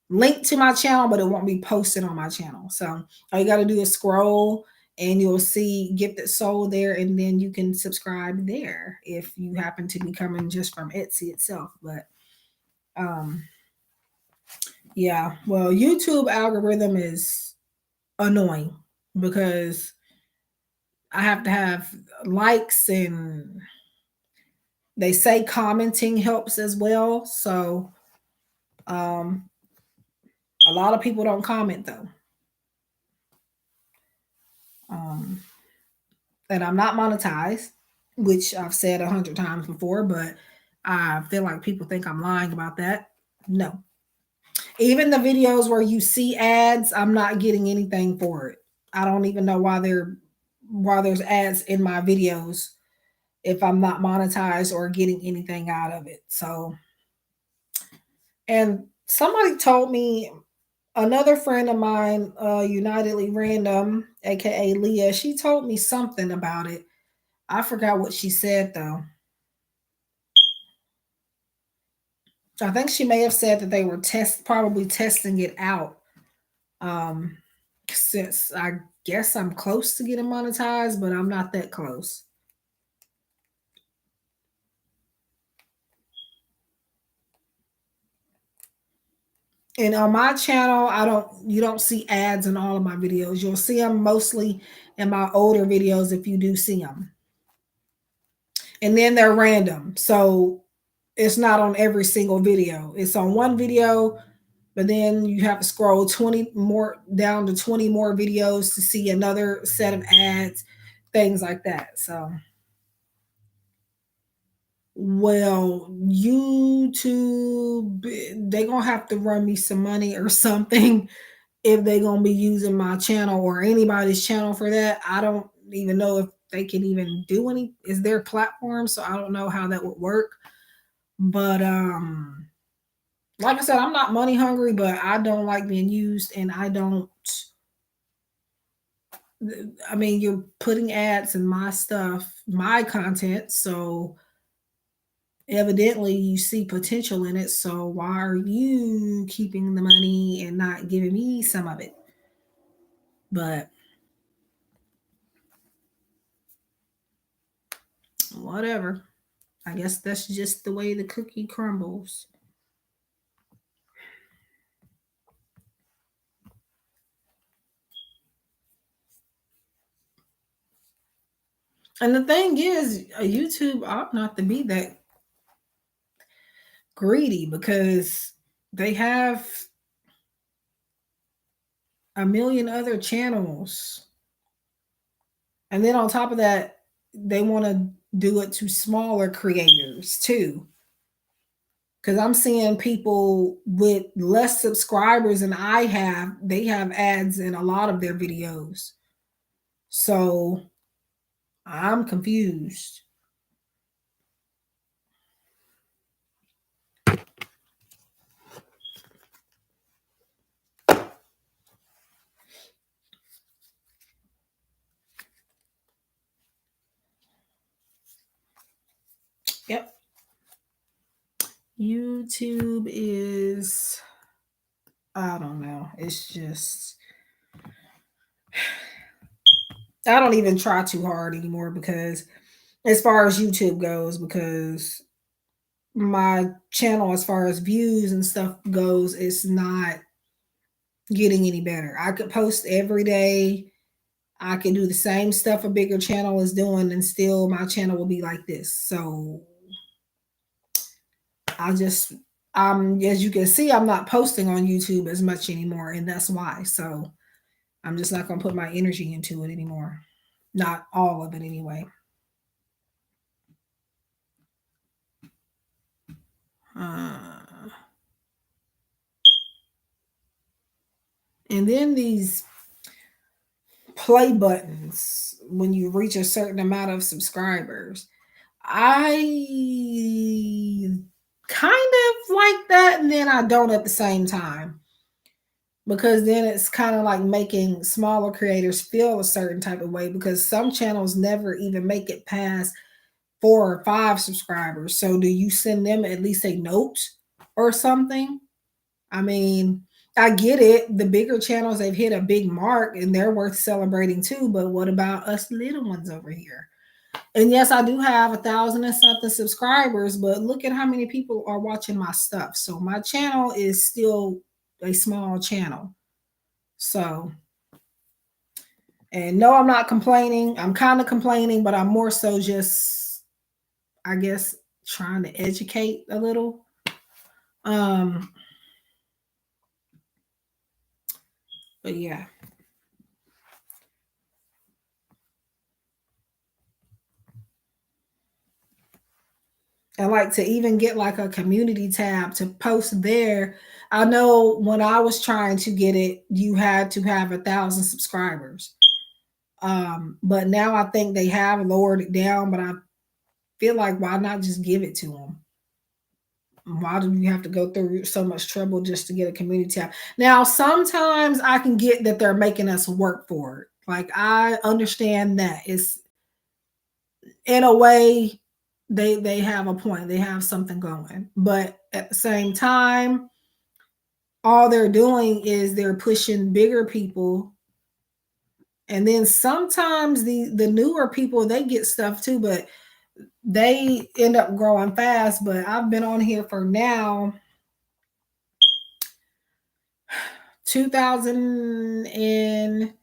linked to my channel, but it won't be posted on my channel. So all you got to do is scroll and you'll see Gifted Soul there, and then you can subscribe there if you happen to be coming just from Etsy itself. But um yeah, well, YouTube algorithm is annoying because I have to have likes, and they say commenting helps as well. So um a lot of people don't comment though. Um and I'm not monetized, which I've said 100 times before, but I feel like people think I'm lying about that. No. Even the videos where you see ads, I'm not getting anything for it. I don't even know why there's ads in my videos if I'm not monetized or getting anything out of it. So, and somebody told me, another friend of mine, Unitedly Random, aka Leah, she told me something about it. I forgot what she said though. I think she may have said that they were probably testing it out. Um, since I guess I'm close to getting monetized, but I'm not that close. And on my channel, you don't see ads in all of my videos. You'll see them mostly in my older videos if you do see them. And then they're random. So it's not on every single video. It's on one video, but then you have to scroll 20 more down to 20 more videos to see another set of ads, things like that. So, well, YouTube, they gonna have to run me some money or something if they gonna be using my channel or anybody's channel for that. I don't even know if they can even do any. Is their platform? So I don't know how that would work. But like I said, I'm not money hungry, but I don't like being used, and I don't. I mean, you're putting ads in my stuff, my content, so evidently you see potential in it. So why are you keeping the money and not giving me some of it? But whatever. I guess that's just the way the cookie crumbles. And the thing is, YouTube ought not to be that greedy because they have a million other channels. And then on top of that, they want to do it to smaller creators too. Because I'm seeing people with less subscribers than I have, they have ads in a lot of their videos. So I'm confused. Yep. YouTube is, I don't know. It's just, I don't even try too hard anymore because, as far as YouTube goes, because my channel, as far as views and stuff goes, it's not getting any better. I could post every day. I can do the same stuff a bigger channel is doing, and still my channel will be like this. So I just, as you can see, I'm not posting on YouTube as much anymore, and that's why. So I'm just not gonna put my energy into it anymore. Not all of it anyway. Uh, and then these play buttons when you reach a certain amount of subscribers. I kind of like that, and then I don't at the same time. Because then it's kind of like making smaller creators feel a certain type of way because some channels never even make it past 4 or 5 subscribers. So do you send them at least a note or something? I mean, I get it. The bigger channels, they've hit a big mark and they're worth celebrating too. But what about us little ones over here? And yes, I do have 1,000 and something subscribers, but look at how many people are watching my stuff. So my channel is still a small channel. So, and no, I'm not complaining. I'm kind of complaining, but I'm more so just, I guess, trying to educate a little. Um, but yeah. And like to even get like a community tab to post there. I know when I was trying to get it, you had to have 1,000 subscribers. But now I think they have lowered it down, but I feel like why not just give it to them? Why do you have to go through so much trouble just to get a community tab? Now, sometimes I can get that they're making us work for it. Like I understand that it's in a way they have a point. They have something going. But at the same time, all they're doing is they're pushing bigger people. And then sometimes the newer people they get stuff too, but they end up growing fast. But I've been on here for now 2000 and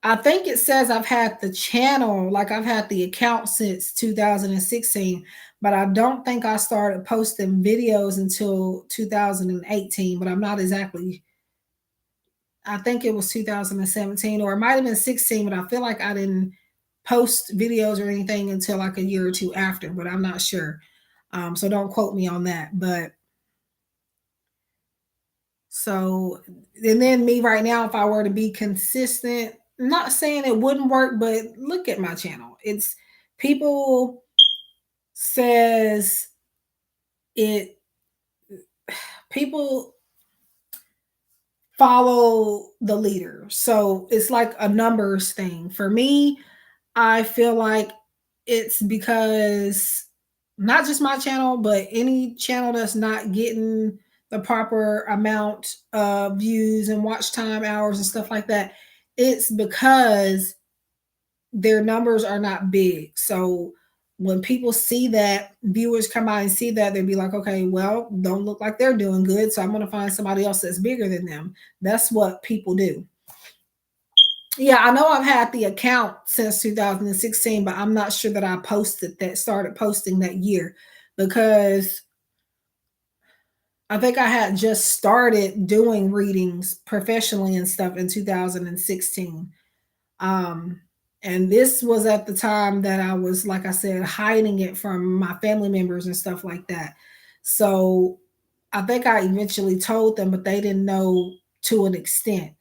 I think it says I've had the channel, like I've had the account since 2016, but I don't think I started posting videos until 2018, but I'm not exactly. I think it was 2017 or it might have been 16, but I feel like I didn't post videos or anything until like a year or two after, but I'm not sure. So don't quote me on that. But so, and then me right now, if I were to be consistent, not saying it wouldn't work, but look at my channel. It's people says it, people follow the leader. So it's like a numbers thing. For me, I feel like it's because not just my channel, but any channel that's not getting the proper amount of views and watch time hours and stuff like that, it's because their numbers are not big. So when people see that, viewers come by and see that, they'd be like, okay, well, don't look like they're doing good. So I'm going to find somebody else that's bigger than them. That's what people do. Yeah, I know I've had the account since 2016, but I'm not sure that I started posting that year because I think I had just started doing readings professionally and stuff in 2016. Um, and this was at the time that I was, like I said, hiding it from my family members and stuff like that. So I think I eventually told them, but they didn't know to an extent.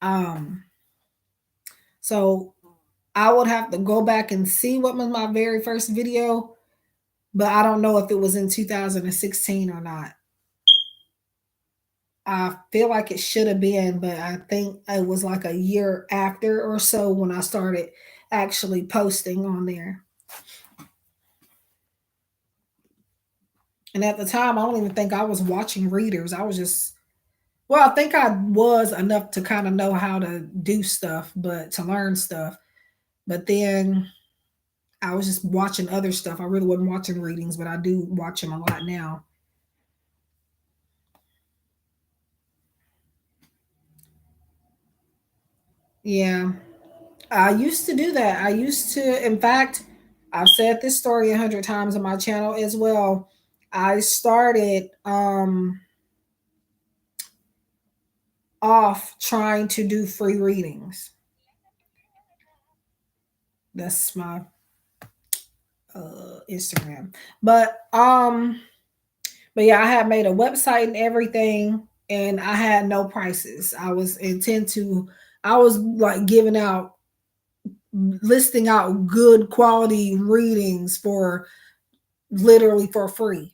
Um, so I would have to go back and see what was my very first video, but I don't know if it was in 2016 or not. I feel like it should have been, but I think it was like a year after or so when I started actually posting on there. And at the time, I don't even think I was watching readers. I was just, well, I think I was enough to kind of know how to do stuff, but to learn stuff. But then I was just watching other stuff. I really wasn't watching readings, but I do watch them a lot now. Yeah. I used to do that. I used to, in fact, I've said this story 100 times on my channel as well. I started off trying to do free readings. That's my Instagram. But yeah, I had made a website and everything and I had no prices. I was like giving out listing out good quality readings for literally for free.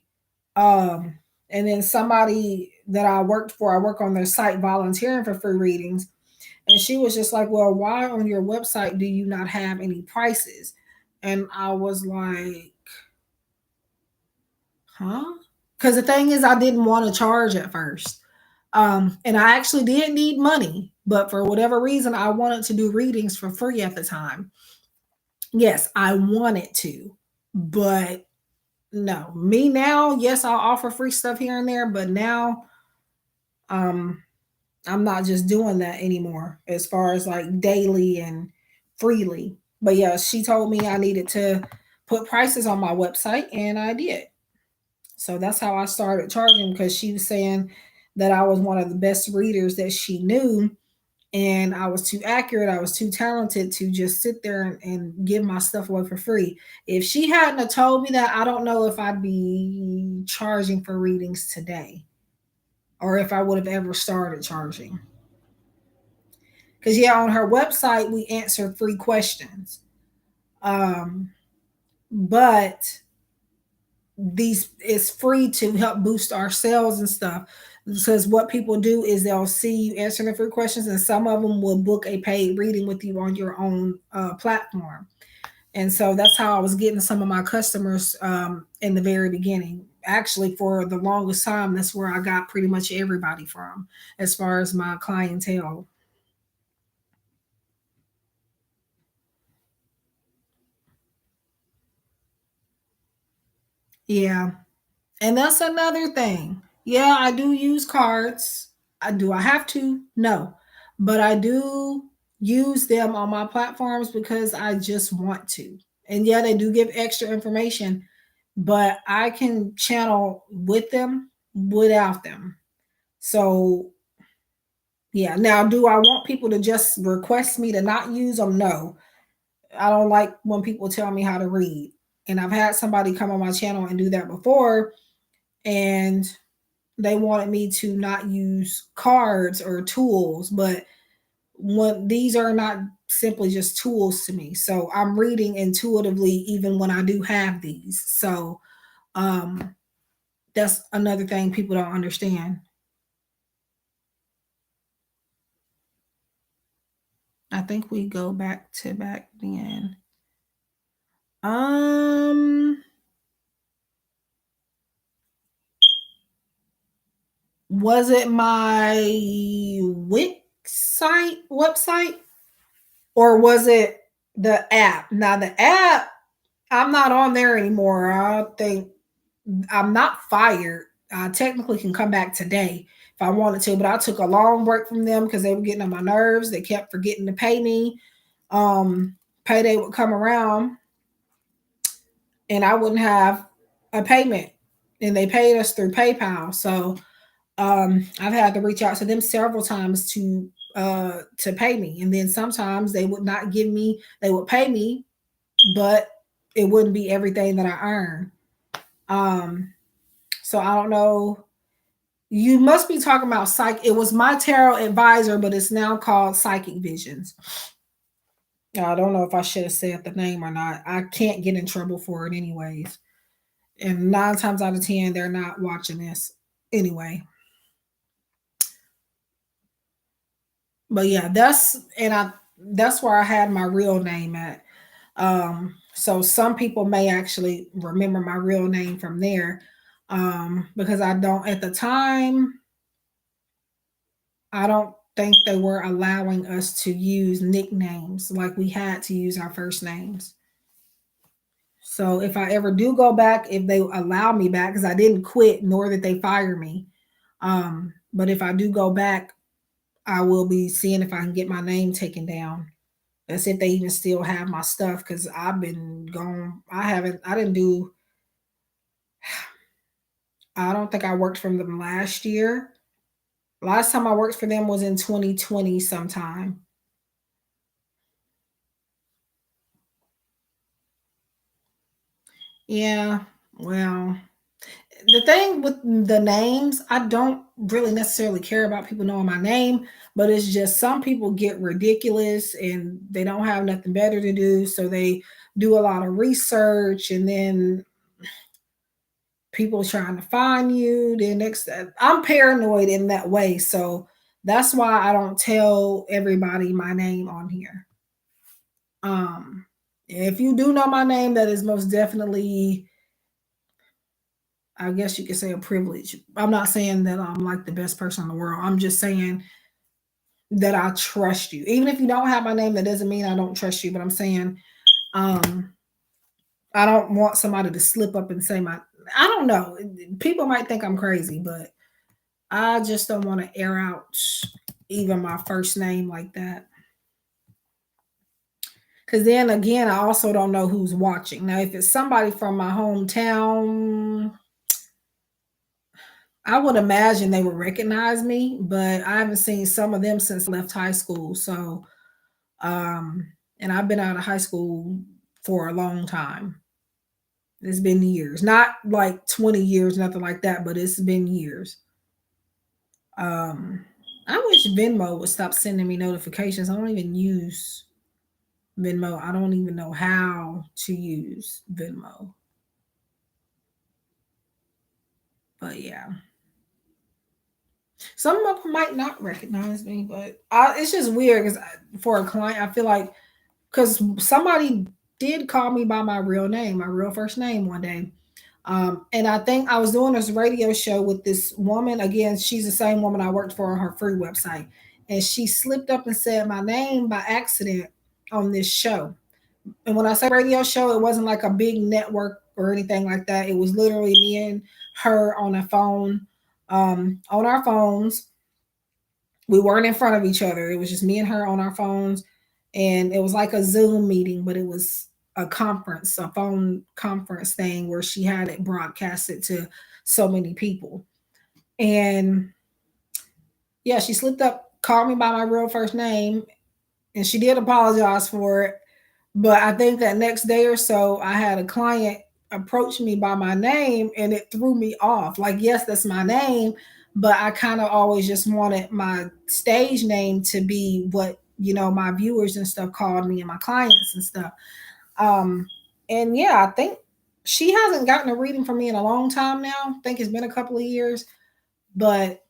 Um, and then somebody that I worked for, I work on their site volunteering for free readings. And she was just like, well, why on your website do you not have any prices? And I was like, huh? Because the thing is, I didn't want to charge at first. And I actually did need money, but for whatever reason, I wanted to do readings for free at the time. Yes, I wanted to, but no, me now, yes, I'll offer free stuff here and there, but now um I'm not just doing that anymore as far as like daily and freely. But yeah, she told me I needed to put prices on my website and I did. So that's how I started charging because she was saying that I was one of the best readers that she knew and I was too accurate. I was too talented to just sit there and give my stuff away for free. If she hadn't have told me that, I don't know if I'd be charging for readings today or if I would have ever started charging. Because yeah, on her website we answer 3 questions, um, but these it's free to help boost our sales and stuff. Because what people do is they'll see you answering the 3 questions, and some of them will book a paid reading with you on your own platform. And so that's how I was getting some of my customers in the very beginning. Actually, for the longest time, that's where I got pretty much everybody from, as far as my clientele. Yeah. And that's another thing. Yeah, I do use cards. Do I have to? No. But I do use them on my platforms because I just want to. And yeah, they do give extra information, but I can channel with them without them. So yeah. Now, do I want people to just request me to not use them? No. I don't like when people tell me how to read. And I've had somebody come on my channel and do that before, and they wanted me to not use cards or tools, but when these are not simply just tools to me. So I'm reading intuitively even when I do have these. So um that's another thing people don't understand. I think we go back to back then. Um was it my Wix website, or was it the app? Now the app, I'm not on there anymore. I think I'm not fired. I technically can come back today if I wanted to, but I took a long break from them because they were getting on my nerves. They kept forgetting to pay me. Um, Payday would come around and I wouldn't have a payment, and they paid us through PayPal. So I've had to reach out to them several times to pay me, and then sometimes they would not give me. They would pay me, but it wouldn't be everything that I earned. Um, so I don't know. You must be talking about psych. It was my tarot advisor, but it's now called Psychic Visions. I don't know if I should have said the name or not. I can't get in trouble for it anyways. And 9 times out of 10, they're not watching this anyway. But yeah, that's where I had my real name at. So some people may actually remember my real name from there. Because I don't at the time, I don't think they were allowing us to use nicknames, like we had to use our first names. So if I ever do go back, if they allow me back, because I didn't quit nor did they fire me. But if I do go back, I will be seeing if I can get my name taken down. That's if they even still have my stuff, because I've been gone. I didn't do, I don't think I worked from them last year. Last time I worked for them was in 2020 sometime. Yeah, well, the thing with the names, I don't really necessarily care about people knowing my name, but it's just some people get ridiculous and they don't have nothing better to do. So they do a lot of research, and then people trying to find you. Then next, I'm paranoid in that way. So that's why I don't tell everybody my name on here. Um, if you do know my name, that is most definitely, I guess you could say, a privilege. I'm not saying that I'm like the best person in the world. I'm just saying that I trust you. Even if you don't have my name, that doesn't mean I don't trust you. But I'm saying, um, I don't want somebody to slip up and say my, I don't know. People might think I'm crazy, but I just don't want to air out even my first name like that. Because then again, I also don't know who's watching. Now, if it's somebody from my hometown, I would imagine they would recognize me, but I haven't seen some of them since I left high school. So, um, and I've been out of high school for a long time. It's been years, not like 20 years, nothing like that, but it's been years. Um, I wish Venmo would stop sending me notifications. I don't even use Venmo. I don't even know how to use Venmo. But yeah, some of them might not recognize me, but it's just weird because for a client, I feel like, because somebody did call me by my real name, my real first name one day. And I think I was doing this radio show with this woman. Again, she's the same woman I worked for on her free website. And she slipped up and said my name by accident on this show. And when I say radio show, it wasn't like a big network or anything like that. It was literally me and her on a phone, on our phones. We weren't in front of each other. It was just me and her on our phones, and it was like a Zoom meeting, but it was a conference, a phone conference thing where she had it broadcasted to so many people. And yeah, she slipped up, called me by my real first name, and she did apologize for it. But I think that next day or so, I had a client approach me by my name, and it threw me off. Like, yes, that's my name, but I kind of always just wanted my stage name to be what, my viewers and stuff called me, and my clients and stuff. Um, and yeah, I think she hasn't gotten a reading from me in a long time now. I think it's been a couple of years, but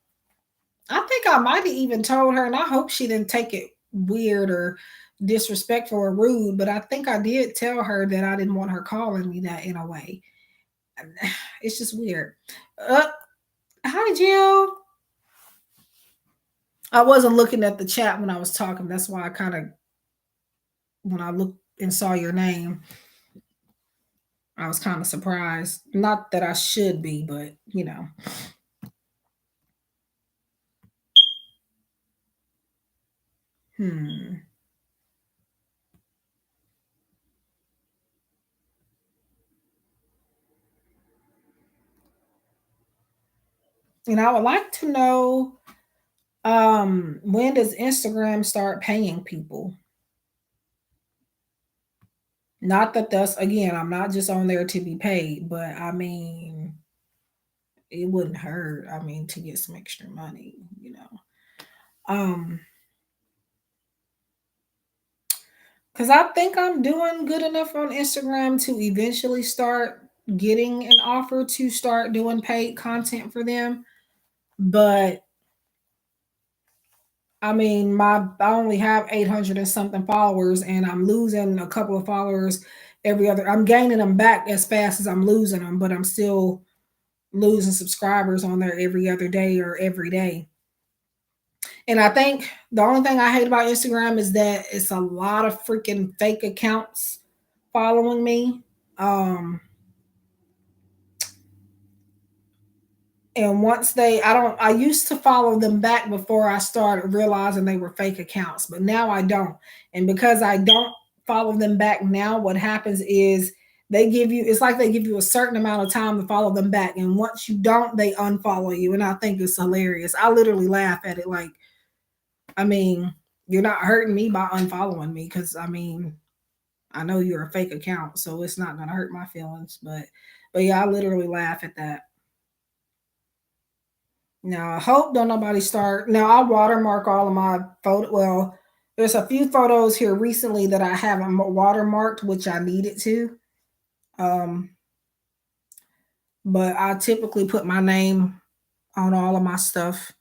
I think I might have even told her, and I hope she didn't take it weird or disrespectful or rude, but I think I did tell her that I didn't want her calling me that in a way. It's just weird. Uh, Hi, Jill. I wasn't looking at the chat when I was talking. That's why I kind of, when I looked and saw your name, I was kind of surprised. Not that I should be, but Hmm. And I would like to know, when does Instagram start paying people? Not that that's, again, I'm not just on there to be paid, but I mean, it wouldn't hurt. I mean, to get some extra money, you know. Um, because I think I'm doing good enough on Instagram to eventually start getting an offer to start doing paid content for them. But I mean, I only have 800 and something followers, and I'm losing a couple of followers every other. I'm gaining them back as fast as I'm losing them, but I'm still losing subscribers on there every other day or every day. And I think the only thing I hate about Instagram is that it's a lot of freaking fake accounts following me. Um, and once I used to follow them back before I started realizing they were fake accounts, but now I don't. And because I don't follow them back now, what happens is it's like they give you a certain amount of time to follow them back. And once you don't, they unfollow you. And I think it's hilarious. I literally laugh at it. Like, I mean, you're not hurting me by unfollowing me because I mean, I know you're a fake account, so it's not gonna hurt my feelings. But yeah, I literally laugh at that. Now I hope don't nobody start. Now I watermark all of my photo. Well, there's a few photos here recently that I haven't watermarked, which I needed to. Um, but I typically put my name on all of my stuff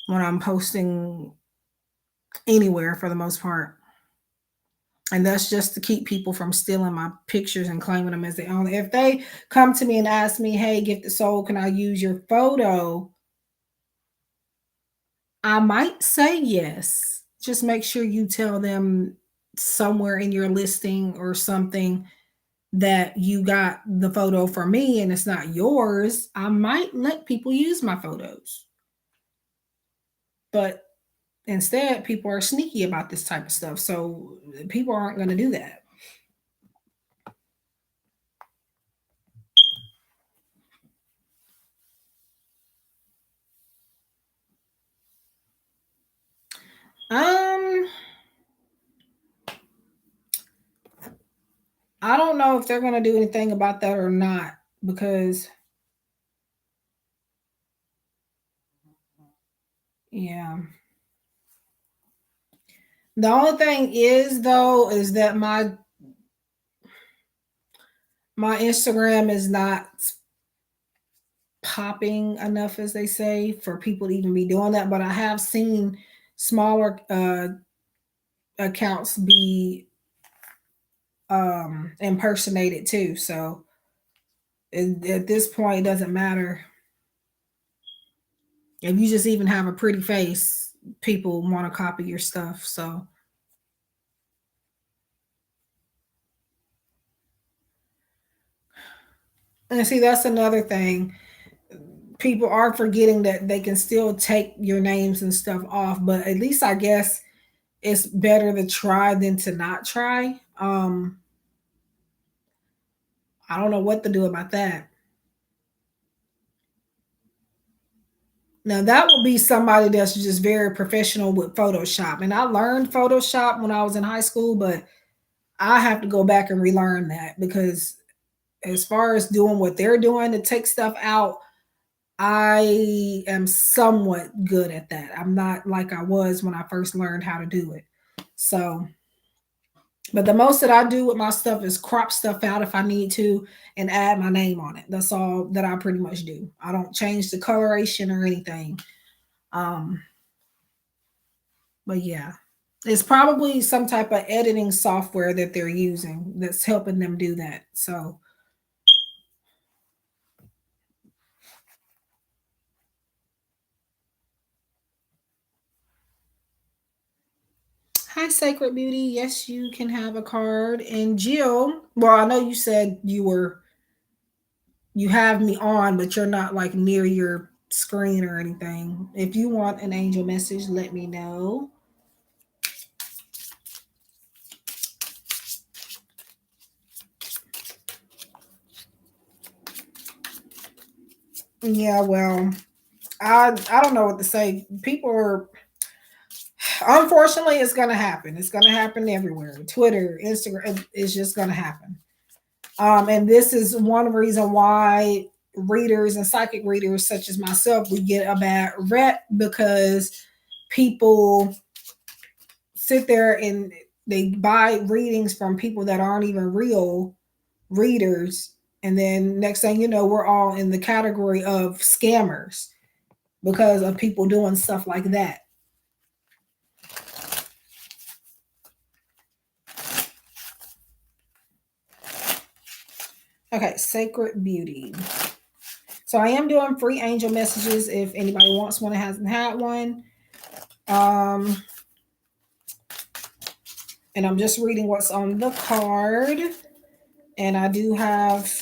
when I'm posting anywhere for the most part. And that's just to keep people from stealing my pictures and claiming them as their own. If they come to me and ask me, "Hey, Gifted Soul, can I use your photo?" I might say yes. Just make sure you tell them somewhere in your listing or something that you got the photo for me and it's not yours. I might let people use my photos. But instead, people are sneaky about this type of stuff. So people aren't going to do that. Um, I don't know if they're going to do anything about that or not because, yeah. The only thing is, though, is that my Instagram is not popping enough, as they say, for people to even be doing that. But I have seen smaller accounts be impersonated too. So at this point, it doesn't matter if you just even have a pretty face. People want to copy your stuff. So and see, that's another thing. people are forgetting that they can still take your names and stuff off, but at least I guess it's better to try than to not try. I don't know what to do about that. Now that would be somebody that's just very professional with Photoshop. And I learned Photoshop when I was in high school, but I have to go back and relearn that because as far as doing what they're doing to take stuff out, I am somewhat good at that. I'm not like I was when I first learned how to do it. So, but the most that I do with my stuff is crop stuff out if I need to and add my name on it. That's all that I pretty much do. I don't change the coloration or anything. Um, but yeah, it's probably some type of editing software that they're using that's helping them do that. So, hi, Sacred Beauty. Yes, you can have a card. And Jill, well, I know you said you have me on, but you're not like near your screen or anything. If you want an angel message, let me know. Yeah, well, I don't know what to say. People are unfortunately it's gonna happen. It's gonna happen everywhere. Twitter, Instagram, it's just gonna happen. And this is one reason why readers and psychic readers such as myself we get a bad rep because people sit there and they buy readings from people that aren't even real readers, and then next thing you know we're all in the category of scammers because of people doing stuff like that. Okay, Sacred Beauty. So I am doing free angel messages if anybody wants one and hasn't had one. Um, and I'm just reading what's on the card. And I do have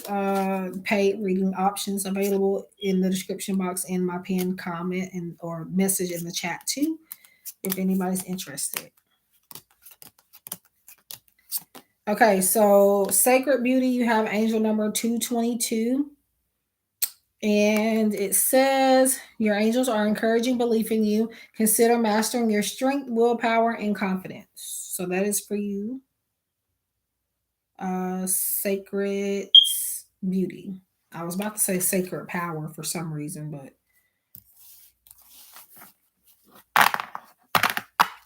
paid reading options available in the description box in my pinned comment and or message in the chat too, if anybody's interested. Okay, so Sacred Beauty, you have angel number 222. And it says, your angels are encouraging belief in you. Consider mastering your strength, willpower, and confidence. So that is for you, Sacred Beauty. I was about to say Sacred Power for some reason, but.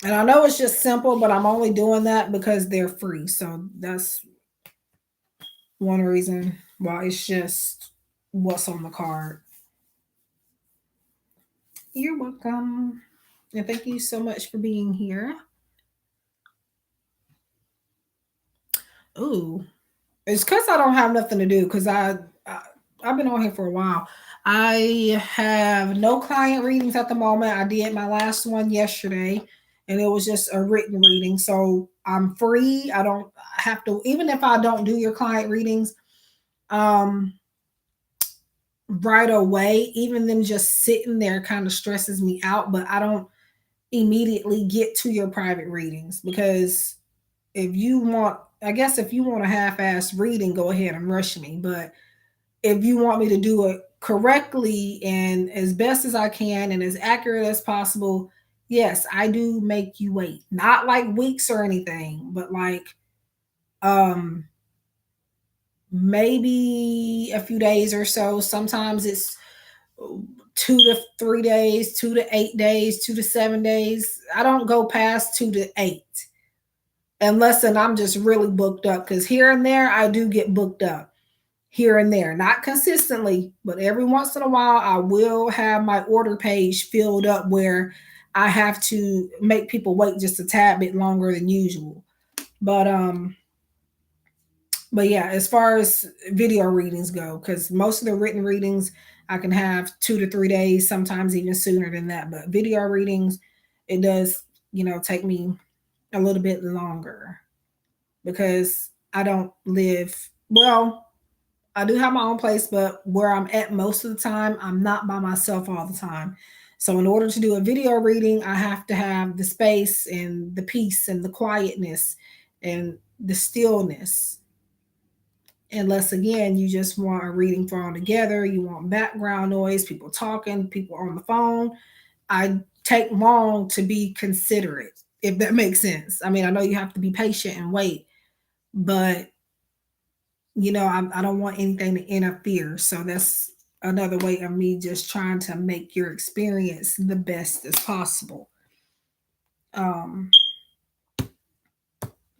And I know it's just simple, but I'm only doing that because they're free. So that's one reason why it's just what's on the card. You're welcome. And thank you so much for being here. Ooh, it's because I don't have nothing to do because I've been on here for a while. I have no client readings at the moment. I did my last one yesterday, and it was just a written reading. So I'm free. I don't have to, even if I don't do your client readings, um, right away. Even them just sitting there kind of stresses me out. But I don't immediately get to your private readings because if you want, I guess if you want a half-ass reading, go ahead and rush me. But if you want me to do it correctly and as best as I can and as accurate as possible, yes, I do make you wait. Not like weeks or anything, but like um maybe a few days or so. Sometimes it's 2 to 3 days, 2 to 8 days, 2 to 7 days. I don't go past 2 to 8 unless and I'm just really booked up because here and there I do get booked up here and there, not consistently, but every once in a while I will have my order page filled up where I have to make people wait just a tad bit longer than usual. But yeah, as far as video readings go, because most of the written readings I can have 2 to 3 days, sometimes even sooner than that. But video readings, it does, take me a little bit longer because I don't live well. I do have my own place, but where I'm at most of the time, I'm not by myself all the time. So in order to do a video reading, I have to have the space and the peace and the quietness and the stillness. Unless again, you just want a reading thrown together, you want background noise, people talking, people on the phone. I take long to be considerate, if that makes sense. I mean, I know you have to be patient and wait, but I don't want anything to interfere. So that's another way of me just trying to make your experience the best as possible. Um,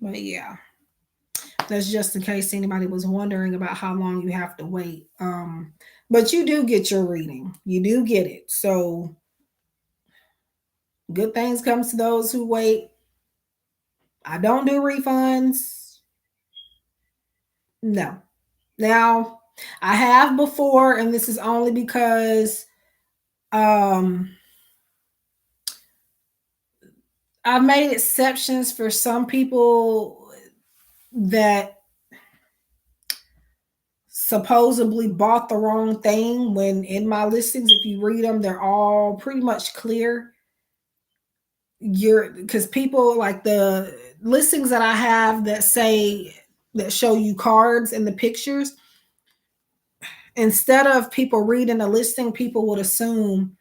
but yeah, that's just in case anybody was wondering about how long you have to wait. But you do get your reading, you do get it. So good things comes to those who wait. I don't do refunds. No. Now, I have before, and this is only because um I've made exceptions for some people that supposedly bought the wrong thing when in my listings, if you read them, they're all pretty much clear. Because people like the listings that I have that show you cards and the pictures, instead of people reading the listing, people would assume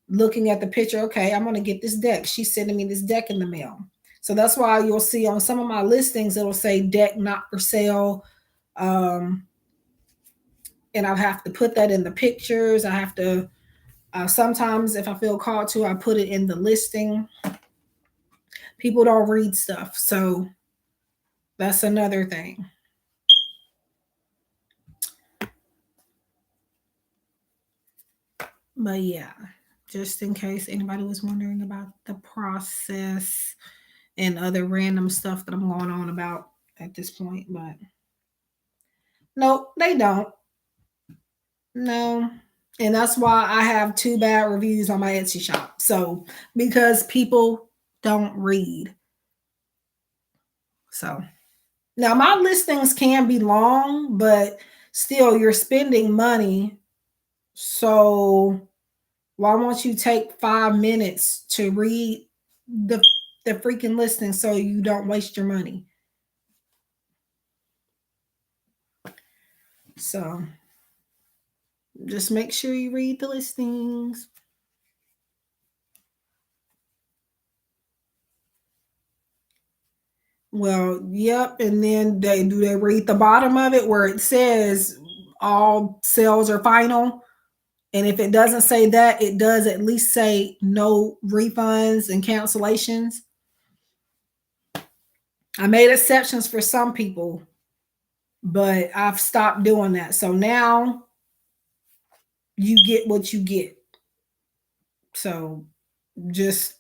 looking at the picture, okay, I'm going to get this deck. She's sending me this deck in the mail. So that's why you'll see on some of my listings, it'll say deck not for sale. And I have to put that in the pictures. I have to, sometimes if I feel called to, I put it in the listing. People don't read stuff. So that's another thing. But yeah, just in case anybody was wondering about the process and other random stuff that I'm going on about at this point. But no, they don't. No. And that's why I have 2 bad reviews on my Etsy shop. So, because people don't read. So, now my listings can be long, but still you're spending money. So, why won't you take 5 minutes to read the the freaking listing so you don't waste your money? So, just make sure you read the listings. Well, yep. And then they read the bottom of it where it says all sales are final? And if it doesn't say that, it does at least say no refunds and cancellations. I made exceptions for some people, but I've stopped doing that. So now you get what you get. So just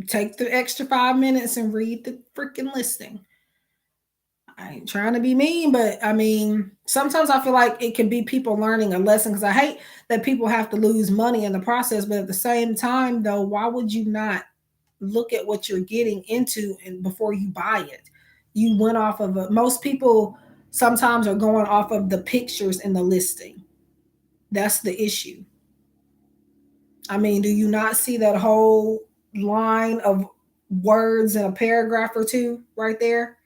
take the extra 5 minutes and read the freaking listing. I ain't trying to be mean, but I mean, sometimes I feel like it can be people learning a lesson because I hate that people have to lose money in the process. But at the same time, though, why would you not look at what you're getting into and before you buy it? You went off of most people sometimes are going off of the pictures in the listing. That's the issue. I mean, do you not see that whole line of words in a paragraph or two right there?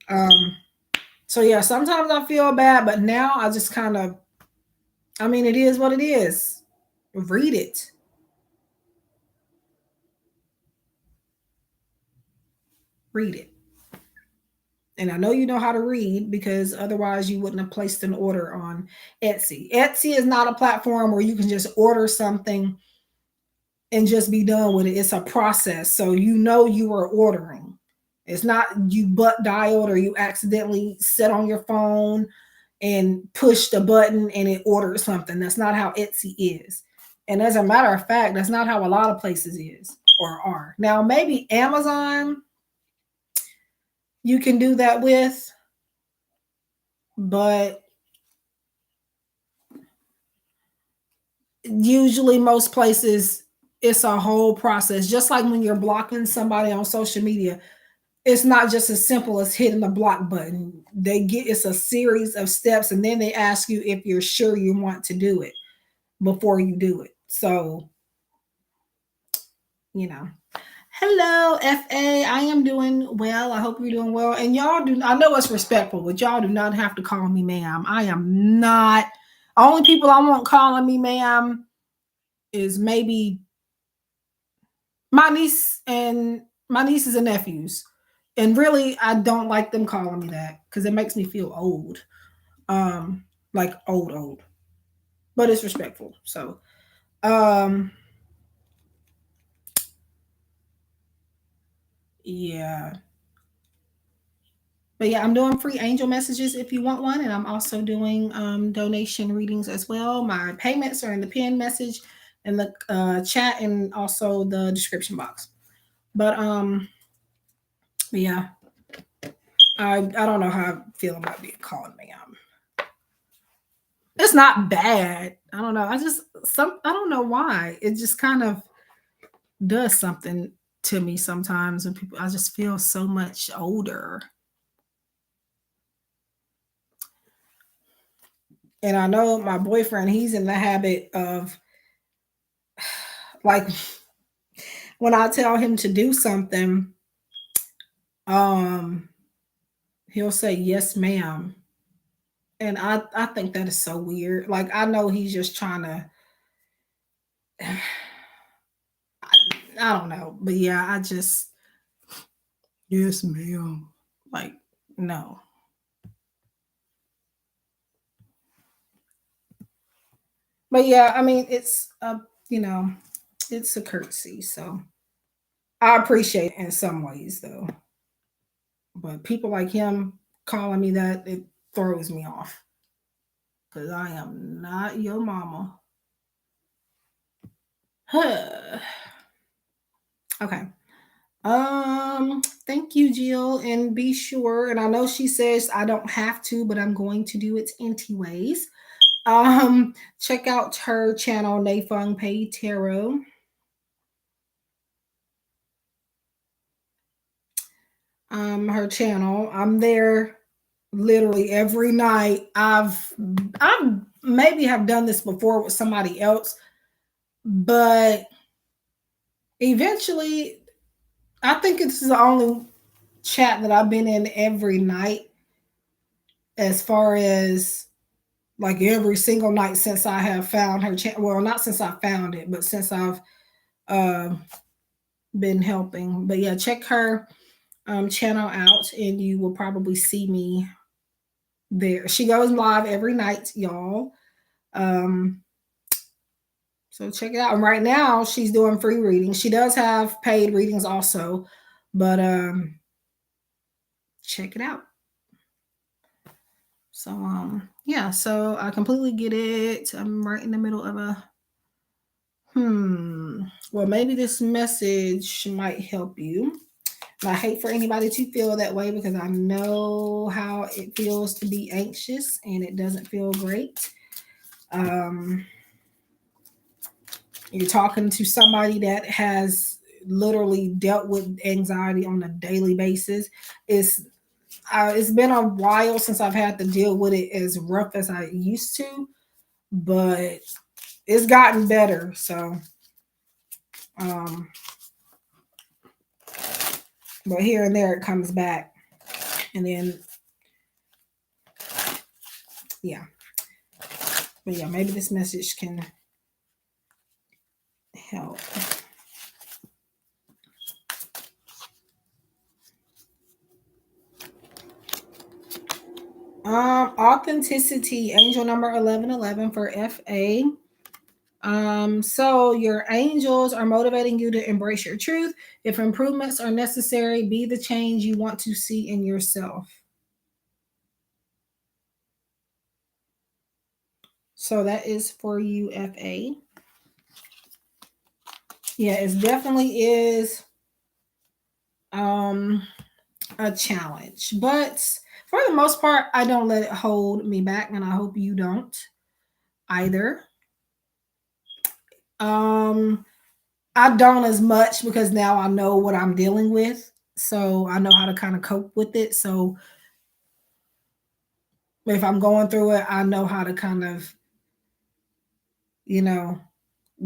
Um, so yeah, sometimes I feel bad, but now I just kind of, I mean, it is what it is. Read it. Read it. And I know you know how to read because otherwise you wouldn't have placed an order on Etsy. Etsy is not a platform where you can just order something and just be done with it. It's a process. So you know you are ordering. It's not you butt dialed or you accidentally set on your phone and push the button and it orders something. That's not how Etsy is. And as a matter of fact, that's not how a lot of places is or are. Now, maybe Amazon you can do that with, but usually most places it's a whole process. Just like when you're blocking somebody on social media, it's not just as simple as hitting the block button. It's a series of steps, and then they ask you if you're sure you want to do it before you do it. So, you know. Hello, FA. I am doing well. I hope you're doing well. And y'all do, I know it's respectful, but y'all do not have to call me ma'am. I am not. Only people I want calling me ma'am is maybe my nieces and nephews. And really, I don't like them calling me that because it makes me feel old. Like old. But it's respectful. So, um, yeah. But yeah, I'm doing free angel messages if you want one. And I'm also doing donation readings as well. My payments are in the pin message in the chat and also the description box. But yeah, I don't know how I feel about being called ma'am. It's not bad. I don't know. I don't know why. It just kind of does something to me sometimes when people I just feel so much older. And I know my boyfriend, he's in the habit of like when I tell him to do something, um, he'll say yes, ma'am. And I think that is so weird. Like I know he's just trying to I don't know. But yeah, I just yes, ma'am. Like, no. But yeah, I mean it's you know, it's a courtesy, so I appreciate it in some ways though. But people like him calling me that, it throws me off. Cause I am not your mama. Okay. Thank you, Jill. And be sure, and I know she says I don't have to, but I'm going to do it anyways. Check out her channel, Neifeng Pei Tarot. Her channel. I'm there literally every night. I maybe have done this before with somebody else, but eventually I think it's the only chat that I've been in every night as far as like every single night since I have found her channel. Well, not since I found it, but since I've uh, been helping. But yeah, check her channel out and you will probably see me there. She goes live every night, y'all. Um, so check it out. And right now she's doing free readings. She does have paid readings also, but check it out. So yeah, so I completely get it. I'm right in the middle of a well, maybe this message might help you. And I hate for anybody to feel that way because I know how it feels to be anxious and it doesn't feel great. You're talking to somebody that has literally dealt with anxiety on a daily basis. It's been a while since I've had to deal with it as rough as I used to, but it's gotten better. So, but here and there it comes back, and then yeah, but yeah, maybe this message can help. Authenticity, angel number 1111 for FA. So your angels are motivating you to embrace your truth. If improvements are necessary, be the change you want to see in yourself. So that is for you, FA. Yeah, it definitely is a challenge, but for the most part, I don't let it hold me back, and I hope you don't either. I don't as much because now I know what I'm dealing with. So I know how to kind of cope with it. So if I'm going through it, I know how to kind of, you know,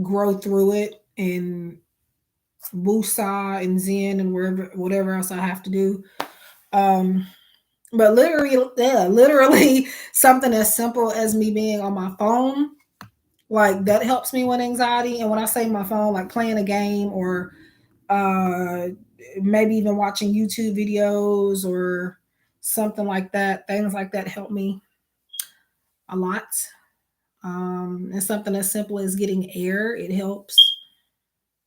grow through it and woosah and zen and wherever whatever else I have to do. Um, but literally something as simple as me being on my phone, like that helps me with anxiety. And when I say my phone, like playing a game or uh maybe even watching YouTube videos or something like that, things like that help me a lot. And something as simple as getting air, it helps.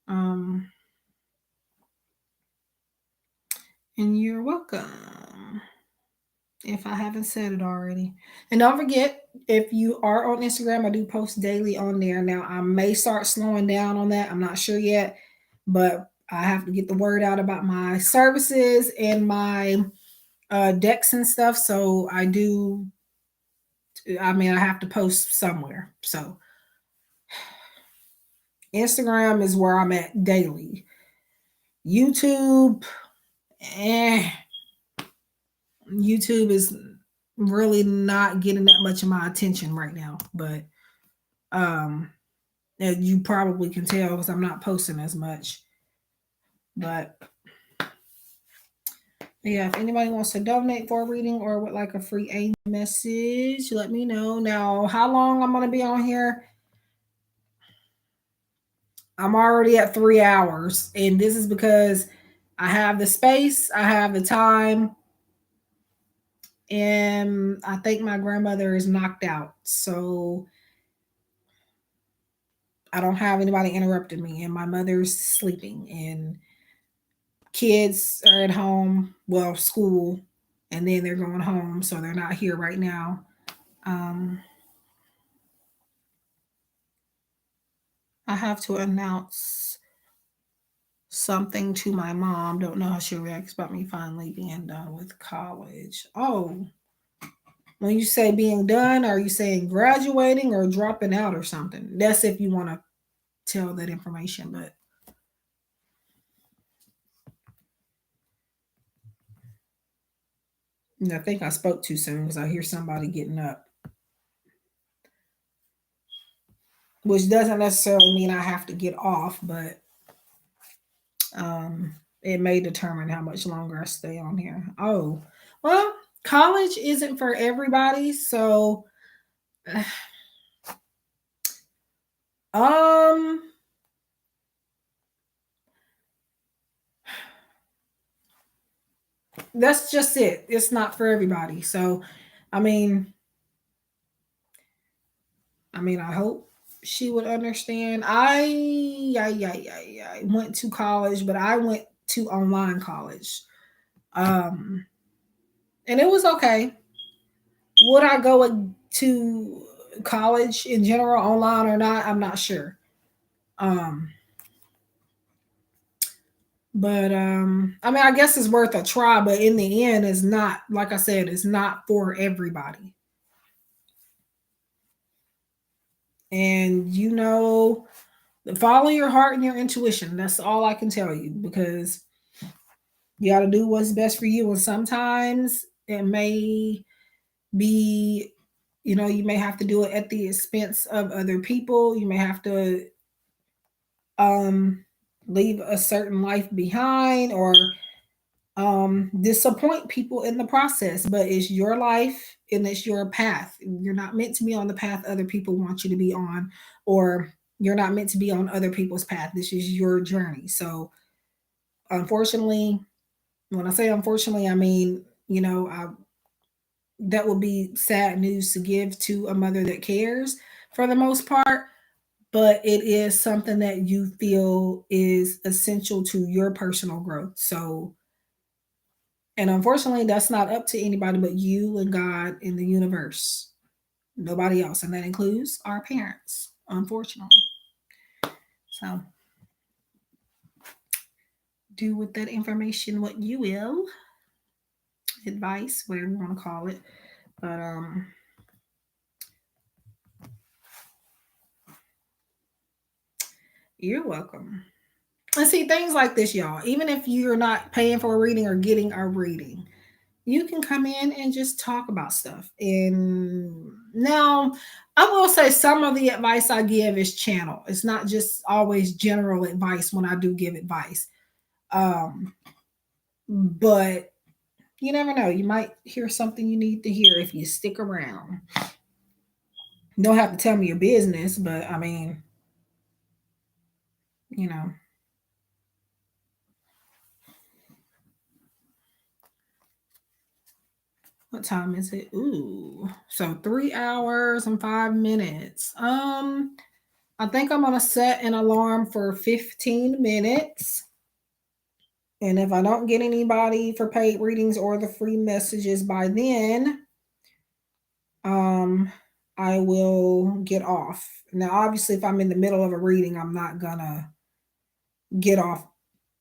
Um, and you're welcome if I haven't said it already. And don't forget, if you are on Instagram, I do post daily on there. Now, I may start slowing down on that. I'm not sure yet, but I have to get the word out about my services and my decks and stuff. So I have to post somewhere. So Instagram is where I'm at daily. YouTube, eh, YouTube is really not getting that much of my attention right now, but um you probably can tell because I'm not posting as much. But yeah, if anybody wants to donate for a reading or would like a free angel message, let me know. Now, how long I'm gonna be on here? I'm already at 3 hours, and this is because I have the space, I have the time, and I think my grandmother is knocked out. So I don't have anybody interrupting me, and my mother's sleeping, and kids are at home, well, school, and then they're going home, so they're not here right now. Um, I have to announce something to my mom. Don't know how she reacts about me finally being done with college. Oh, when you say being done, are you saying graduating or dropping out or something? That's if you want to tell that information, but I think I spoke too soon because I hear somebody getting up, which doesn't necessarily mean I have to get off, but um, it may determine how much longer I stay on here. Oh, well, college isn't for everybody, so um, that's just it. It's not for everybody. So, I mean, I hope she would understand. I went to college, but I went to online college. Um, and it was okay. Would I go to college in general online or not? I'm not sure. Um, but I guess it's worth a try, but in the end, it's not, like I said, it's not for everybody. And follow your heart and your intuition. That's all I can tell you, because you got to do what's best for you. And sometimes it may be, you may have to do it at the expense of other people. You may have to um, leave a certain life behind or disappoint people in the process. But it's your life and it's your path. You're not meant to be on the path other people want you to be on, or you're not meant to be on other people's path. This is your journey. So, unfortunately, when I say unfortunately, I mean, that would be sad news to give to a mother that cares for the most part, but it is something that you feel is essential to your personal growth. So, and unfortunately, that's not up to anybody but you and God in the universe. Nobody else. And that includes our parents, unfortunately. So, do with that information what you will. Advice, whatever you want to call it. But you're welcome. And see, things like this, y'all, even if you're not paying for a reading or getting a reading, you can come in and just talk about stuff. And now, I will say some of the advice I give is channel. It's not just always general advice when I do give advice. Um, but you never know. You might hear something you need to hear if you stick around. You don't have to tell me your business, but I mean, you know, what time is it? Ooh, so 3 hours and 5 minutes. I think I'm gonna set an alarm for 15 minutes. And if I don't get anybody for paid readings or the free messages by then, um, I will get off. Now, obviously, if I'm in the middle of a reading, I'm not gonna get off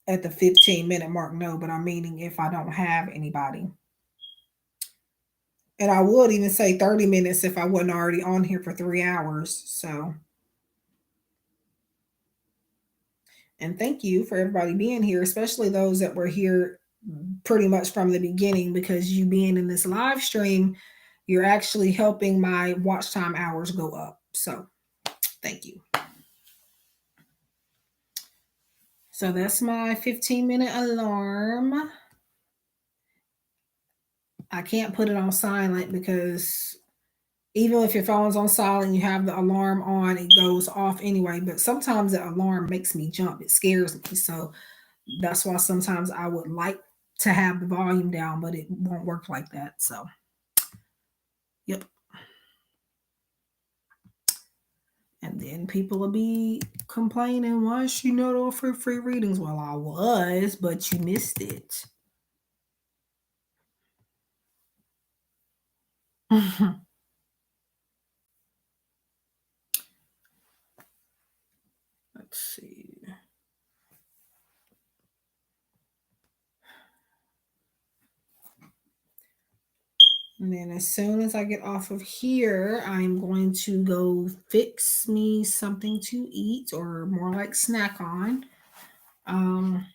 at the 15-minute mark. No, but I'm meaning if I don't have anybody. And I would even say 30 minutes if I wasn't already on here for 3 hours. So, and thank you for everybody being here, especially those that were here pretty much from the beginning, because you being in this live stream, you're actually helping my watch time hours go up. So, thank you. So, that's my 15-minute alarm. I can't put it on silent because even if your phone's on silent, you have the alarm on, it goes off anyway. But sometimes the alarm makes me jump, it scares me. So, that's why sometimes I would like to have the volume down, but it won't work like that. So, yep. And then people will be complaining, why is she not offering free readings? Well, I was, but you missed it. Let's see. And then as soon as I get off of here, I'm going to go fix me something to eat, or more like snack on. Um,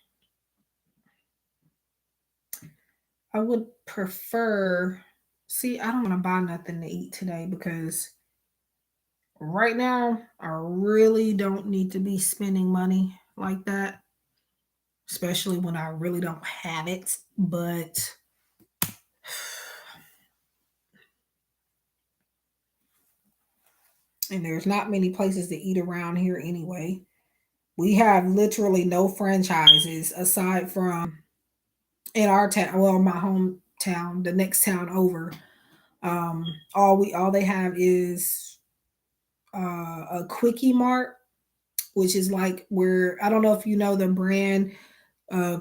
I would prefer, see, I don't want to buy nothing to eat today because right now I really don't need to be spending money like that, especially when I really don't have it. But and there's not many places to eat around here anyway. We have literally no franchises aside from in our town, well, my hometown, the next town over. All they have is a quickie mart, which is like where, I don't know if you know the brand,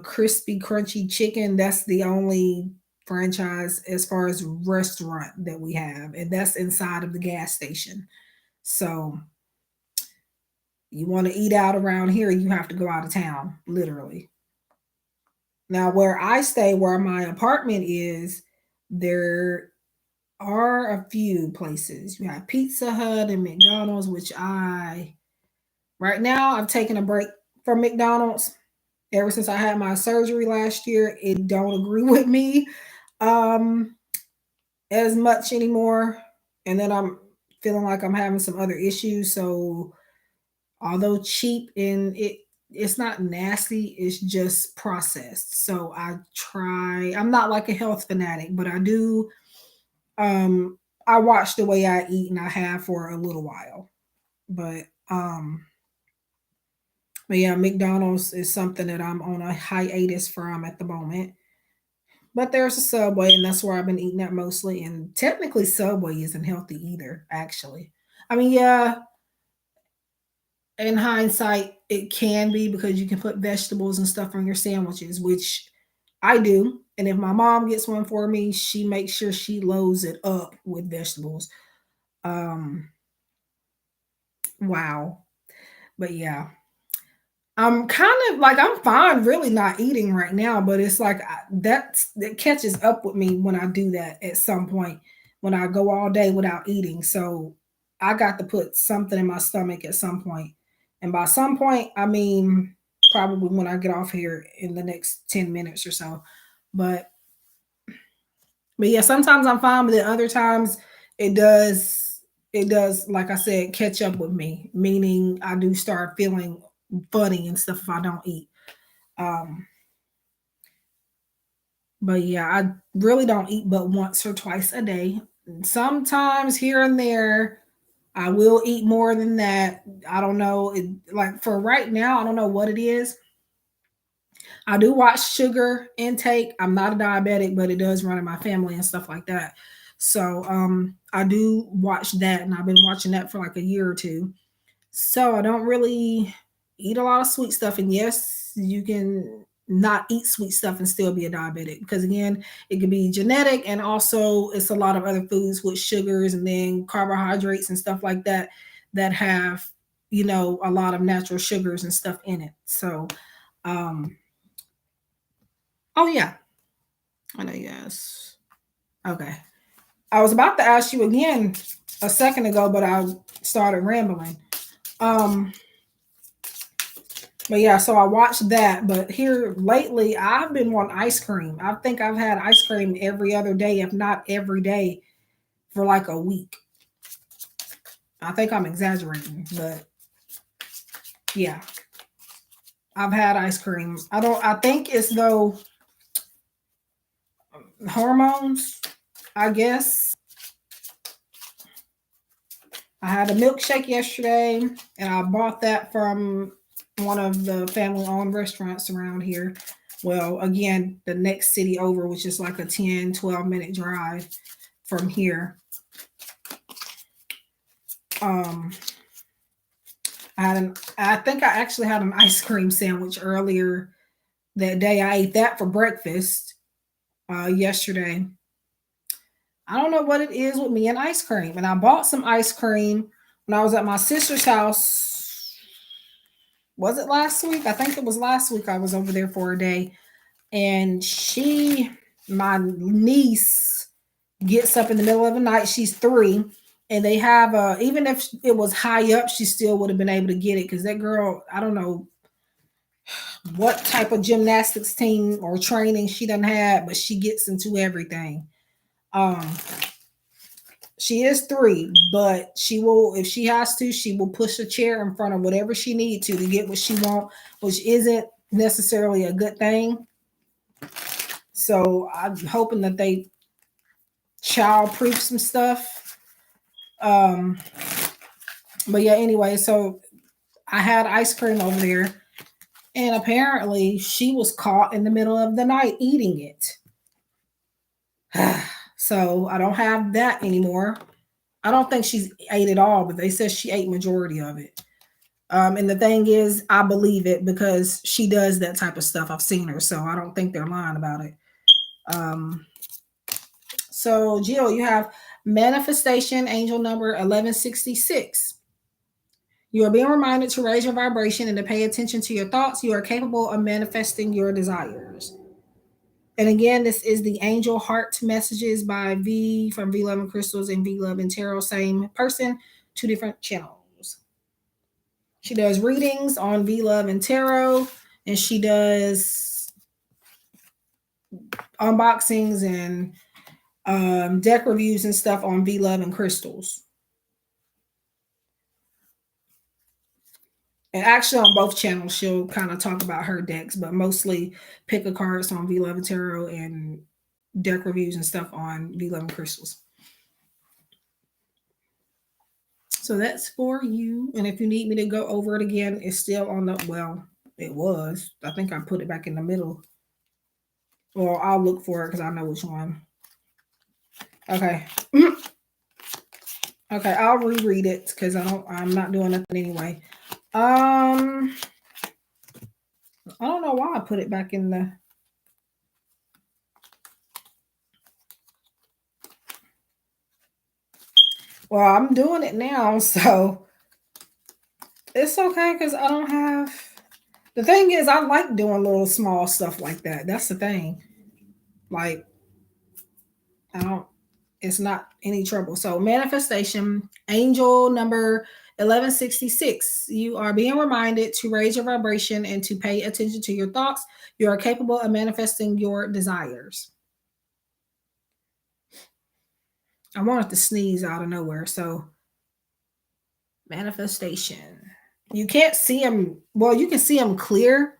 crispy crunchy chicken. That's the only franchise as far as restaurant that we have, and that's inside of the gas station. So you want to eat out around here, you have to go out of town, literally. Now, where I stay, where my apartment is, there are a few places. You have Pizza Hut and McDonald's, which right now, I've taken a break from McDonald's. Ever since I had my surgery last year, it don't agree with me um, as much anymore. And then I'm feeling like I'm having some other issues. So, although cheap and it's not nasty, it's just processed. So I'm not like a health fanatic, but I do um I watch the way I eat, and I have for a little while. But um but yeah, McDonald's is something that I'm on a hiatus from at the moment. But there's a Subway, and that's where I've been eating at mostly. And technically, Subway isn't healthy either, actually. I mean, yeah, in hindsight, it can be because you can put vegetables and stuff on your sandwiches, which I do. And if my mom gets one for me, she makes sure she loads it up with vegetables. Um, wow. But yeah, I'm kind of like, I'm fine really not eating right now, but it's like that catches up with me when I do that at some point, when I go all day without eating. So I got to put something in my stomach at some point. And by some point, I mean probably when I get off here in the next 10 minutes or so. But yeah, sometimes I'm fine, but then other times it does, like I said, catch up with me, meaning I do start feeling funny and stuff if I don't eat. But yeah, I really don't eat but once or twice a day. Sometimes here and there, I will eat more than that. I don't know. Like for right now, I don't know what it is. I do watch sugar intake. I'm not a diabetic, but it does run in my family and stuff like that. So I do watch that, and I've been watching that for like a year or two. So I don't really eat a lot of sweet stuff. And yes, you can not eat sweet stuff and still be a diabetic, because again, it can be genetic, and also it's a lot of other foods with sugars and then carbohydrates and stuff like that that have, a lot of natural sugars and stuff in it. So oh yeah, I know you asked. Okay. I was about to ask you again a second ago, but I started rambling. Um, but yeah, so I watched that. But here lately, I've been wanting ice cream. I think I've had ice cream every other day, if not every day, for like a week. I think I'm exaggerating, but yeah, I've had ice cream. I think it's though hormones, I guess. I had a milkshake yesterday, and I bought that from one of the family-owned restaurants around here. Well, again, the next city over, which is like a 10, 12-minute drive from here. I think I actually had an ice cream sandwich earlier that day. I ate that for breakfast yesterday. I don't know what it is with me and ice cream. And I bought some ice cream when I was at my sister's house. Was it last week? I think it was last week. I was over there for a day. And my niece, gets up in the middle of the night. She's 3. And they have even if it was high up, she still would have been able to get it, because that girl, I don't know what type of gymnastics team or training she done had, but she gets into everything. She is 3, but she will, if she has to, she will push a chair in front of whatever she needs to get what she wants, which isn't necessarily a good thing. So I'm hoping that they child-proof some stuff. But yeah, anyway, so I had ice cream over there, and apparently she was caught in the middle of the night eating it. So I don't have that anymore. I don't think she's ate it all, but they said she ate majority of it. And the thing is, I believe it because she does that type of stuff. I've seen her, so I don't think they're lying about it. So Jill, you have manifestation angel number 1166. You are being reminded to raise your vibration and to pay attention to your thoughts. You are capable of manifesting your desires. And again, this is the Angel Heart Messages by V from V Love and Crystals and V Love and Tarot. Same person, 2 different channels. She does readings on V Love and Tarot, and she does unboxings and deck reviews and stuff on V Love and Crystals. And actually, on both channels, she'll kind of talk about her decks, but mostly pick a cards on V Love and Tarot and deck reviews and stuff on V Love and Crystals. So that's for you. And if you need me to go over it again, it's still on the, well, it was. I think I put it back in the middle. Well, I'll look for it because I know which one. Okay. Okay, I'll reread it because I'm not doing nothing anyway. I don't know why I put it back in the. Well, I'm doing it now, so it's okay because I don't have. The thing is, I like doing little small stuff like that. That's the thing. Like, it's not any trouble. So manifestation, angel number 1166, you are being reminded to raise your vibration and to pay attention to your thoughts. You are capable of manifesting your desires. I wanted to sneeze out of nowhere. So, manifestation. You can't see them. Well, you can see them clear,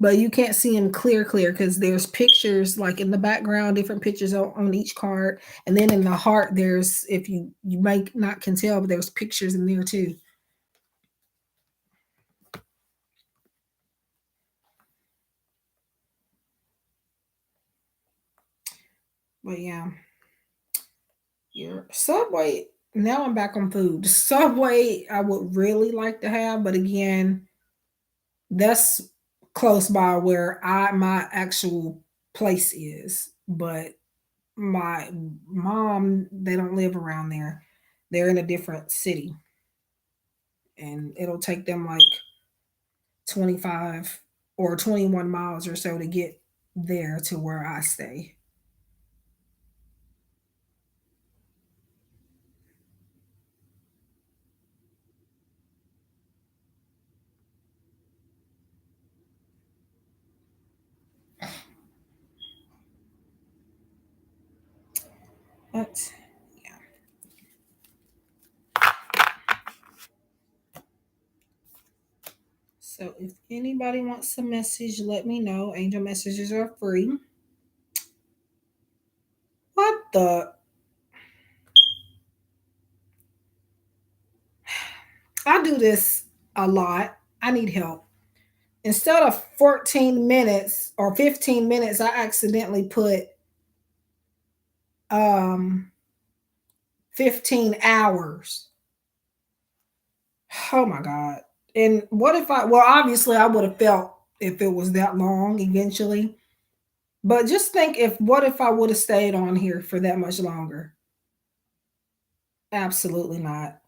but you can't see them clear because there's pictures like in the background, different pictures on each card, and then in the heart there's, if you might not can tell, but there's pictures in there too. But yeah, your Subway. Now I'm back on food. Subway I would really like to have, but again, that's close by where my actual place is, but my mom, they don't live around there. They're in a different city, and it'll take them like 25 or 21 miles or so to get there to where I stay. But yeah. So if anybody wants a message, let me know. Angel messages are free. What the? I do this a lot. I need help. Instead of 14 minutes or 15 minutes, I accidentally put um 15 hours. Oh my God. And what if well, obviously I would have felt if it was that long eventually. But just think, what if I would have stayed on here for that much longer? Absolutely not.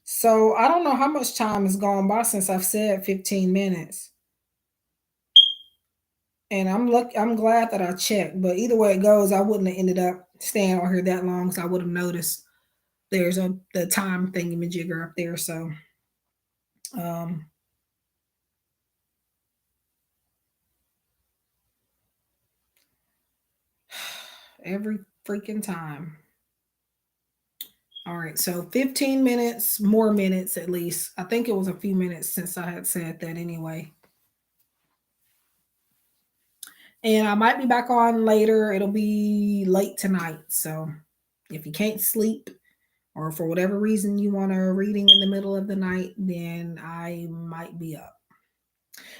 So I don't know how much time has gone by since I've said 15 minutes. And I'm glad that I checked. But either way it goes, I wouldn't have ended up staying on here that long, so I would have noticed there's the time thingy-majigger up there. So um every freaking time. All right, so 15 minutes, more minutes at least. I think it was a few minutes since I had said that anyway. And I might be back on later. It'll be late tonight. So if you can't sleep or for whatever reason you want a reading in the middle of the night, then I might be up.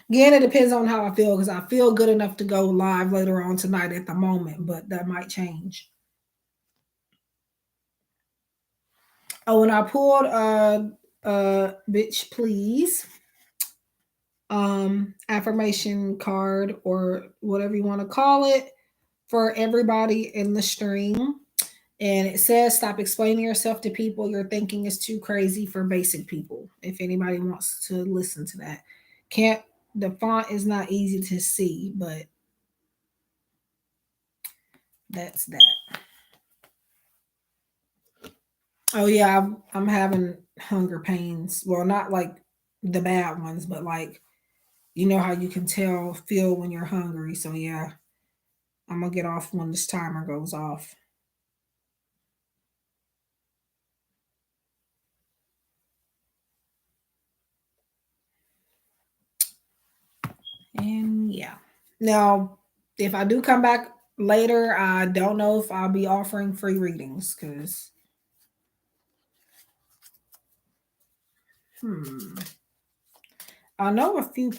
Again, it depends on how I feel because I feel good enough to go live later on tonight at the moment, but that might change. Oh, and I pulled bitch please affirmation card or whatever you want to call it for everybody in the stream. And it says, stop explaining yourself to people. Your thinking is too crazy for basic people. If anybody wants to listen to that, can't, the font is not easy to see, but that's that. Oh, yeah, I'm having hunger pains. Well, not like the bad ones, but like, you know how you can feel when you're hungry. So, yeah, I'm going to get off when this timer goes off. And yeah. Now, if I do come back later, I don't know if I'll be offering free readings because I know a few.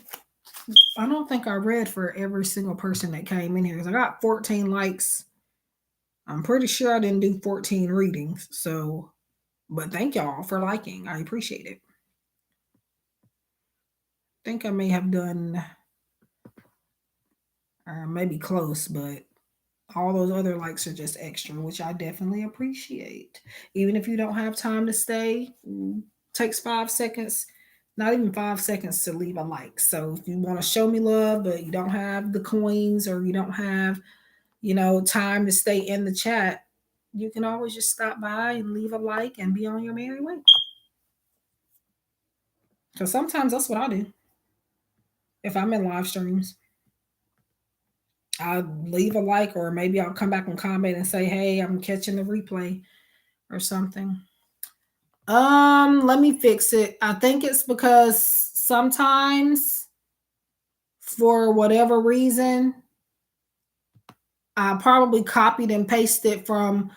I don't think I read for every single person that came in here because I got 14 likes. I'm pretty sure I didn't do 14 readings. So, but thank y'all for liking. I appreciate it. I think I may have done maybe close, but all those other likes are just extra, which I definitely appreciate. Even if you don't have time to stay, takes 5 seconds, not even 5 seconds to leave a like. So if you want to show me love, but you don't have the coins or you don't have, time to stay in the chat, you can always just stop by and leave a like and be on your merry way. So sometimes that's what I do. If I'm in live streams, I'll leave a like, or maybe I'll come back and comment and say, hey, I'm catching the replay or something. Let me fix it. I think it's because sometimes, for whatever reason, I probably copied and pasted from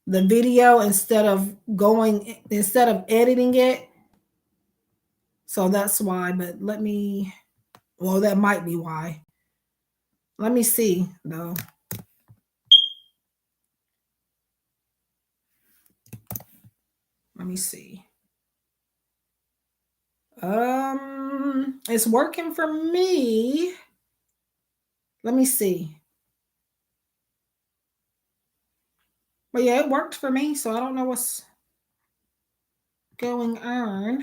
the video instead of editing it. So that's why, but that might be why. Let me see though. Let me see. It's working for me. Let me see. But yeah, it worked for me, so I don't know what's going on.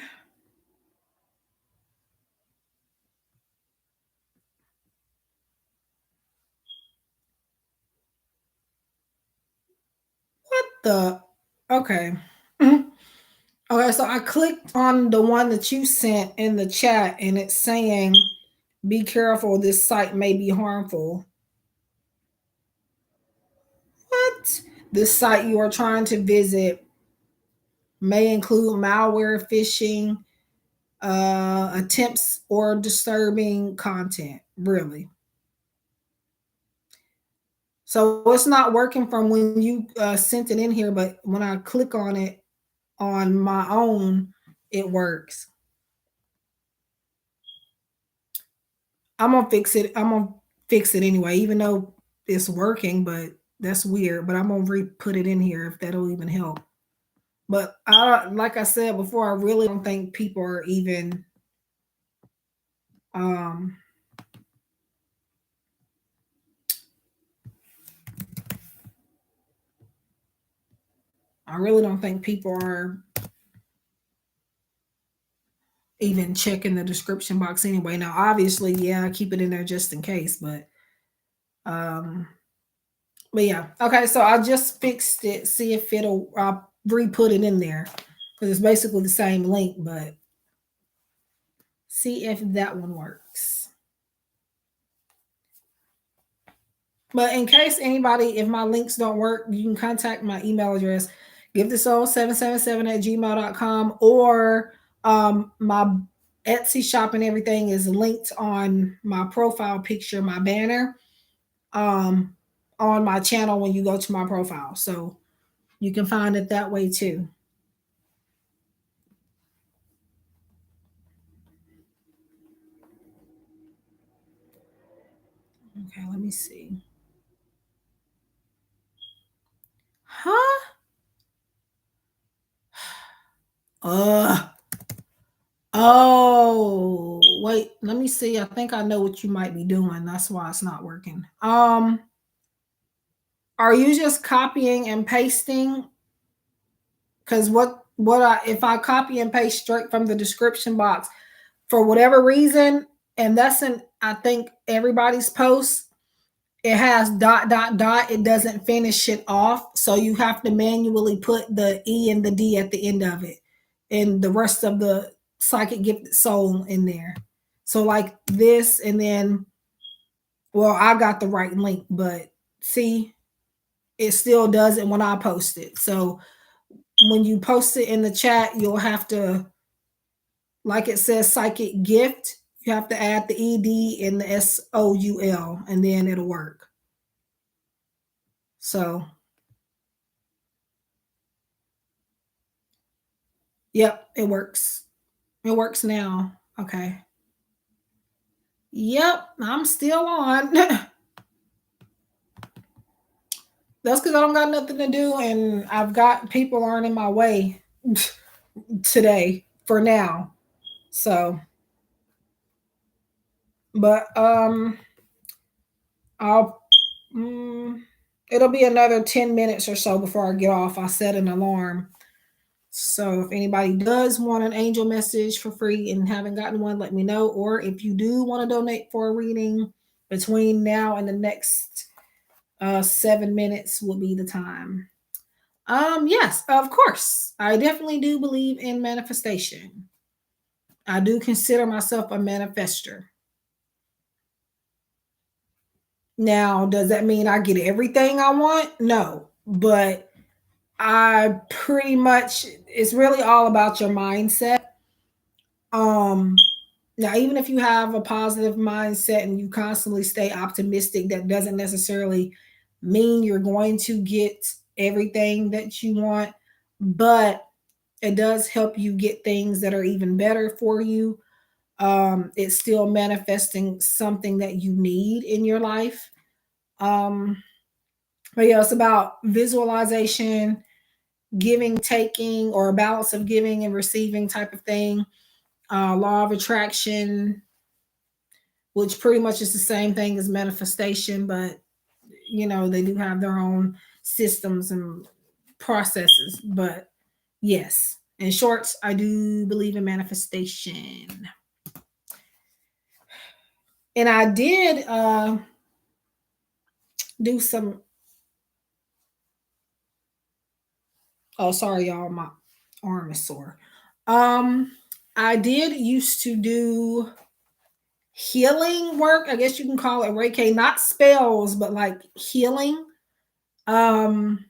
What the? Okay. Okay, so I clicked on the one that you sent in the chat, and it's saying, be careful, this site may be harmful. What? This site you are trying to visit may include malware, phishing, attempts, or disturbing content. Really? So it's not working from when you sent it in here, but when I click on it on my own, it works. I'm gonna fix it. I'm gonna fix it anyway, even though it's working, but that's weird. But I'm gonna put it in here if that'll even help. But like I said before, I really don't think people are even I really don't think people are even checking the description box anyway. Now, obviously, yeah, I keep it in there just in case, but yeah. Okay, so I just fixed it. See if I'll re-put it in there because it's basically the same link, but see if that one works. But in case anybody, if my links don't work, you can contact my email address, giftedsoul777@gmail.com, or my Etsy shop and everything is linked on my profile picture, my banner, on my channel when you go to my profile. So you can find it that way too. Okay, let me see. Huh? Oh, wait, let me see. I think I know what you might be doing. That's why it's not working. Are you just copying and pasting? Because if I copy and paste straight from the description box for whatever reason, and that's I think everybody's post, it has ... It doesn't finish it off, so you have to manually put the E and the D at the end of it, and the rest of the psychic gifted soul in there. So like this, and then, well, I got the right link, but see, it still does it when I post it. So when you post it in the chat, you'll have to, like it says psychic gift, you have to add the ED and the SOUL, and then it'll work. So, yep, it works. It works now. Okay. Yep, I'm still on. That's because I don't got nothing to do, and I've got people aren't in my way today for now. So, but I'll it'll be another 10 minutes or so before I get off. I set an alarm. So if anybody does want an angel message for free and haven't gotten one, let me know. Or if you do want to donate for a reading between now and the next 7 minutes will be the time. Yes, of course. I definitely do believe in manifestation. I do consider myself a manifester. Now, does that mean I get everything I want? No. But I pretty much, it's really all about your mindset. Um Now, even if you have a positive mindset and you constantly stay optimistic, that doesn't necessarily mean you're going to get everything that you want, but it does help you get things that are even better for you. It's still manifesting something that you need in your life. Um, but yeah, it's about visualization, giving, taking, or a balance of giving and receiving type of thing. Law of attraction, which pretty much is the same thing as manifestation, but they do have their own systems and processes. But yes, in short, I do believe in manifestation. And I did do some, oh sorry y'all, my arm is sore. Um I did used to do healing work. I guess you can call it Reiki, not spells, but like healing. Um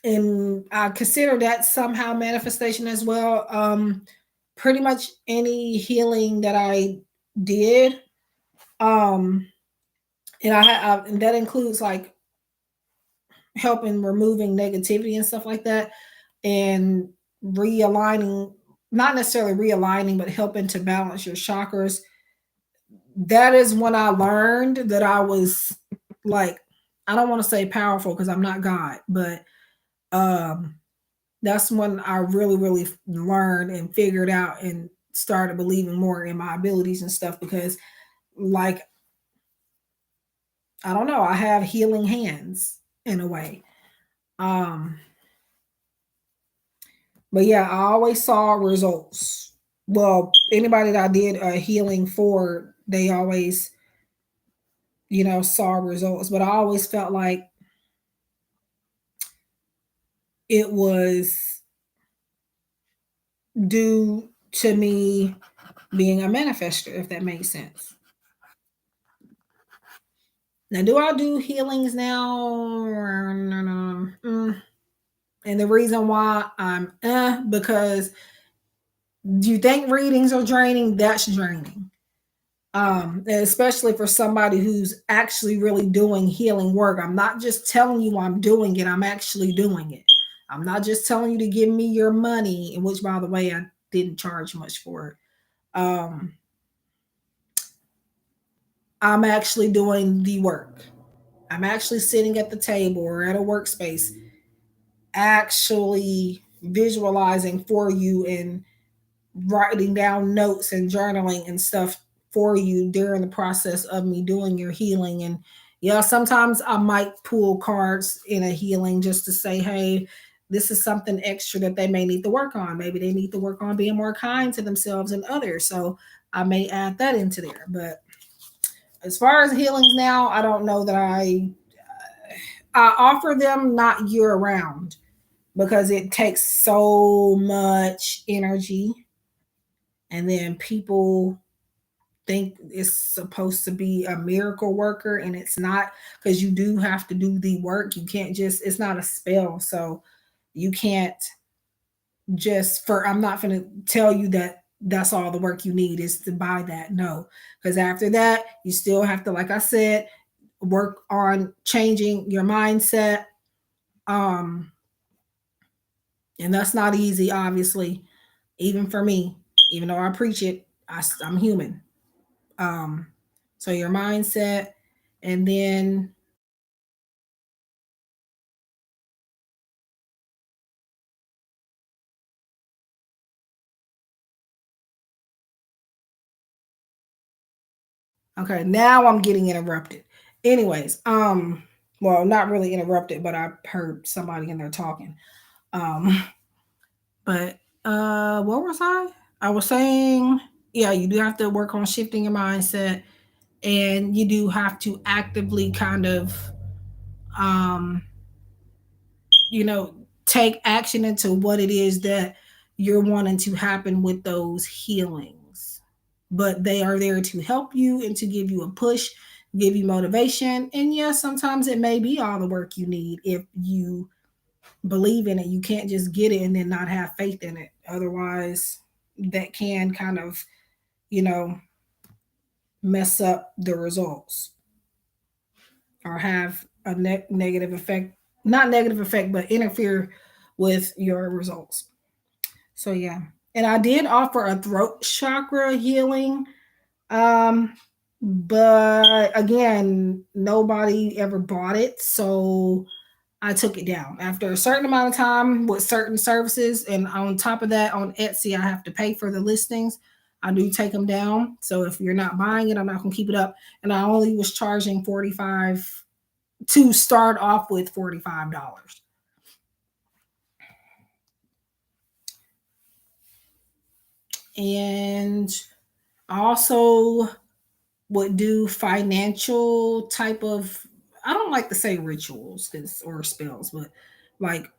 and I consider that somehow manifestation as well. Pretty much any healing that I did, um, and that includes like helping removing negativity and stuff like that, and realigning, not necessarily realigning, but helping to balance your chakras. That is when I learned that I was like, I don't want to say powerful because I'm not God, but um that's when I really, really learned and figured out and started believing more in my abilities and stuff because, like, I don't know, I have healing hands in a way. Um, but yeah, I always saw results. Well, anybody that I did a healing for, they always, saw results. But I always felt like it was due to me being a manifester, if that makes sense. Now, do I do healings now? And the reason why I'm because do you think readings are draining? That's draining. And especially for somebody who's actually really doing healing work. I'm not just telling you I'm doing it, I'm actually doing it. I'm not just telling you to give me your money, in which by the way, I didn't charge much for it. I'm actually doing the work. I'm actually sitting at the table or at a workspace, actually visualizing for you and writing down notes and journaling and stuff for you during the process of me doing your healing. And yeah, sometimes I might pull cards in a healing just to say, hey, this is something extra that they may need to work on. Maybe they need to work on being more kind to themselves and others. So I may add that into there. But as far as healings now, I don't know that I offer them not year round because it takes so much energy, and then people think it's supposed to be a miracle worker and it's not, because you do have to do the work. You can't just, it's not a spell, so you can't just, for I'm not going to tell you that that's all the work you need is to buy that. No, because after that you still have to, like I said, work on changing your mindset. um and that's not easy, obviously, even for me. Even though I preach it, I'm human. um so your mindset, and then okay, now I'm getting interrupted. Anyways, well, not really interrupted, but I heard somebody in there talking. um but what was I was saying, yeah, you do have to work on shifting your mindset, and you do have to actively kind of um you know take action into what it is that you're wanting to happen with those healings. But they are there to help you and to give you a push, give you motivation. And yes, sometimes it may be all the work you need if you believe in it. You can't just get it and then not have faith in it. Otherwise, that can kind of, you know, mess up the results or have a negative effect, not negative effect, but interfere with your results. So yeah. And I did offer a throat chakra healing. But again, nobody ever bought it. So I took it down after a certain amount of time with certain services. And on top of that, on Etsy, I have to pay for the listings. I do take them down. So if you're not buying it, I'm not gonna keep it up. And I only was charging 45 to start off with $45. And I also would do financial type of, I don't like to say rituals or spells, but like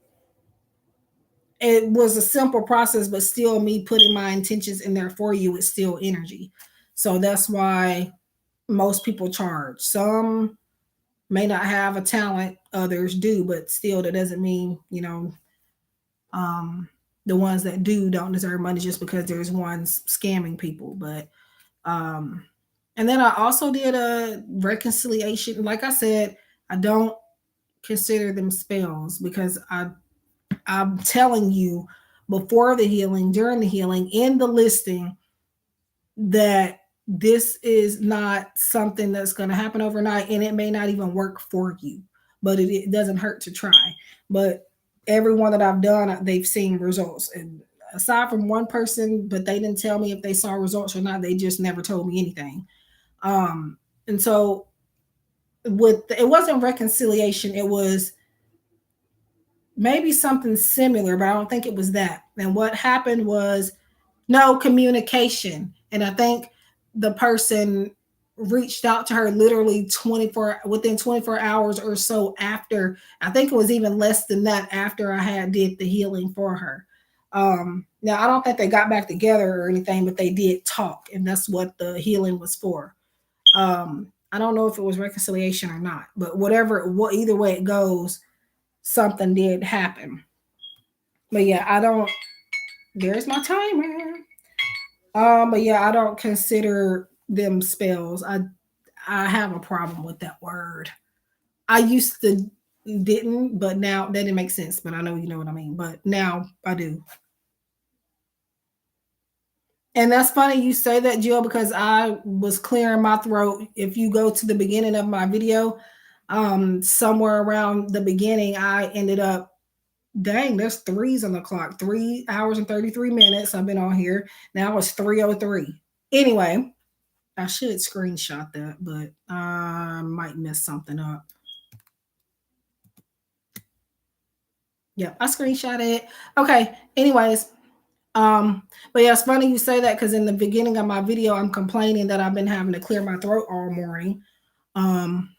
it was a simple process, but still me putting my intentions in there for you is still energy. So that's why most people charge. Some may not have a talent, others do, but still that doesn't mean, um, the ones that do don't deserve money just because there's ones scamming people. But and then I also did a reconciliation. Like I said, I don't consider them spells because I'm telling you before the healing, during the healing, in the listing that this is not something that's going to happen overnight, and it may not even work for you, but it doesn't hurt to try. But everyone that I've done, they've seen results. And aside from one person, but they didn't tell me if they saw results or not. They just never told me anything. And so it wasn't reconciliation. It was maybe something similar, but I don't think it was that. And what happened was no communication. And I think the person reached out to her literally within 24 hours or so after. I think it was even less than that after I had did the healing for her. Now I don't think they got back together or anything, but they did talk, and that's what the healing was for. I don't know if it was reconciliation or not, but either way it goes, something did happen. But yeah, I don't. There's my timer. But yeah, I don't consider them spells. I have a problem with that word. I used to didn't, but now that didn't make sense. But I know you know what I mean. But now I do. And that's funny you say that, Jill, because I was clearing my throat. If you go to the beginning of my video, somewhere around the beginning, I ended up, dang, there's threes on the clock. 3 hours and 33 minutes. I've been on here. Now it's 3:03. Anyway, I should screenshot that, but I might mess something up. Yeah, I screenshot it. Okay. Anyways, but yeah, it's funny you say that because in the beginning of my video, I'm complaining that I've been having to clear my throat all morning. Um,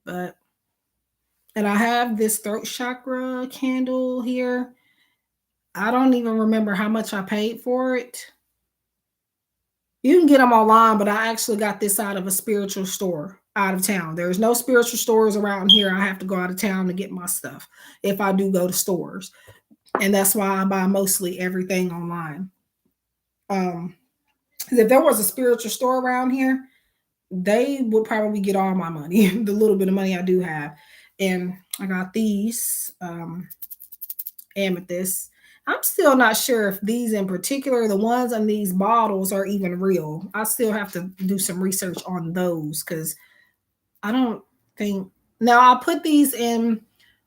but and I have this throat chakra candle here. I don't even remember how much I paid for it. You can get them online, but I actually got this out of a spiritual store out of town. There's no spiritual stores around here. I have to go out of town to get my stuff if I do go to stores. And that's why I buy mostly everything online. If there was a spiritual store around here, they would probably get all my money, the little bit of money I do have. And I got these amethysts. I'm still not sure if these in particular, the ones on these bottles, are even real. I still have to do some research on those because I don't think. Now, I put these in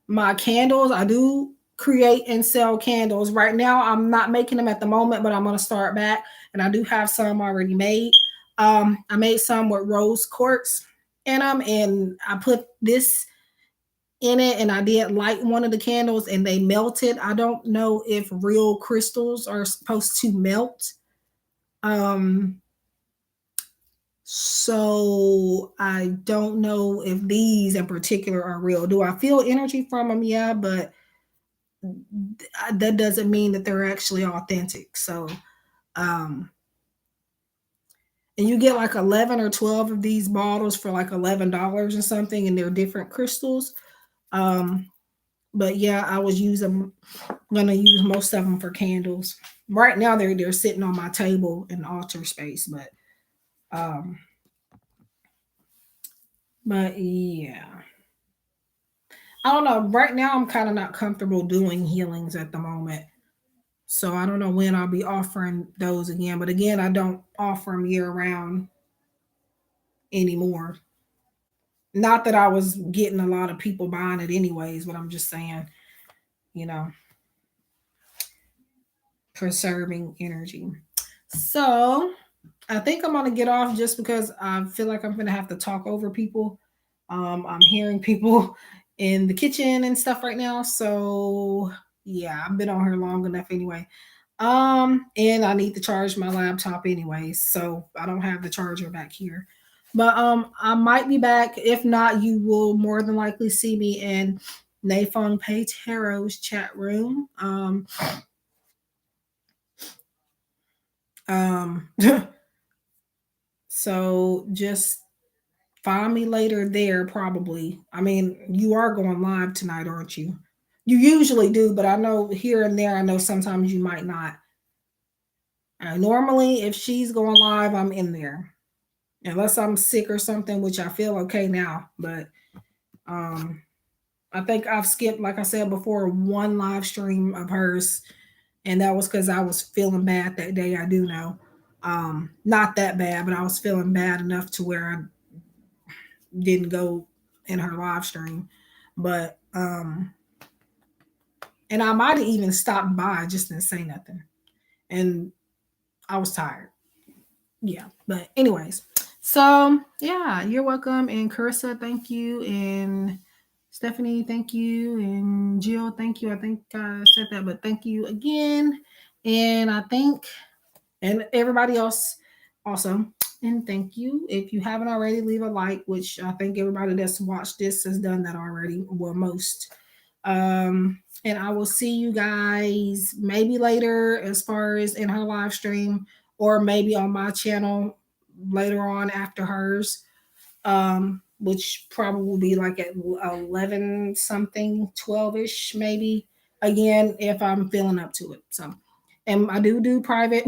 my candles. I do create and sell candles. Right now, I'm not making them at the moment, but I'm going to start back. And I do have some already made. I made some with rose quartz in them, and I put this in it, and I did light one of the candles and they melted. I don't know if real crystals are supposed to melt. So I don't know if these in particular are real. Do I feel energy from them? Yeah, but that doesn't mean that they're actually authentic. So, and you get like 11 or 12 of these bottles for like $11 or something, and they're different crystals. Um, but yeah, I was gonna use most of them for candles. Right now they're sitting on my table in altar space, um, but yeah. I don't know. Right now I'm kind of not comfortable doing healings at the moment. So I don't know when I'll be offering those again. But again, I don't offer them year round anymore. Not that I was getting a lot of people buying it anyways, but I'm just saying, you know, preserving energy. So I think I'm gonna get off just because I feel like I'm gonna have to talk over people. I'm hearing people in the kitchen and stuff right now. So yeah, I've been on here long enough anyway. And I need to charge my laptop anyway, so I don't have the charger back here. But I might be back. If not, you will more than likely see me in Nafong Pei Tarot's chat room. Um so just find me later there probably. I mean, you are going live tonight, aren't you? You usually do, but I know here and there, I know sometimes you might not. Normally, if she's going live, I'm in there. Unless I'm sick or something, which I feel okay now. But um I think I've skipped, like I said before, one live stream of hers, and that was because I was feeling bad that day. I do know. Not that bad, but I was feeling bad enough to where I didn't go in her live stream. But and I might have even stopped by, just didn't say nothing. And I was tired. Yeah. But anyways, so yeah, you're welcome. And Carissa, thank you. And Stephanie, thank you. And Jill, thank you. I think I said that, but thank you again. And I think, and everybody else also. And thank you. If you haven't already, leave a like, which I think everybody that's watched this has done that already. Well, most. And I will see you guys maybe later as far as in her live stream, or maybe on my channel later on after hers, which probably will be like at 11 something, 12ish maybe, again if I'm feeling up to it. So, and I do private,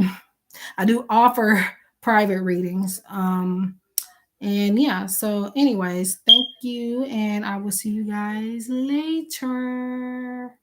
I do offer private readings. And yeah, so anyways, thank you, and I will see you guys later.